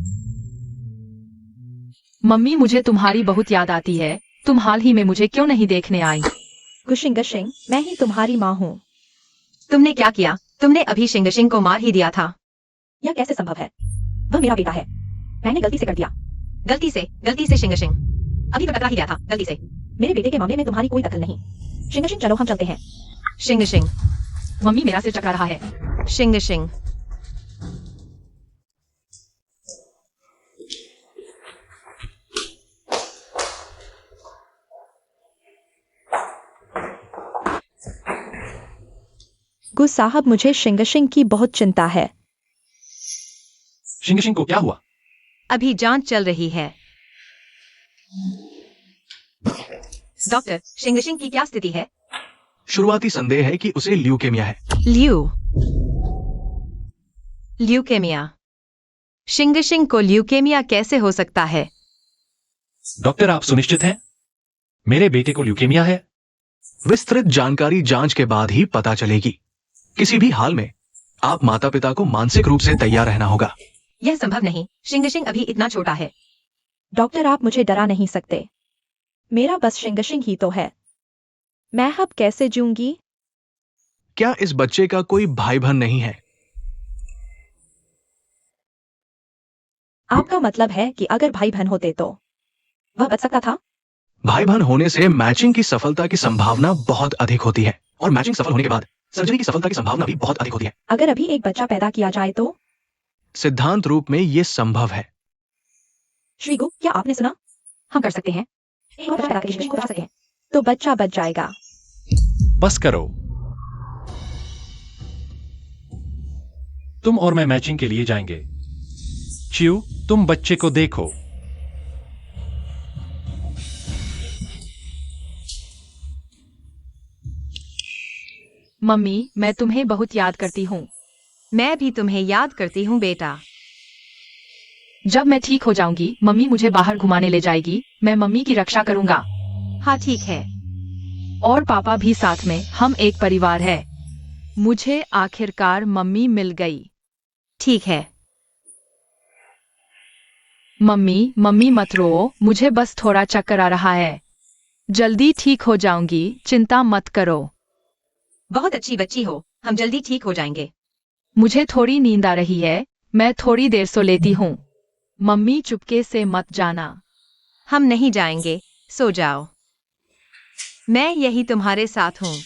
मम्मी, मुझे तुम्हारी बहुत याद आती है। तुम हाल ही में मुझे क्यों नहीं देखने आई? गुशिंग गशिंग, मैं ही तुम्हारी माँ हूँ। तुमने क्या किया? तुमने अभी शिंग शिंग को मार ही दिया था। यह कैसे संभव है? वह मेरा बेटा है, मैंने गलती से कर दिया। गलती से शिंग शिंग अभी तो टकरा ही गया था गलती से। मेरे बेटे के मामले में तुम्हारी कोई दखल नहीं। शिंग शिंग, चलो हम चलते हैं। शिंग शिंग मम्मी, मेरा सिर चकरा रहा है। शिंग शिंग गु साहब, मुझे शिंग शिंग की बहुत चिंता है। शिंग शिंग को क्या हुआ? अभी जांच चल रही है। डॉक्टर, शिंग शिंग की क्या स्थिति है? शुरुआती संदेह है कि उसे ल्यूकेमिया है। ल्यूकेमिया। शिंग शिंग को ल्यूकेमिया कैसे हो सकता है? डॉक्टर, आप सुनिश्चित हैं? मेरे बेटे को ल्यूकेमिया है। विस्तृत जानकारी जांच के बाद ही पता चलेगी। किसी भी हाल में आप माता पिता को मानसिक रूप से तैयार रहना होगा। यह संभव नहीं, शिंग शिंग अभी इतना छोटा है। डॉक्टर, आप मुझे डरा नहीं सकते। मेरा बस शिंग शिंग ही तो है। मैं अब कैसे जूंगी? क्या इस बच्चे का कोई भाई बहन नहीं है? आपका मतलब है कि अगर भाई बहन होते तो वह बच सकता था? भाई बहन होने से मैचिंग की सफलता की संभावना बहुत अधिक होती है, और मैचिंग सफल होने के बाद सर्जरी की सफलता की संभावना भी बहुत अधिक होती है। अगर अभी एक बच्चा पैदा किया जाए तो? सिद्धांत रूप में यह संभव है। श्रीगु, क्या आपने सुना? हम कर सकते हैं। एक और बच्चा पैदा करके शिंग शिंग को बचा सकते हैं, तो बच्चा बच जाएगा। बस करो। तुम और मैं मैचिंग के लिए जाएंगे। चिऊ, तुम बच्चे को देखो। मम्मी, मैं तुम्हें बहुत याद करती हूँ। मैं भी तुम्हें याद करती हूँ बेटा। जब मैं ठीक हो जाऊंगी, मम्मी मुझे बाहर घुमाने ले जाएगी। मैं मम्मी की रक्षा करूंगा। हाँ ठीक है। और पापा भी साथ में। हम एक परिवार है। मुझे आखिरकार मम्मी मिल गई। ठीक है। मम्मी, मम्मी मत रो, मुझे बस थोड़ा चक्कर आ रहा है। जल्दी ठीक हो जाऊंगी, चिंता मत करो। बहुत अच्छी बच्ची हो, हम जल्दी ठीक हो जाएंगे। मुझे थोड़ी नींद आ रही है, मैं थोड़ी देर सो लेती हूँ। मम्मी, चुपके से मत जाना। हम नहीं जाएंगे, सो जाओ। मैं यही तुम्हारे साथ हूँ।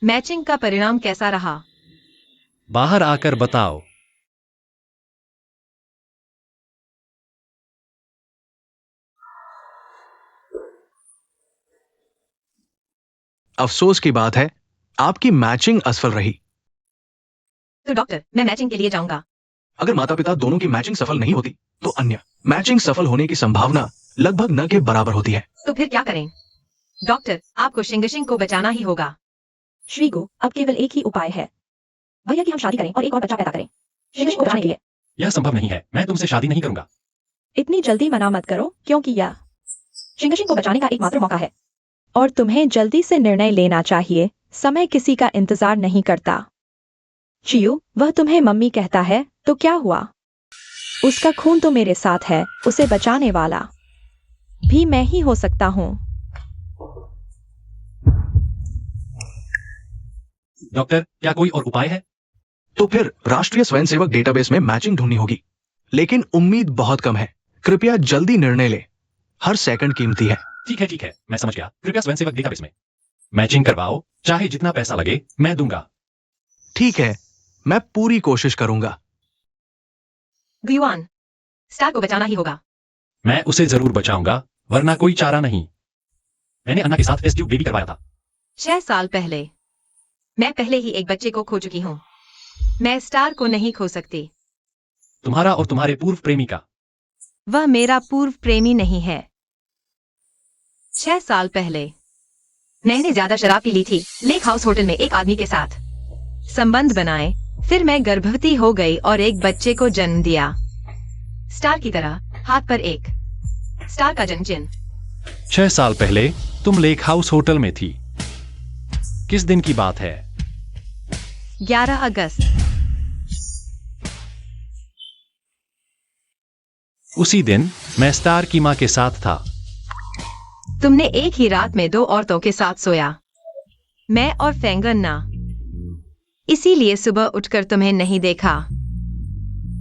मैचिंग का परिणाम कैसा रहा? बाहर आकर बताओ। अफसोस की बात है, आपकी मैचिंग असफल रही। तो डॉक्टर, मैं मैचिंग के लिए जाऊंगा। अगर माता पिता दोनों की मैचिंग सफल नहीं होती तो अन्य मैचिंग सफल होने की संभावना लगभग न के बराबर होती है। तो फिर क्या करें? डॉक्टर, आपको शिंग शिंग को बचाना ही होगा। श्रीगु, अब केवल एक ही उपाय है, भैया कि हम शादी करें और एक और बच्चा पैदा करें शिंग शिंग को बचाने के लिए। यह संभव नहीं है। मैं तुमसे शादी नहीं करूंगा। इतनी जल्दी मना मत करो, क्योंकि यह शिंग शिंग को बचाने का एकमात्र मौका है और तुम्हें जल्दी से निर्णय लेना चाहिए। समय किसी का इंतजार नहीं करता। चियू, वह तुम्हें मम्मी कहता है तो क्या हुआ? उसका खून तो मेरे साथ है, उसे बचाने वाला भी मैं ही हो सकता हूँ। डॉक्टर, क्या कोई और उपाय है? तो फिर राष्ट्रीय स्वयंसेवक डेटाबेस में मैचिंग ढूंढनी होगी, लेकिन उम्मीद बहुत कम है। कृपया जल्दी निर्णय ले। हर सेकंड कीमती है। ठीक है, मैं समझ गया। कृपया स्वयंसेवक डेटाबेस में मैचिंग करवाओ, चाहे जितना पैसा लगे मैं दूंगा। ठीक है, मैं पूरी कोशिश करूंगा। गुयुआन, स्टार को बचाना ही होगा। मैं उसे जरूर बचाऊंगा, वरना कोई चारा नहीं। मैंने अन्ना के साथ टेस्ट ट्यूब बेबी करवाया था। 6 साल पहले मैं पहले ही एक बच्चे को खो चुकी हूँ। मैं स्टार को नहीं खो सकती। तुम्हारा और तुम्हारे पूर्व प्रेमी का। वह मेरा पूर्व प्रेमी नहीं है। 6 साल पहले मैंने ज्यादा शराब पी ली थी लेक हाउस होटल में एक आदमी के साथ। संबंध बनाए, फिर मैं गर्भवती हो गई और एक बच्चे को जन्म दिया। स्टार की तरह हाथ पर एक स्टार का जन्म चिन्ह। 6 साल पहले तुम लेक हाउस होटल में थी। किस दिन की बात है? 11 अगस्त। उसी दिन मैं स्टार की मां के साथ था। तुमने एक ही रात में 2 औरतों के साथ सोया, मैं और फेंगन्ना। इसीलिए सुबह उठकर तुम्हें नहीं देखा।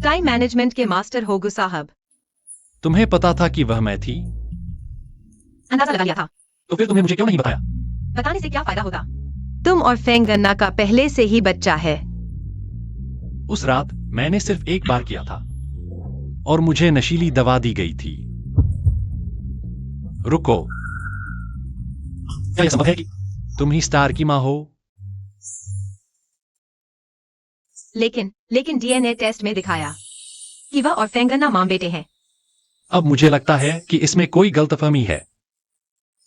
टाइम मैनेजमेंट के मास्टर होगु साहब। तुम्हें पता था कि वह मैं थी? अंदाजा लगा लिया था। तो फिर तुमने मुझे क्यों नहीं बताया? बताने से क्या फायदा होता? तुम और फेंगन्ना का पहले से ही बच्चा है। उस रात मैंने सिर्फ एक बार किया था और मुझे नशीली दवा दी गई थी। रुको, क्या यह संभव है कि तुम ही स्टार की मां हो? लेकिन डीएनए टेस्ट में दिखाया कि वह और फेंगन्ना मां बेटे हैं। अब मुझे लगता है कि इसमें कोई गलतफहमी है।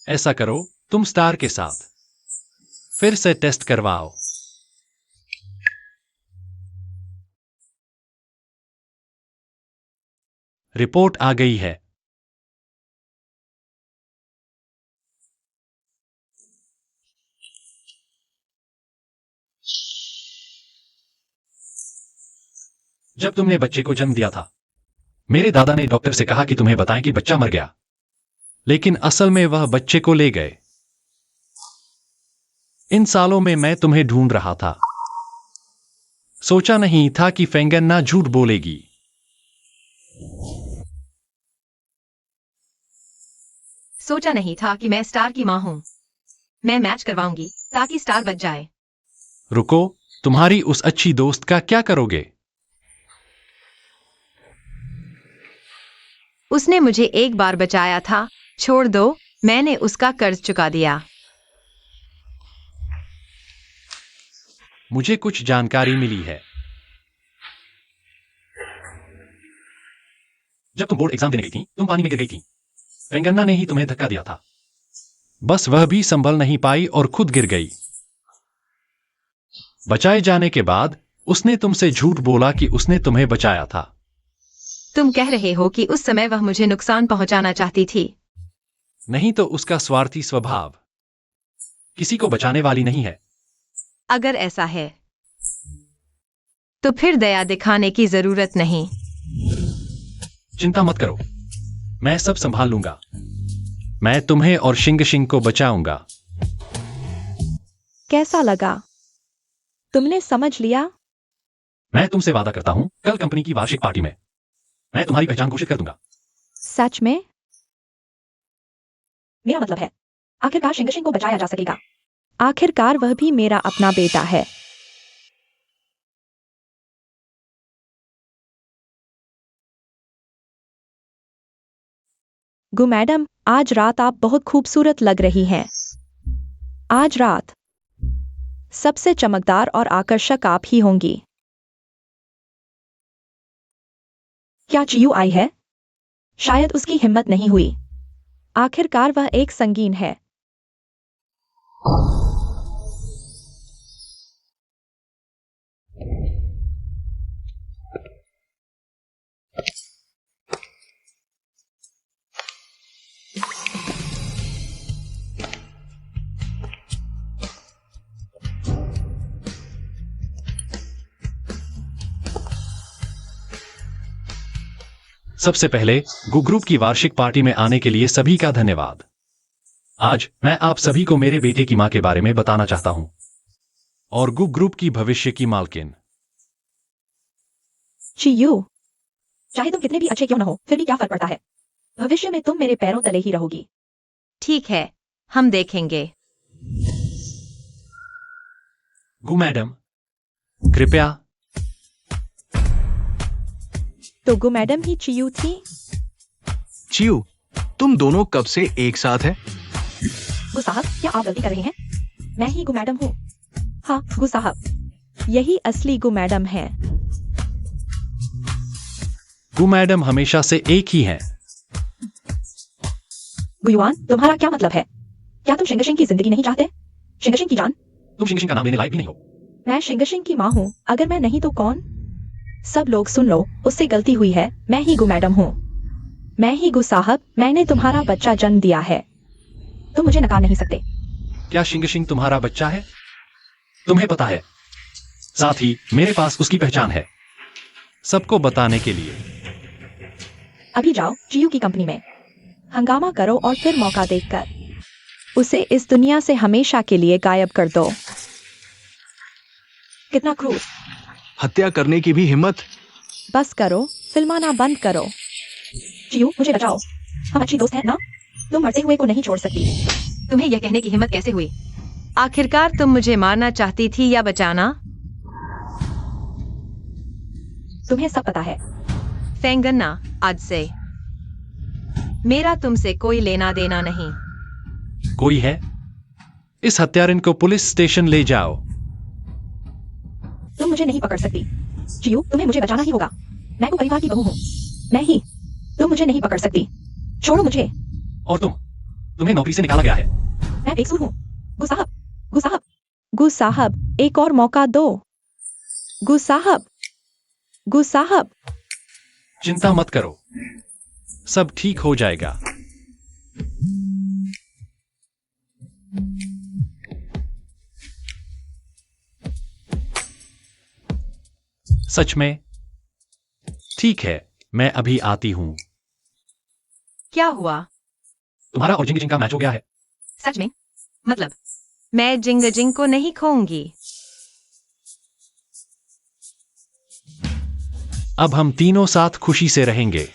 ऐसा करो, तुम स्टार के साथ फिर से टेस्ट करवाओ। रिपोर्ट आ गई है। जब तुमने बच्चे को जन्म दिया था, मेरे दादा ने डॉक्टर से कहा कि तुम्हें बताएं कि बच्चा मर गया, लेकिन असल में वह बच्चे को ले गए। इन सालों में मैं तुम्हें ढूंढ रहा था। सोचा नहीं था कि फेंगन्ना झूठ बोलेगी। सोचा नहीं था कि मैं स्टार की मां हूं। मैं मैच करवाऊंगी ताकि स्टार बच जाए। रुको, तुम्हारी उस अच्छी दोस्त का क्या करोगे? उसने मुझे एक बार बचाया था। छोड़ दो, मैंने उसका कर्ज चुका दिया। मुझे कुछ जानकारी मिली है। जब तुम बोर्ड एग्जाम देने गई थी, तुम पानी में गिर गई थी। फेंगन्ना ने ही तुम्हें धक्का दिया था। बस वह भी संभल नहीं पाई और खुद गिर गई। बचाए जाने के बाद उसने तुमसे झूठ बोला कि उसने तुम्हें बचाया था। तुम कह रहे हो कि उस समय वह मुझे नुकसान पहुंचाना चाहती थी। नहीं तो उसका स्वार्थी स्वभाव किसी को बचाने वाली नहीं है। अगर ऐसा है तो फिर दया दिखाने की जरूरत नहीं। चिंता मत करो, मैं सब संभाल लूंगा। मैं तुम्हें और शिंग शिंग को बचाऊंगा। कैसा लगा? तुमने समझ लिया? मैं तुमसे वादा करता हूं, कल कंपनी की वार्षिक पार्टी में मैं तुम्हारी पहचान घोषित कर दूंगा। सच में? मेरा मतलब है, आखिरकार शिंगशिंग को बचाया जा सकेगा। आखिरकार वह भी मेरा अपना बेटा है। गु मैडम, आज रात आप बहुत खूबसूरत लग रही हैं। आज रात सबसे चमकदार और आकर्षक आप ही होंगी। क्या चियू आई है? शायद उसकी हिम्मत नहीं हुई। आखिरकार वह एक संगीन है। सबसे पहले गु ग्रुप की वार्षिक पार्टी में आने के लिए सभी का धन्यवाद। आज मैं आप सभी को मेरे बेटे की मां के बारे में बताना चाहता हूं और गु ग्रुप की भविष्य की मालकिन। चियू, चाहे तुम कितने भी अच्छे क्यों न हो, फिर भी क्या फर्क पड़ता है? भविष्य में तुम मेरे पैरों तले ही रहोगी। ठीक है, हम देखेंगे। गु मैडम, कृपया। तो गु मैडम ही चियू थी। चियू, तुम दोनों कब से एक साथ हैं? गु साहब, क्या आप गलती कर रहे हैं? मैं ही गु मैडम हूँ। हाँ गु साहब, यही असली गु मैडम है। गु मैडम हमेशा से एक ही हैं। गुयुआन, तुम्हारा क्या मतलब है? क्या तुम शिंगशिंग की जिंदगी नहीं चाहते? शिंगशिंग की जान? तुम शिंगशिंग का नाम लेने लायक भी नहीं हो। मैं शिंगशिंग की माँ हूँ। अगर मैं नहीं तो कौन? सब लोग सुन लो, उससे गलती हुई है। मैं ही गु मैडम हूँ। मैं ही गु साहब, मैंने तुम्हारा बच्चा जन्म दिया है। तुम मुझे नकार नहीं सकते। क्या शिंगशिंग तुम्हारा बच्चा है? तुम्हें पता है। साथ ही मेरे पास उसकी पहचान है, सबको बताने के लिए। अभी जाओ चियू की कंपनी में, हंगामा करो और फिर मौका देखकर उसे इस दुनिया से हमेशा के लिए गायब कर दो। कितना क्रूर! हत्या करने की भी हिम्मत? बस करो, फिल्माना बंद करो। चियू, मुझे बचाओ। हम अच्छी दोस्त हैं ना? तुम मरते हुए को नहीं छोड़ सकती। तुम्हें यह कहने की हिम्मत कैसे हुई? आखिरकार तुम मुझे मारना चाहती थी या बचाना? तुम्हें सब पता है। फेंगन्ना, आज से मेरा तुमसे कोई लेना देना नहीं। कोई है? इस हत्यारिन को पुलिस स्टेशन ले जाओ। तुम मुझे नहीं पकड़ सकती। चियू, तुम्हें मुझे बचाना ही होगा। मैं को परिवार की बहू हूँ। मैं ही। तुम मुझे नहीं पकड़ सकती। छोड़ो मुझे। और तुम्हें नौकरी से निकाला गया है। मैं बेकसूर हूँ। गु साहब, गु साहब, गु साहब, एक और मौका दो। गु साहब, गु साहब। चिंता मत करो, सब ठीक हो जाएगा। सच में? ठीक है, मैं अभी आती हूं। क्या हुआ? तुम्हारा और जिंग का मैच हो गया है। सच में? मतलब? मैं जिंग को नहीं खोऊंगी। अब हम तीनों साथ खुशी से रहेंगे।